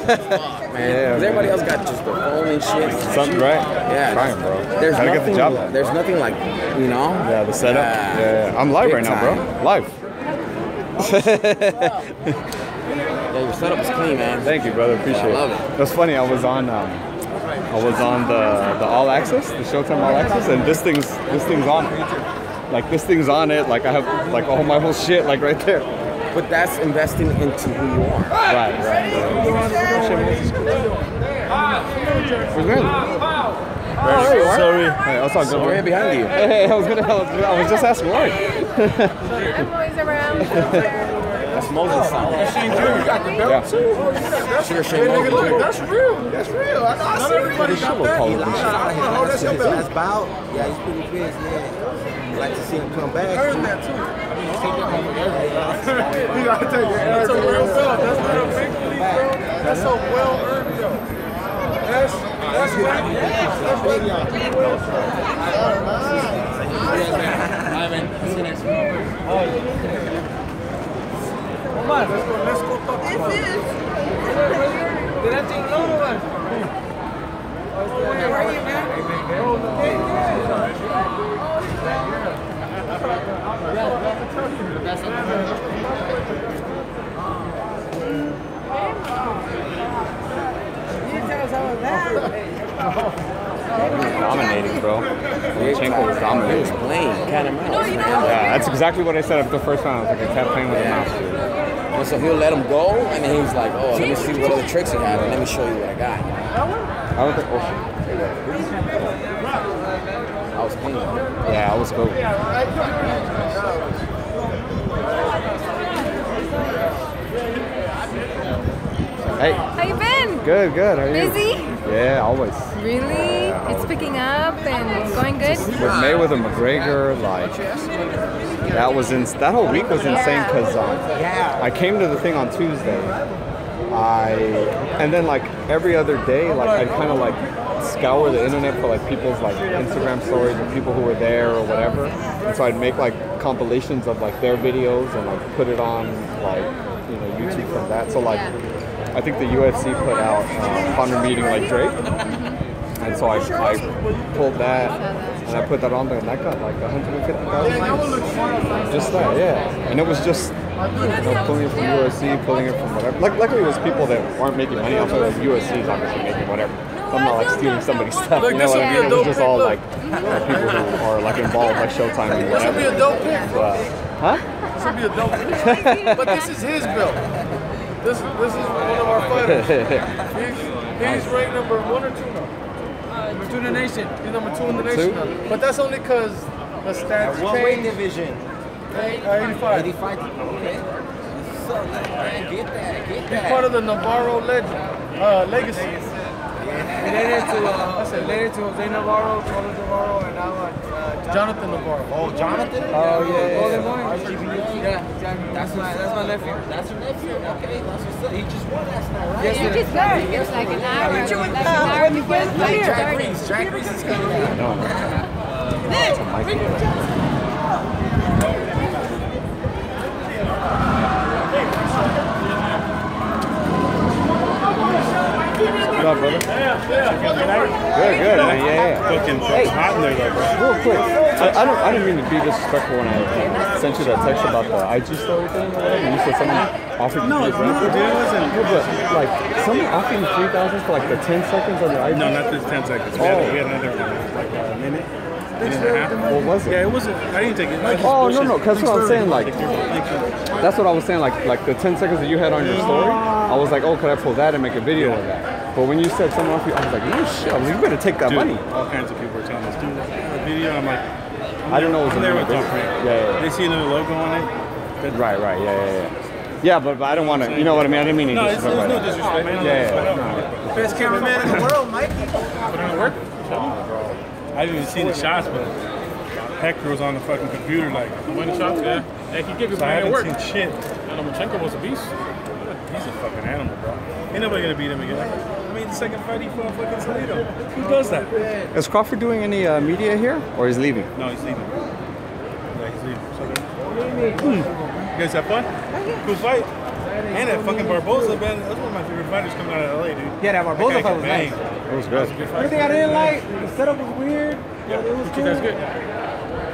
Yeah, 'Cause everybody else got just the phone and shit. something, right? Yeah, Trying, bro. There's Gotta nothing, get the job done. There's nothing like, you know. Yeah, the setup. Yeah. I'm live Big right now, bro. time. Live. Yeah, your setup is clean, man. Thank you, brother. Appreciate it. I love it. That's funny. I was on the All Access, the Showtime All Access, and this thing's on it. Like this thing's on it. Like I have like all my whole shit like right there. But that's investing into who you are. Right. Where's Randy? Sorry. Hey, I was talking So right behind you. Hey, I was just asking Roy. I'm always around. That's Moses' son. Yeah. Sugar Shane Moses. That's real. That's real. I see everybody got that. That's Bow. Yeah, he's pretty big, yeah. I'd like to see him come back. I heard that too. You gotta take it. That's a real belt. That's not a big league belt. That's a well earned belt. That's right. That's big, y'all. Let's go talk about it. Where are you, man? Dominating, bro. Lomachenko was dominating. He was playing cat and mouse. Yeah, that's exactly what I said after the first round. I was like, I kept playing with the mouse. And so he'll let him go, and then he's like, oh, let me see what other tricks he has, and let me show you what I got. I don't think. Oh shit. I was clean. Yeah, I was cool. Hey. How you been? Good, good. How are you? Busy? Yeah, always. Really? It's picking up and going good? With Mayweather McGregor, like that whole week was insane because I came to the thing on Tuesday. And then like every other day, like I'd kind of like scour the internet for like people's like Instagram stories of people who were there or whatever. And so I'd make like compilations of like their videos and like put it on like YouTube from that. So like I think the UFC put out Honor meeting like Drake. And so I pulled that and I put that on there and that got like 150,000. Just that, yeah. And it was just pulling it from UFC, pulling it from whatever. Like luckily it was people that weren't making money off it. Like UFC is obviously making whatever. So I'm not like stealing somebody's stuff. You know what I mean? It was just all like people who are like involved, like Showtime and This should whatever. be a dope pick. Huh? Should be a dope pick. But this is his belt. This is one of our fighters. He's ranked number 1 or 2 now. to the nation. He's number 2 in the nation. But that's only because the stats What weight changed. division? 85. 85. Okay. So, man, get that. He's part of the Navarro legacy. Later to Jose Navarro, Carlos Navarro, and now Jonathan Navarro. Oh, Jonathan? Oh, yeah. Yeah, that's my nephew. That's your nephew? Okay, that's what's up. He just won last night, right? Yes, he just won. It's like an hour. Like an hour before the fight started. Jack Reese is coming out. What up, brother? Good, man. Yeah. Fucking hot in there, though, bro. Real quick, I didn't mean to be disrespectful when I sent you that text about the IG story thing or whatever. And you said someone offered you $3,000. No, dude, it wasn't. But like, someone offered you $3,000 for like the 10 seconds on the IG. No, not this 10 seconds. We had another one, like a minute. And a half. What was it? Yeah, it wasn't. I didn't take it. Oh no, because that's what I'm saying. Like, that's what I was saying. Like the 10 seconds that you had on your story, I was like, oh, could I pull that and make a video of that? But when you said someone offered you, I was like, no shit. I was like, you better take that money. All kinds of people were telling us, dude, the video. I'm like, I didn't know it was there with video. Top Rank. Yeah. They see another logo on it. Right. Yeah. Yeah, but I don't want to. You know what I mean? I didn't mean to disrespect. No, it's no disrespect, man. Yeah. Best cameraman in the world, Mikey. Put it to work. I didn't even see the shots, but Hector was on the fucking computer like. Money shots, yeah. Hey, he gave his So I money at haven't work. seen shit. Lomachenko was a beast. He's a fucking animal, bro. Ain't nobody gonna beat him again. I mean, the second fight he fought fucking Salido. Who does that? Is Crawford doing any media here, or is he leaving? No, he's leaving. Yeah, he's leaving. You guys have fun? Cool fight. And that fucking Barboza, man. That's one of my favorite fighters coming out of LA, dude. Yeah, that Barboza fight was nice. It was good. Everything I didn't like, the setup was weird. Yeah, it was cool. that's good.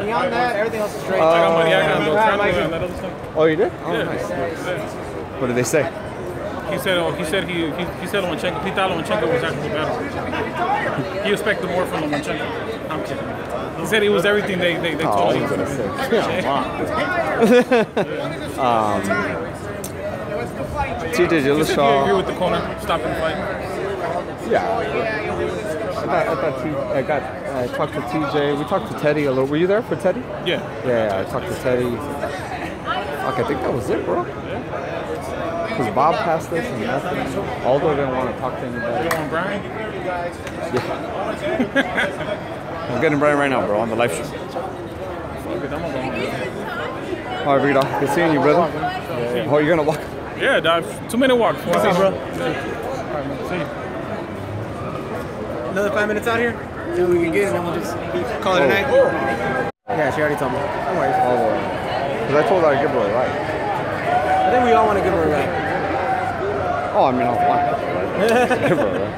Beyond that, everything else is straight. I got Marriaga and Loma and that other stuff. Oh, you did? Oh, Yeah. nice. Yeah. What did they say? He said Lomachenko. He thought Lomachenko was actually better. He expected more from Lomachenko. I'm kidding. He said he was everything they told him. TJ He Dillashaw. said he agreed with the corner, stopping the fight. Yeah. I talked to TJ. We talked to Teddy a little. Were you there for Teddy? Yeah. Yeah, I talked to Teddy. Fuck, I think that was it, bro. Because Bob passed this and nothing. Aldo didn't want to talk to anybody. You on Brian? Yeah. I'm getting Brian right now, bro, on the live stream. All right, Vito. Good seeing you, brother. Yeah. Oh, you're gonna walk? Yeah, dog. 2-minute walk. See you, bro. See you. Another 5 minutes out here? Then we can get it, and then we'll just call it a night. Yeah, she already told me. No worries. Because I told her I'd give her a ride. I think we all want to give her a ride. Oh, I mean, I'll fly. Give her a ride.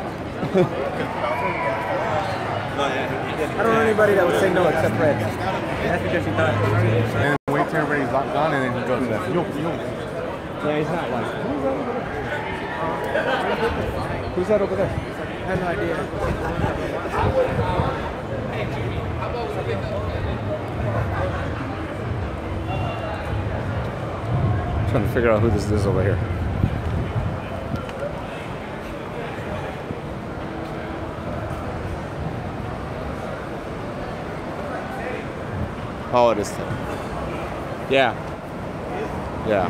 I don't know anybody that would say no except Fred. That's because she thought. And wait till everybody's locked on, and then he goes, yo. Yeah, he's not like, who's that over there? I have no idea. I'm trying to figure out who this is over here. Oh, it is. Yeah. Yeah.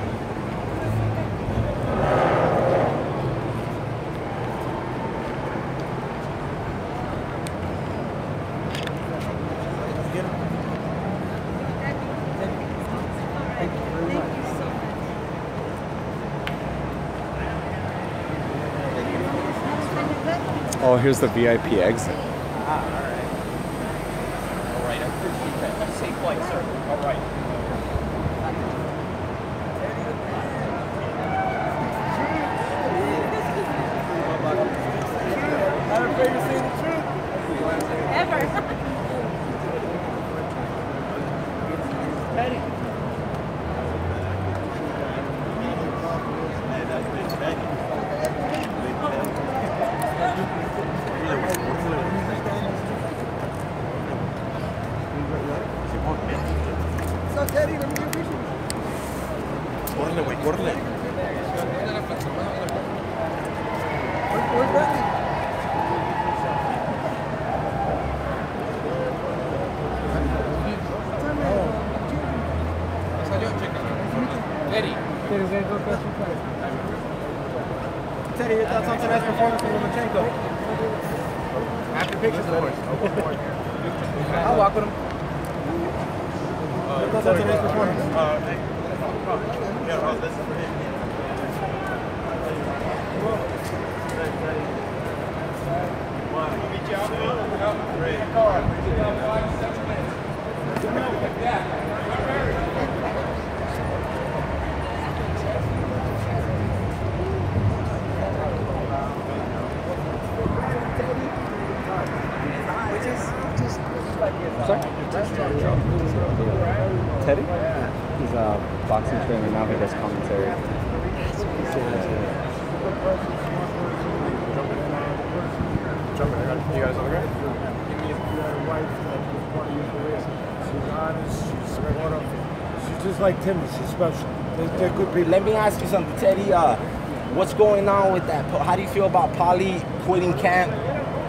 Oh, here's the VIP exit. All right, I appreciate that. Safe flight, sir. All right. Not afraid to say the truth. Ever. Teddy, your thoughts on tonight's performance from Lomachenko? After pictures, of course. I'll walk with him. Your thoughts on tonight's performance? Sorry? Teddy? He's a boxing trainer now. He does commentary. You guys okay? She's honest, she's supportive. She's just like Timmy, she's special. They're good people. Let me ask you something, Teddy. What's going on with that? How do you feel about Paulie quitting camp?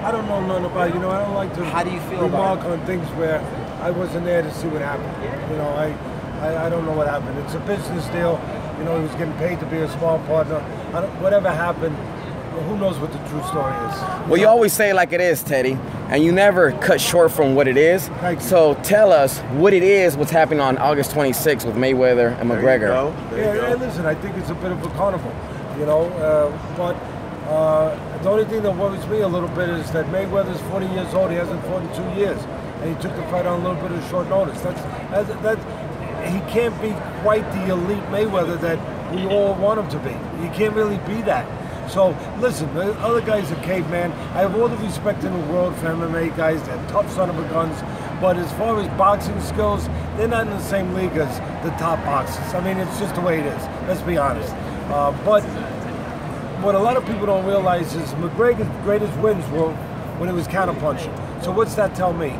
I don't know nothing about it. You know, I don't like to How do you feel remark about it? on things where I wasn't there to see what happened. You know, I don't know what happened. It's a business deal. You know, he was getting paid to be a small partner. Whatever happened, who knows what the true story is. Well, you always say it like it is, Teddy, and you never cut short from what it is. So tell us what it is, what's happening on August 26th with Mayweather and McGregor. Yeah, listen, I think it's a bit of a carnival, you know, but the only thing that worries me a little bit is that Mayweather's 40 years old, he hasn't fought in 2 years, and he took the fight on a little bit of short notice. He can't be quite the elite Mayweather that we all want him to be. He can't really be that. So, listen, the other guys are caveman. I have all the respect in the world for MMA guys. They're tough son of a guns. But as far as boxing skills, they're not in the same league as the top boxers. I mean, it's just the way it is. Let's be honest. But what a lot of people don't realize is McGregor's greatest wins were when he was counterpunching. So what's that tell me?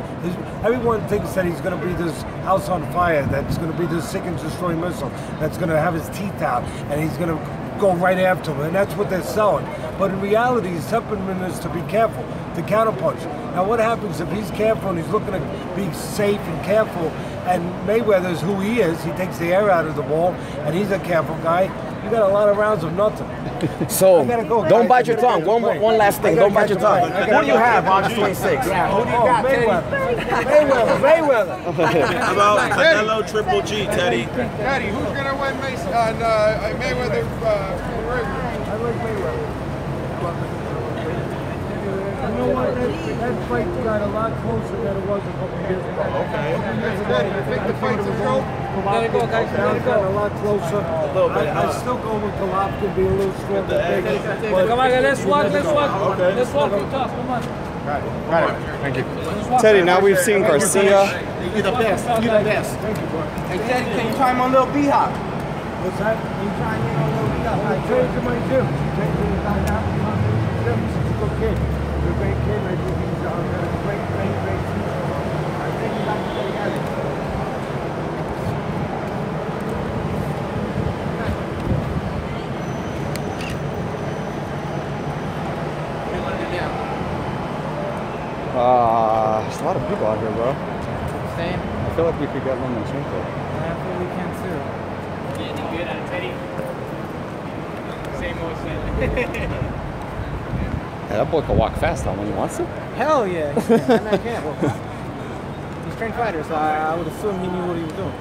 Everyone thinks that he's going to be this house on fire, that's going to be this seek and destroy missile, that's going to have his teeth out, and he's going to go right after him, and that's what they're selling. But in reality, his temperament is to be careful, to counterpunch. Now what happens if he's careful and he's looking to be safe and careful, and Mayweather is who he is, he takes the air out of the ball, and he's a careful guy, you got a lot of rounds of nothing. So, don't bite your tongue. One last thing. Don't bite your tongue. Who do you have August 26th? Yeah, who do you got, Mayweather. How about Canelo Triple G, Teddy? Teddy, who's going to win Mayweather? I like Mayweather. You know what? That fight got a lot closer than it was a couple years ago. Okay. Teddy, you think the fight's a go? Let it go, guys. Let it go. A lot closer. I still go with Golovkin being a little stronger. Come on, let's walk. Okay. Let's walk. Talk. Come on. Right. Thank you. Teddy, now we've seen Garcia. You're the best. You're the best. Hey, Teddy, can you try him on Lil B-Hop? What's that? Can you try him on Lil B-Hop? I trained in my gym. Trained in my gym. He's a good kid. He's a great kid. I think he's a great future. I think he's got to get together. There's a lot of people out here, bro. Same. I feel like we could get Lomachenko. I feel we can too. Getting good at Teddy. Same old shit. Yeah, that boy can walk fast when he wants to. Hell yeah. I can't. Well, he's a trained fighter, so I would assume he knew what he was doing.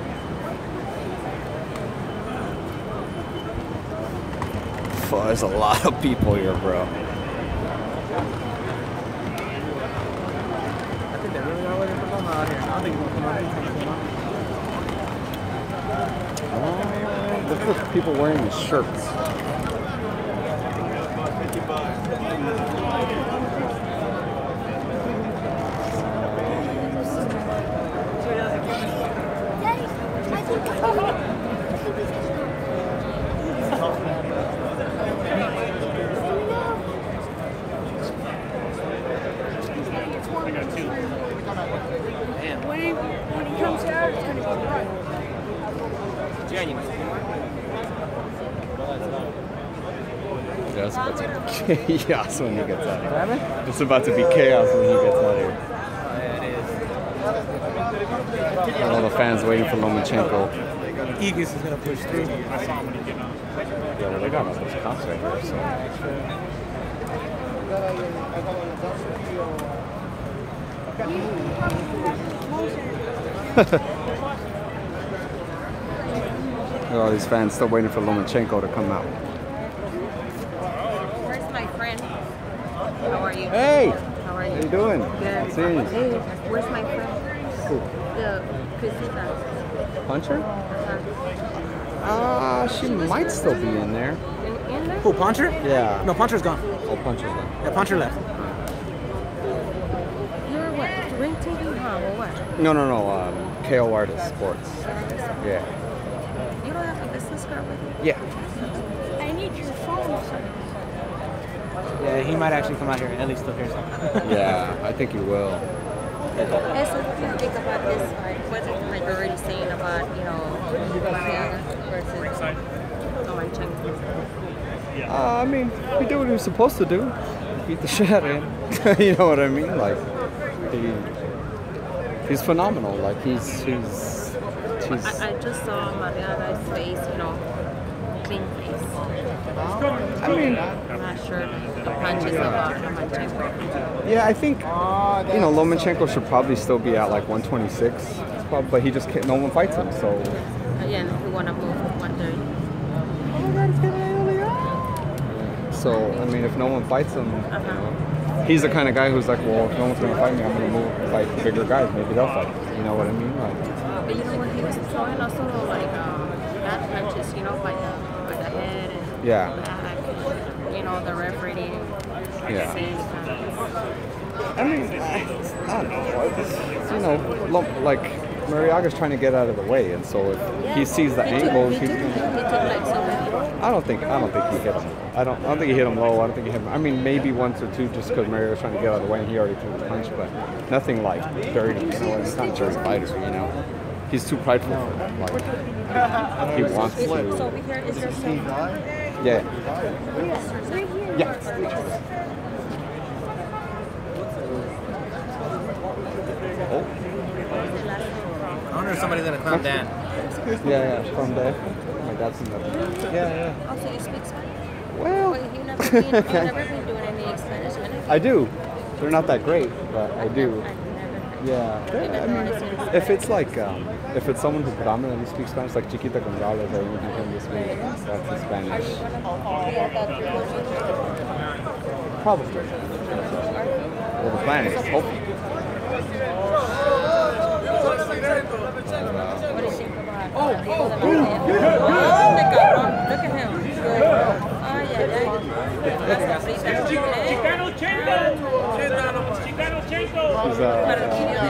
There's a lot of people here, bro. I think they're really not waiting for Loma out here. I don't think he's going to come out anytime soon. Look at the people wearing the shirts. When he comes out, it's going to be right. Yeah, it's about to be chaos when he gets out of here. It's about to be chaos when he gets out of here. And all the fans waiting for Lomachenko. Eagles is going to push through. Yeah. Yeah, well, they got all those cops right there, so. All these fans still waiting for Lomachenko to come out. Where's my friend? How are you? Hey! How are you? How you doing? Good. See you. Hey, where's my friend? Who? The Christina. Puncher? She might still be in there. In there? Who, Puncher? Yeah. No, Puncher's gone. Oh, Puncher's gone. Yeah, Puncher left. You're what? Ring TV, huh? Or what? No. KO Artist Sports. Yeah. You don't have a business card with you? Yeah. I need your phone. Yeah, he might actually come out here. Ellie's still here. So. Yeah, I think he will. Eso, what do you think about this fight? What's it like you're already saying about, Marriaga versus Lomachenko? I mean, he did what he was supposed to do. Beat the shit out of him. You know what I mean? Like, he's phenomenal. Like, he's I just saw Marriaga's face, clean face. I mean, I'm not sure the punches about Lomachenko. yeah, I think, Lomachenko should probably still be at like 126. But he just can't, no one fights him, so. Again, we want to move to 130. So, I mean, if no one fights him, he's the kind of guy who's like, well, if no one's going to fight me, I'm going to move and fight bigger guys. Maybe they'll fight. You know what I mean? Like, But you know what? He was throwing also like bad punches, by the head and yeah. back, and, the referee. Yeah. I mean, I don't know. Like, Marriaga's trying to get out of the way, and so if he sees the angles, he's gonna. I don't think he hit him. I don't think he hit him low. I don't think he hit him. I mean, maybe once or two, just because Marriaga's trying to get out of the way, and he already threw the punch, but nothing like dirty. He's not a dirty fighter. He's too prideful for that. Like, he wants to. So over here, is there some? Yeah. Yeah. Oh. I wonder if somebody's gonna calm down. Yeah, calm down. My dad's in the. Yeah. Also, you speak Spanish? Well. Wait, you've never been doing any Spanish, have you? I do. They're not that great, but I do. Yeah. I mean, if it's like, if it's someone who predominantly speaks Spanish, like Chiquita Gonzalez or even him this week, that's in Spanish. Probably. Well, the plan is, hopefully. What do you think about Oh, look at him. He's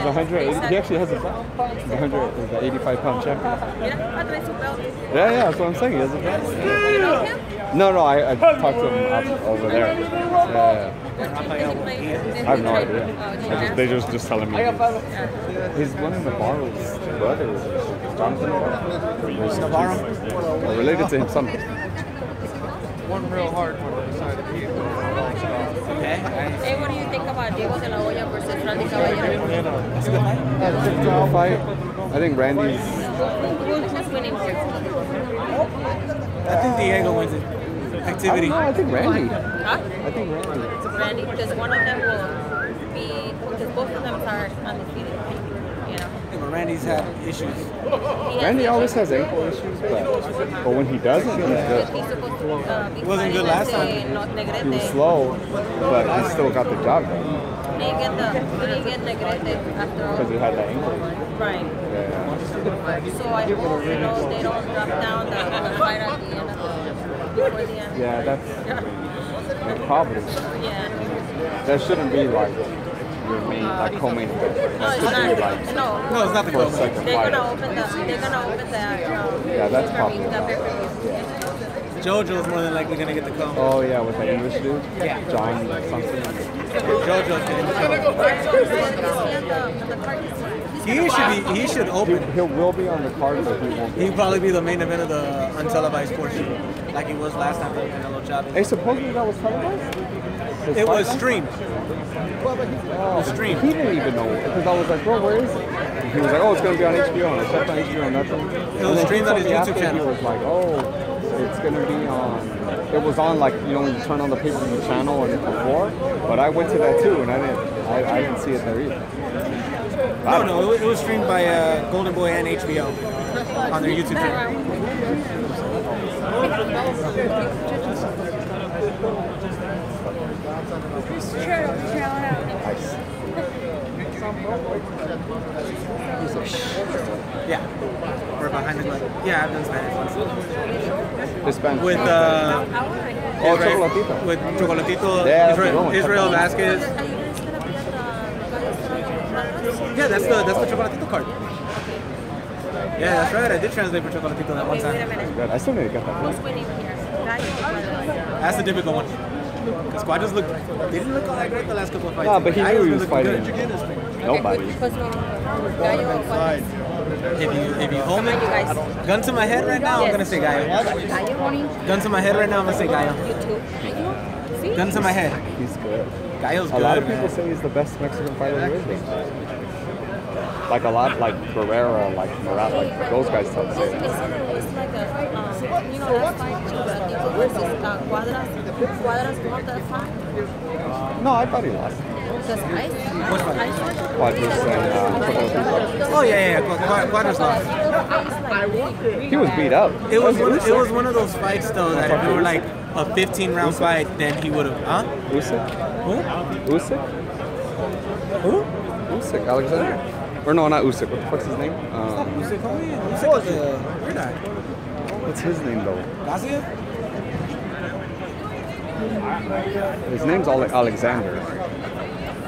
180. He actually has a belt. He's 85-pound champion. Yeah, that's what I'm saying. He has a belt. No, I talked to him over there. Yeah. I have no idea. They just telling me. He's one of Navarro's brothers, Jonathan Navarro. Related to him somehow. One real hard one decided to be. Hey, what do you think about Diego de la Hoya versus Randy Caballero? That's a good fight. I think Randy's. Who's winning here? I think Diego wins it. Activity. I think Randy. Huh? I think Randy. Randy, because one of them will be, because both of them are undefeated. But Randy's had issues. Randy always has ankle issues, but when he doesn't, he's good. He wasn't good last time. He was slow, but he still got the job done. He didn't get Negrete after all. Because he had that ankle. Right. Yeah. So I hope, they don't drop down the fight at the end before the end. Yeah, that's probably. Yeah. That shouldn't be like your main, like co-main event. No, it's not. No, it's not the for a second They're fight. gonna open the. Yeah, that's probably. JoJo's more than likely gonna get the call. Oh yeah, with the English dude. Yeah. John something. JoJo's getting the call. He should open. He will be on the card, but he won't. He'll probably be the main event of the untelevised portion, like he was last time for Canelo Chavez. Hey, supposedly that was televised? It was streamed. Oh, streamed. He didn't even know because I was like, bro, where is it? And he was like, oh, it's gonna be on HBO, and I checked on HBO, and nothing. It was streamed on his YouTube channel. He was like, oh, it's gonna be on. It was on like when you turn on the pay-per-view channel and before, but I went to that too and I didn't see it there either. No, it was streamed by Golden Boy and HBO on their YouTube channel. Yeah. Or behind the glove. Yeah, I've done Spanish ones. Hispanic. With Chocolatito. With Chocolatito, Yeah, Israel Vasquez. Yeah, that's the Chocolatito card. Yeah, that's right. I did translate for Chocolatito that one time. I still need to get that. Who's winning here? That's the difficult one. Because Quadras didn't look all that great the last couple of fights. No, but he knew he was fighting good. nobody. If you hold me, gun to my head right now, I'm gonna say Gallo. Gun to my head right now, I'm gonna say Gallo. Gun to my head. He's good. Gallo's A good. lot of people say he's the best Mexican fighter there is. Like a lot, like Barrera, like Murat, like those guys tell the same. It's like a, that fight, Chocolatito versus Quadras won that fight? No, I thought he lost. Because Quadras and Chocolatito. Oh yeah. Quadras lost. He was beat up. It was one of those fights though that if it were like a 15-round fight, then he would have. Huh? Usyk? Who? Usyk? Who? Usyk, Alexander. Or no, not Usyk. What the fuck's his name? Usyk, homie. Usyk is a weird guy. What's his name though? Gaziev? His name's Alexander.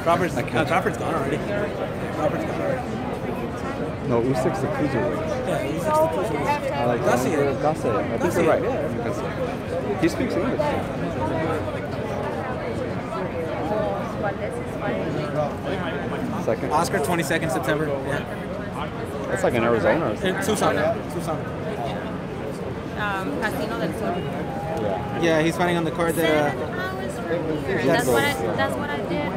Crawford's gone already. No, Usyk's the cruiserweight. Yeah, Usyk's the cruiserweight. Gaziev. I think you're right. He speaks English. Second. Oscar, 22nd September. Yeah. That's like in Arizona or something. Tucson. Casino del Sol. Yeah, he's fighting on the card that. That's what I did.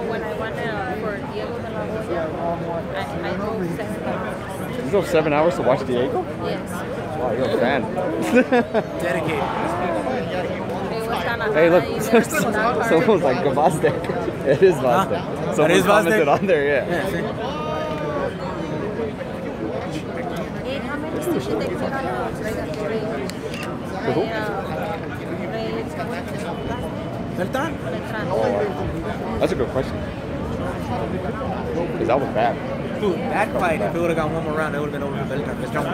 When I went for Diego de la Hoya, I drove 7 hours. You drove 7 hours to watch Diego? Yes. Wow, you're a fan. Dedicated. Hey, look, someone's like, Gavazde. It is Vazde. Someone commented on there, yeah. Hey, how many stitches they put on Beltran? That's a good question. Because that was bad. Dude, that fight, if it would have gone one more round, it would have been over for Beltran.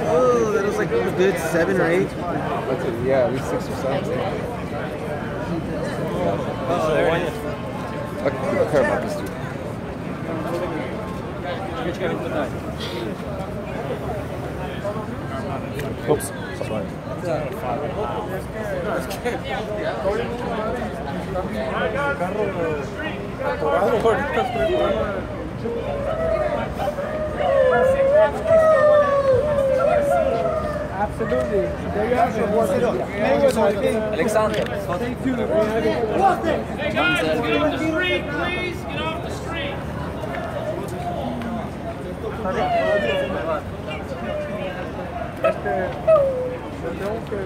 Oh, that was like a good 7 or 8. Yeah, at least 6 or 7. Oh, there it is. I care about this dude. Oops, sorry. Absolutely. There you have it. Alexander. Stay tuned. Get off the street, please. Get off the street. Please get off the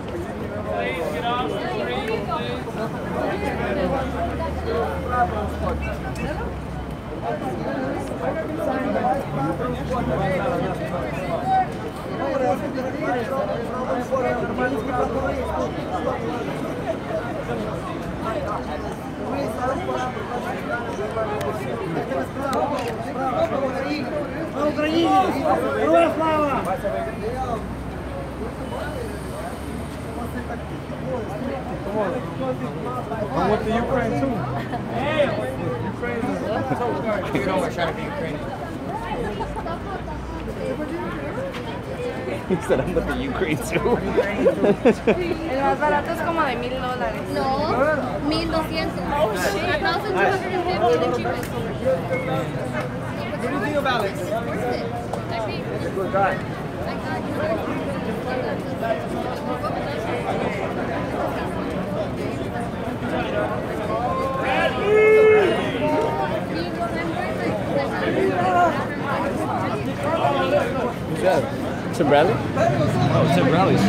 I'm with the Ukraine too. You know we're trying to be Ukrainian. He said I'm with the Ukraine too. El más barato es como de $1,000. No, 1,200. Oh shit. 1,250 the cheapest. What do you think about it? Worth it. He's a good guy. Who's that? Tim Bradley? Oh, Tim Bradley, shit.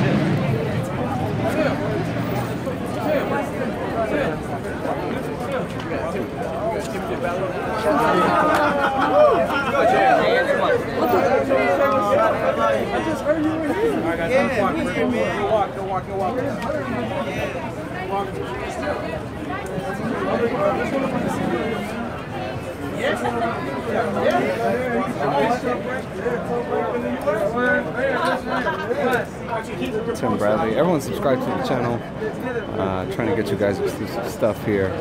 I just heard you were here. All right, guys, walk. Tim Bradley. Everyone subscribe to the channel. Trying to get you guys exclusive stuff here.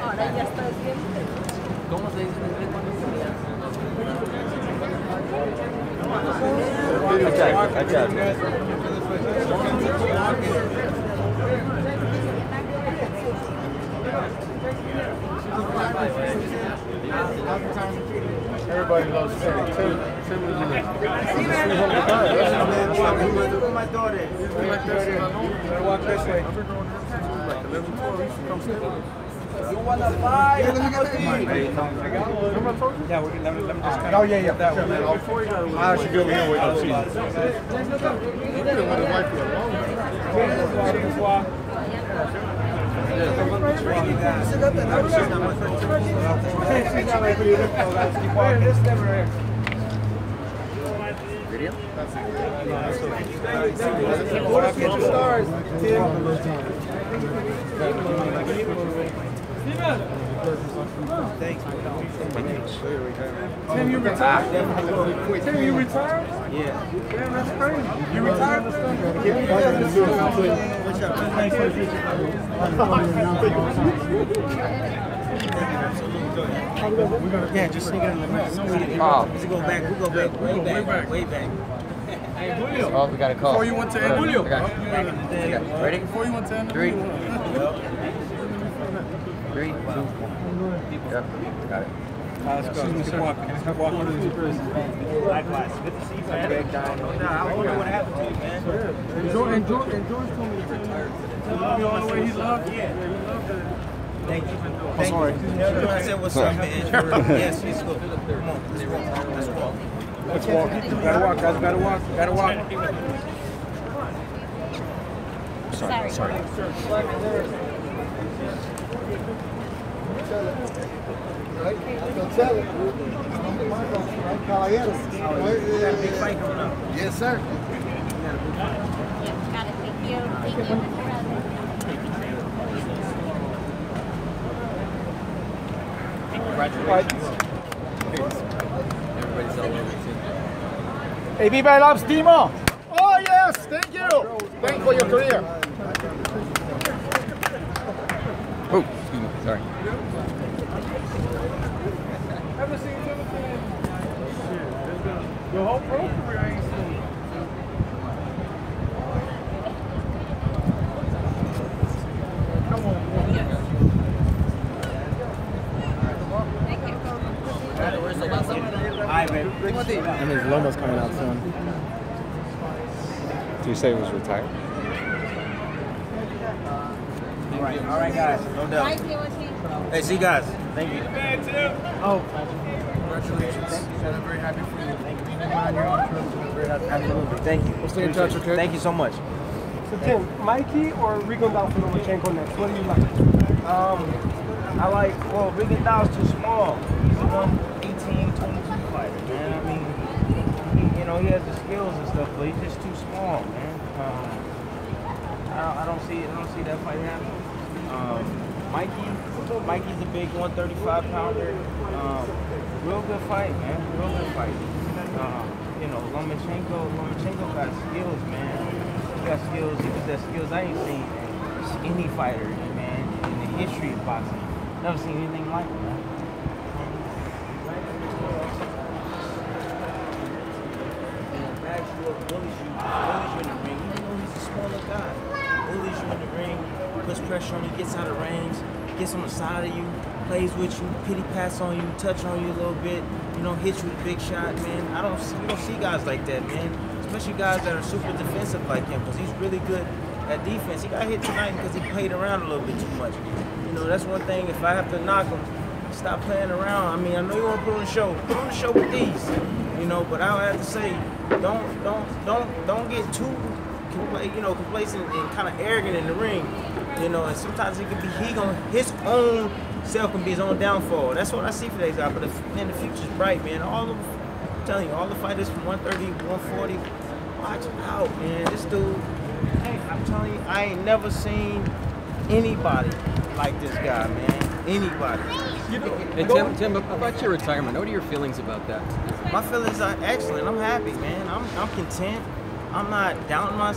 Ahora ya está bien. ¿Cómo se dice en inglés cuando Everybody loves Tim. Tim is in it. My daughter. Walk this way. You want to buy? Yeah, let me just kind of. Oh, yeah. That one. I should be over here with them. Tim, you retired? Tim, you retired? Yeah. Damn, that's crazy. You retired? Yeah, just sneak it in the back. We go back, way back. Oh, we got a call. Before you went to Julio. Okay. Ready? Before you went to 3, 2, 1. Yep, got it. Let's go. Keep walking. Likewise. Good to see you, man. I wonder what happened to you, man. And George told me to retire. The only way he loved you. Yeah, he loved it. Thank you. I'm sorry. I said, what's up, man? Yes, it's good. Come on, let's walk. Let's walk. Gotta walk, guys. Gotta walk. Sorry. Tell it. Yes, sir. Got it. Thank you. Congratulations. Everybody's all over too. Hey, viva el Abstimo! Oh, yes! Thank you! Thank you for your career. Oh, excuse me. Sorry. Haven't seen Timothy in your whole pro career. I ain't seen. Come on, Hi, baby. And his Loma's coming out soon. Did you say he was retired? All right, guys. No doubt. Hey, see you guys. Thank you. Oh, congratulations. I'm very happy for you. Thank you. Absolutely. Thank you. We'll stay in touch, okay? Thank you so much. So Tim, Mikey or Rigondeaux for Lomachenko next? What do you like? I like, well, Rigondeaux's too small. He's a 118, 22 fighter, man. I mean, he has the skills and stuff, but he's just too small, man. I don't see that fight happening. Mikey's a big 135 pounder. Real good fight, man. Real good fight. Lomachenko got skills, man. got skills. He got skills I ain't seen any fighter, man, in the history of boxing. Never seen anything like it, man. Bags you up, bullies you in the ring. Even though he's a smaller guy, bullies you in the ring, puts pressure on you, gets out of range, gets on the side of you, plays with you, pity pass on you, touch on you a little bit, you know, hits you with a big shot, man. You don't see guys like that, man. Especially guys that are super defensive like him, because he's really good at defense. He got hit tonight because he played around a little bit too much. You know, that's one thing. If I have to knock him, stop playing around. I mean, I know you want to put on a show. Put on a show with these. You know, but I would have to say, don't get too complacent and kind of arrogant in the ring. You know, and sometimes it can be his own self can be his own downfall. That's what I see for these guys. But man, the future's bright, man. I'm telling you, all the fighters from 130, 140, watch out, man. This dude, hey, I'm telling you, I ain't never seen anybody like this guy, man. Anybody. Hey, Tim, about your retirement, what are your feelings about that? My feelings are excellent. I'm happy, man. I'm content. I'm not doubting my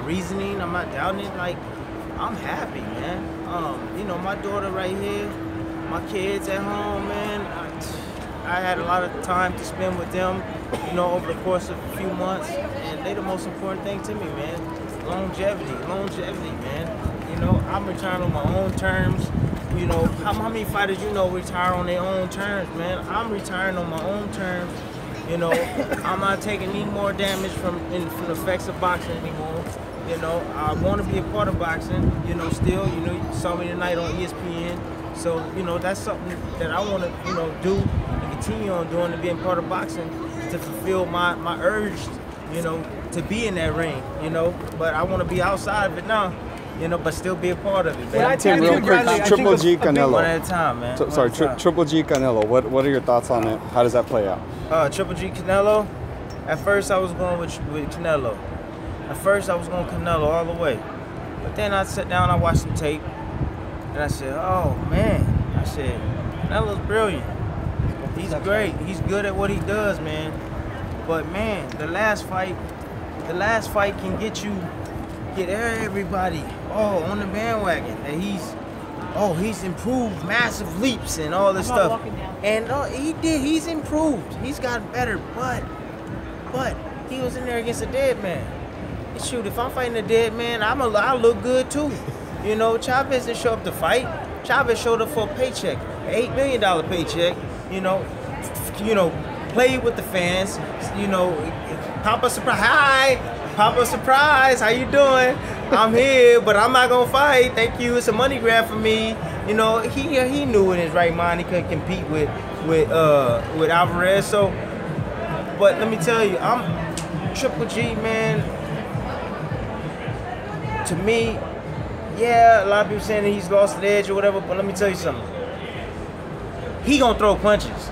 reasoning. I'm not doubting it. Like, I'm happy, man. You know, my daughter right here, my kids at home, man. I had a lot of time to spend with them, you know, over the course of a few months, and they the most important thing to me, man. Longevity, man. You know, I'm retiring on my own terms. You know, how many fighters you know retire on their own terms, man? I'm retiring on my own terms. You know, I'm not taking any more damage from the effects of boxing anymore. You know, I want to be a part of boxing. You know, still, you know, you saw me tonight on ESPN. So, you know, that's something that I want to, you know, do and continue on doing, to being part of boxing, to fulfill my urge, you know, to be in that ring, you know. But I want to be outside of it now, you know, but still be a part of it, man. Tim, real quick, Triple G Canelo. One at a time, man. Triple G Canelo. What are your thoughts on it? How does that play out? Triple G Canelo. At first, I was going with Canelo. At first, I was going Canelo all the way. But then I sat down, I watched some tape, and I said, oh, man. I said, Canelo's brilliant. He's great. He's good at what he does, man. But, man, the last fight can get everybody, on the bandwagon. And he's improved massive leaps and all this stuff. And he's improved. He's gotten better, but he was in there against a dead man. And shoot, if I'm fighting a dead man, I'll look good too. You know, Chavez didn't show up to fight. Chavez showed up for a paycheck, an $8 million paycheck. You know, played with the fans. You know, Papa Surprise. Hi, Papa Surprise. How you doing? I'm here, but I'm not gonna fight. Thank you. It's a money grab for me. You know, he knew in his right mind he couldn't compete with Alvarez. So, but let me tell you, I'm Triple G, man. To me, yeah, a lot of people saying that he's lost the edge or whatever, but let me tell you something. He gonna throw punches.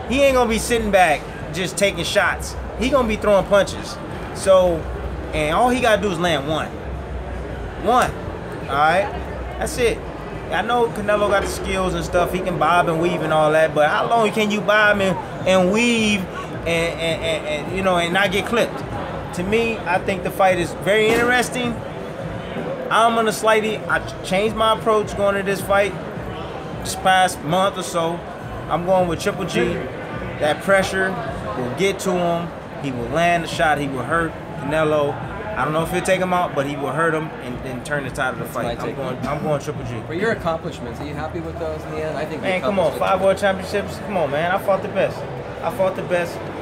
He ain't gonna be sitting back just taking shots. He gonna be throwing punches. So, and all he gotta do is land one. All right, that's it. I know Canelo got the skills and stuff. He can bob and weave and all that, but how long can you bob and weave and you know, and not get clipped? To me, I think the fight is very interesting. I'm gonna I changed my approach going to this fight this past month or so. I'm going with Triple G. That pressure will get to him. He will land the shot. He will hurt Canelo. I don't know if he'll take him out, but he will hurt him and then turn the tide of the fight. I'm going Triple G. For your accomplishments, are you happy with those in the end? I think. Man, come on, 5 world championships. Come on, man. I fought the best.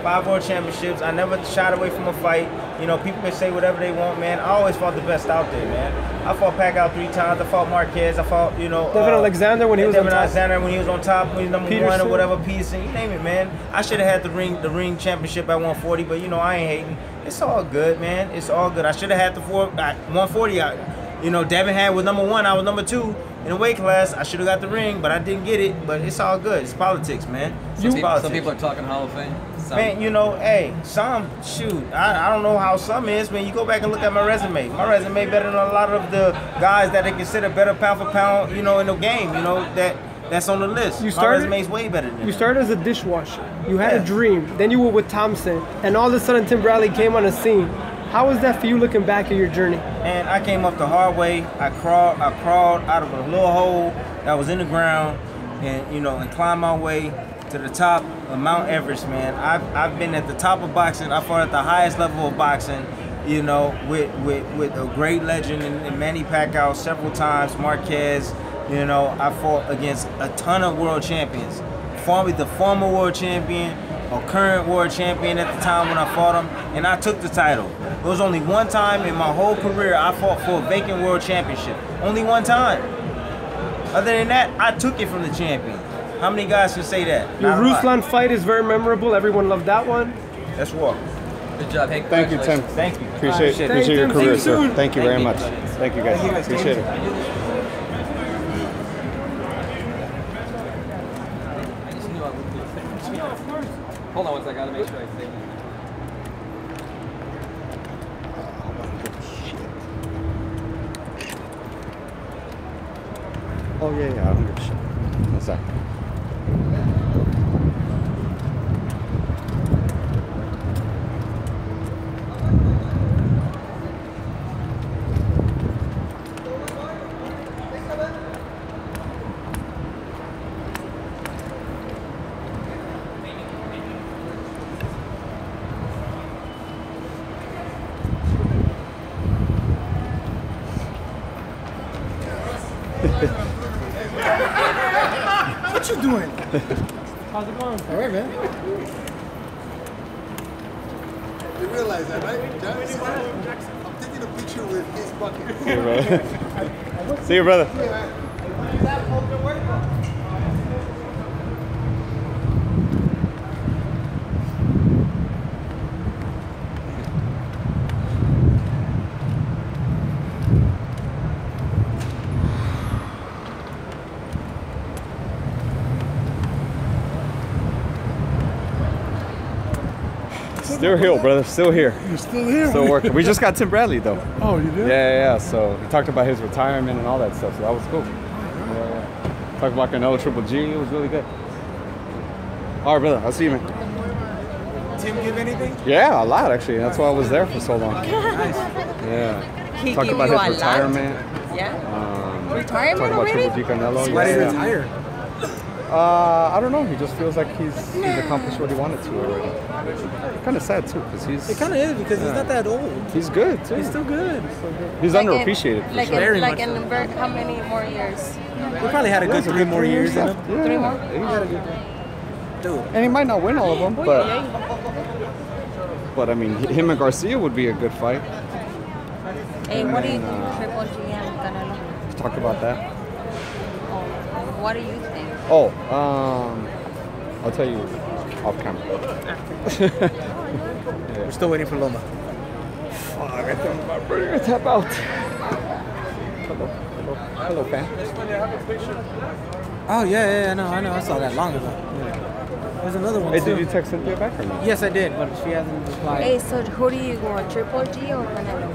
5 world championships. I never shied away from a fight. You know, people can say whatever they want, man. I always fought the best out there, man. I fought Pacquiao 3 times. I fought Marquez. I fought, you know, David Alexander when he was on top. Alexander when he was on top, when he was number Peterson. 1 or whatever. Peterson, you name it, man. I should have had the ring championship at 140, but you know, I ain't hating. It's all good, man. It's all good. I should have had the 140. You know, Devin had was number 1. I was number 2 in the weight class. I should have got the ring, but I didn't get it. But it's all good. It's politics, man. Some people are talking Hall of Fame. Man, you know, hey, I don't know how some is, man. You go back and look at my resume. My resume better than a lot of the guys that they consider better pound for pound, you know, in the game, you know, that that's on the list. You My started- resume's way better than You that. started as a dishwasher. You had Yeah. a dream. Then you were with Thompson, and all of a sudden Tim Bradley came on the scene. How was that for you looking back at your journey? And I came up the hard way. I crawled out of a little hole that was in the ground, and and climbed my way to the top of Mount Everest, man. I've been at the top of boxing. I fought at the highest level of boxing, with a great legend in Manny Pacquiao several times, Marquez. I fought against a ton of world champions. Fought with the former world champion, a current world champion at the time when I fought him, and I took the title. There was only one time in my whole career I fought for a vacant world championship. Only one time. Other than that, I took it from the champion. How many guys can say that? Your Not a lot. Ruslan fight is very memorable. Everyone loved that one. Let's walk. Good job. Hey, Thank you, Tim. Thank you. Appreciate Thank your you. career, See sir. you soon. Thank you very much. Thank you, guys. Appreciate it. Hold on one second. I gotta make sure I say. Oh yeah, I don't give a shit. One sec. What you doing? How's it going? All right, man. You realize that, right, Jackson? I'm taking a picture with his bucket. See you, brother. See you, brother. Still here, brother. Still here. You're still here? Still working. We just got Tim Bradley, though. Oh, you did? Yeah. So he talked about his retirement and all that stuff. So that was cool. Yeah. Talked about Canelo Triple G. It was really good. All right, brother. I'll see you, man. Tim give anything? Yeah, a lot actually. That's why I was there for so long. Nice. Yeah. He Talked give about you his a lot? retirement. Yeah. Talked Retirement about already? Triple G Canelo. Why did he Yeah. retire? I don't know. He just feels like he's accomplished what he wanted to already. Kind of sad too, because he's. It kind of is because he's not that old. He's good too. He's still good. He's underappreciated. Like for sure. how many more years? He probably had a good 3 more years in him. Yeah. 3 more? He had a good dude. And he might not win all of them, but I mean, him and Garcia would be a good fight. Hey, what do you think of Triple G and Canelo? Talk about that. What do you think? Oh, I'll tell you off camera. We're still waiting for Loma. Fuck, I think my burger tap out. Hello, fan. Oh yeah, no, I know. I saw that long ago. There's another one Hey, too. did you text Cynthia back or not? Yes, I did, but she hasn't replied. Hey, so who do you want, Triple G or Canelo?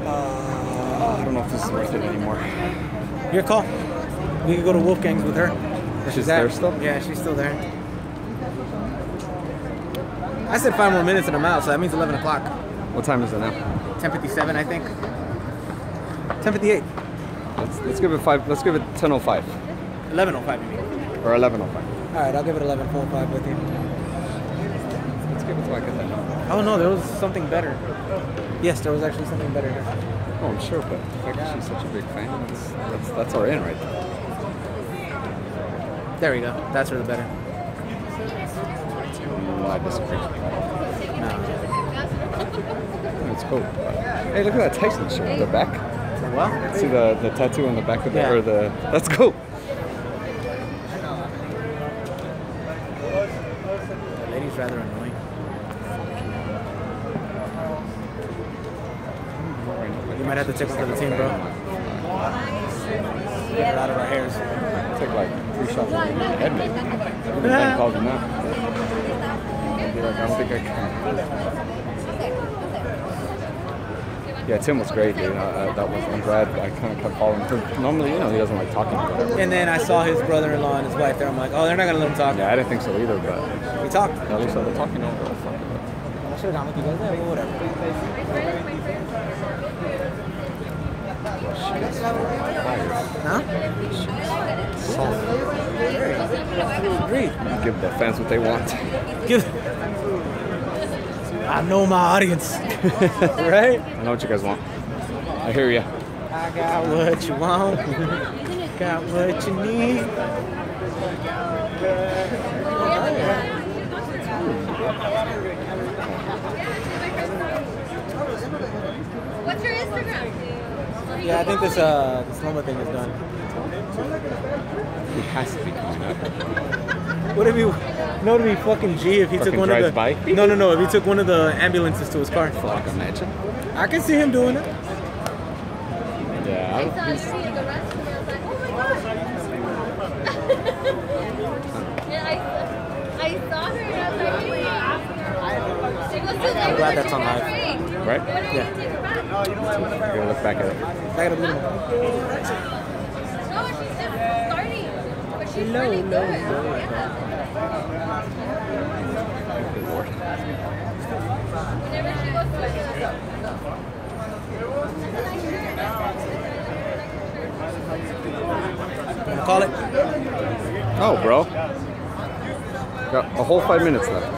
I don't know if this is worth it anymore. Your call. We can go to Wolfgang's with her. She's there still? Yeah, she's still there. I said 5 more minutes and I'm out, so that means 11 o'clock. What time is it now? 10:57, I think. 10:58. Let's give it 5. Let's give it 10:05 11:05, you mean? or 11:05. All right, I'll give it 11:45 with you. Let's give it till I get that number. Oh no, there was something better. Yes, there was actually something better here. Oh, I'm sure, but the fact that she's such a big fan, that's our in right there. There we go. That's really better. I disagree. No. It's cool. Hey, look at that Tyson shirt. The back. What? See the tattoo on the back of the Yeah. or the. That's cool. The lady's rather annoying. You might have to take over the team, bro. Get her out of our hairs. Take like 3 shots of head maybe. Even 10 calls him now. Be like, I don't think I can. Yeah, Tim was great, dude. I'm glad I kind of kept following him. Normally, he doesn't like talking about it. And then I saw his brother-in-law and his wife there. I'm like, oh, they're not gonna let him talk. Yeah, I didn't think so either, but he talked. At least they're talking over. I should have gone with you guys there, but whatever. Huh? Agreed. Give the fans what they want. I know my audience, right? I know what you guys want. I hear ya. I got what you want, got what you need. What's your Instagram? Yeah, I think this Loma thing is done. It has to be coming up. Would it be fucking G if he took one of the by? No, if he took one of the ambulances to his car? Fuck, imagine. I can see him doing it. Yeah. I saw she the rest of it. I was like, oh my god. Yeah, I saw her and I was like, hey. She was too I'm glad that's on live. Right? Yeah. You're gonna look back at it. Back at it. No, she's just starting. But she's really good. Yeah. Whenever she goes to Wanna call it? Oh, bro. Got a whole 5 minutes left.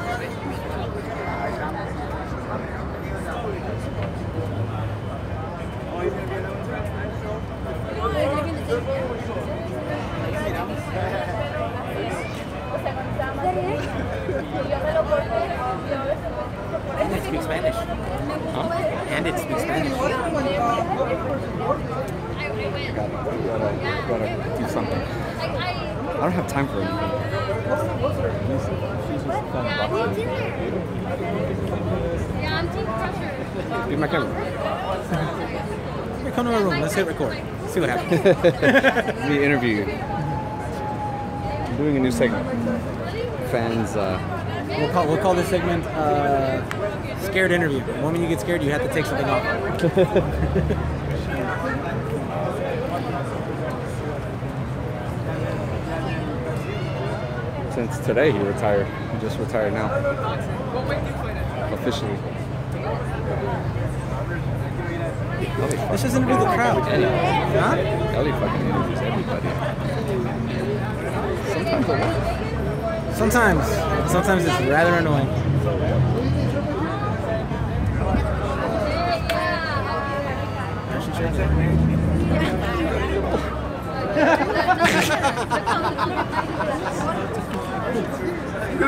And it speaks Spanish. Huh? And it speaks Spanish. Gotta do something. I don't have time for anything. Yeah, I'm Team Crusher. Give my camera. Come to my room. Let's hit record. See what happens. Be interviewed. I'm doing a new segment. Fans. We'll call this segment "Scared Interview." The moment you get scared, you have to take something off. Since today he retired. He just retired now. Officially. This doesn't interview the crowd. Huh? Ellie fucking interviews everybody. Sometimes it works. Sometimes it's rather annoying.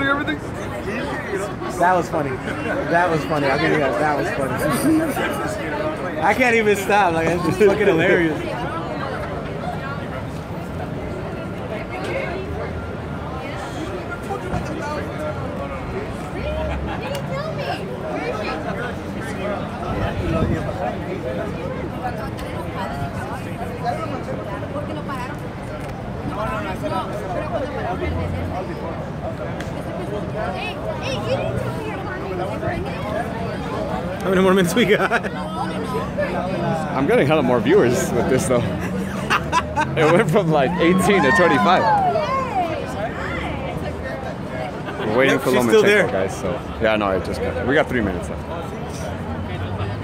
Everything. That was funny. I'll give you that. That was funny. I can't even stop. Like, it's just fucking hilarious. How many more minutes we got? I'm getting hella more viewers with this though. It went from like 18 to 25. We're waiting for she's still there. Lomachenko, guys. So yeah, no, I just got. We got 3 minutes left.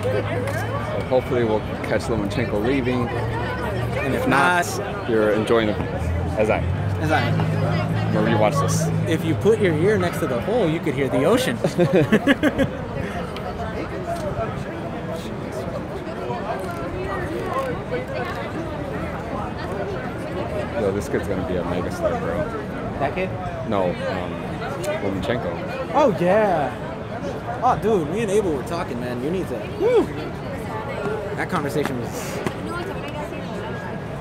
So hopefully we'll catch Lomachenko leaving. And if not, you're enjoying it as I. Whenever you watch this. If you put your ear next to the hole, you could hear the ocean. Yo, this kid's gonna be a mega star, bro. That kid? No, Lomachenko. Oh yeah. Oh dude, me and Abel were talking, man. You need to. Whew. That conversation was.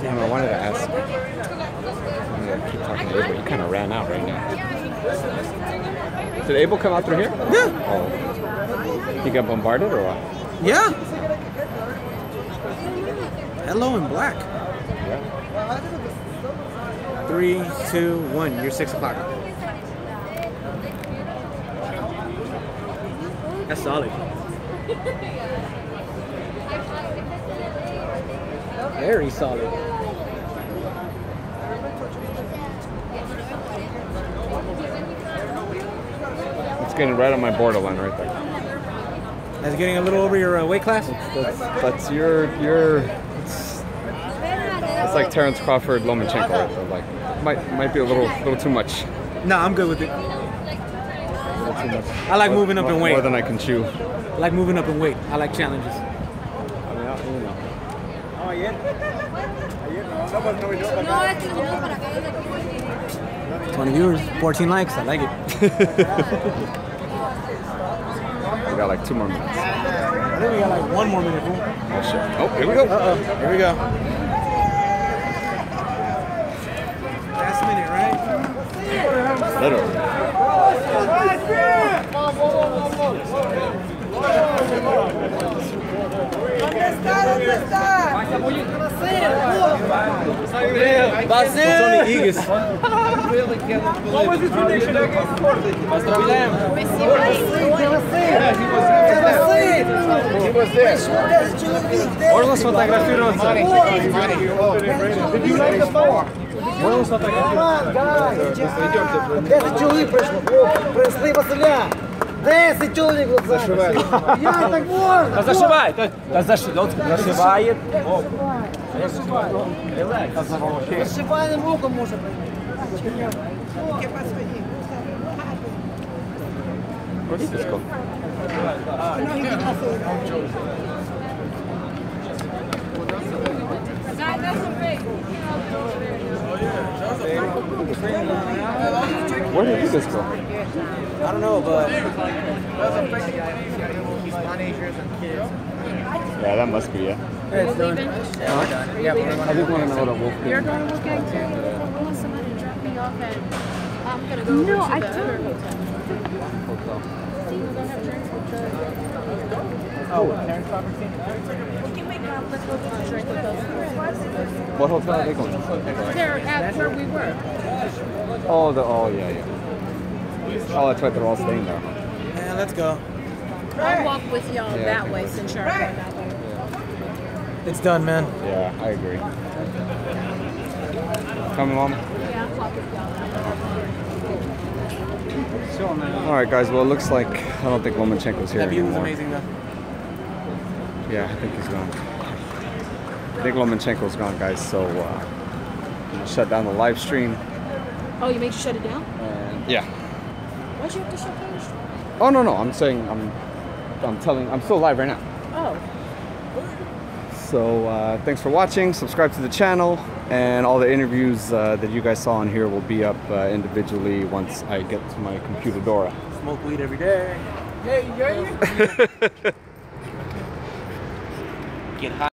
Damn, I wanted to ask. I'm gonna keep talking to Abel. He kind of ran out right now. Did Abel come out through here? Yeah. Oh. He got bombarded or what? Yeah. Hello in black. Yeah. 3, 2, 1. You're 6 o'clock. That's solid. Very solid. It's getting right on my borderline right there. That's getting a little over your weight class? That's your it's like Terrence Crawford, Lomachenko right there. Like might be a little too much. No, I'm good with it. A little too much. I like moving up in weight. More than I can chew. I like moving up in weight. I like challenges. I mean, you know. Oh, ayer. 20 viewers, 14 likes. I like it. We got like 2 more minutes. I think we got like 1 more minute. Fool. Oh shit. Oh, here we go. Here we go. Last minute, right? Literally. Tony Egas. What was his prediction against Portland? He was there. Можно сфотографироваться? Did you like the fight? Можно сфотографироваться? 10 чоловік прийшло, принесли Василя. 10 чоловік зашиває. Я так можу. Та зашивай, та зашиває. Зашиваним руком може. Where's this go? Where did this go? I don't know, but Yeah, that must be it. it's done. Yeah, I just want to know the wolf. You're going to Wolfgang too? Will somebody drop me off at... I'm going to go over to the other hotel. We have drinks with the... Oh, Terrence Crawford team? Let's go get a drink with those. What hotel are they going to? They're at where we were. Oh, yeah. Oh, that's right. They're all staying there. Yeah, let's go. I'll walk with y'all Yeah, that way since you're going that way. It's done, man. Yeah, I agree. Coming, Mom? Yeah, I'll walk with y'all that way. All right, guys. Well, it looks like I don't think Lomachenko's here That view was anymore. amazing, though. Yeah, I think he's gone. I think Lomachenko's gone, guys. So I'm gonna shut down the live stream. Oh, you made you shut it down? And yeah. Why'd you have to shut down your stream? Oh no. I'm saying I'm still live right now. Oh. So thanks for watching. Subscribe to the channel, and all the interviews that you guys saw on here will be up individually once I get to my computer Dora. Smoke weed every day. Hey, Get high.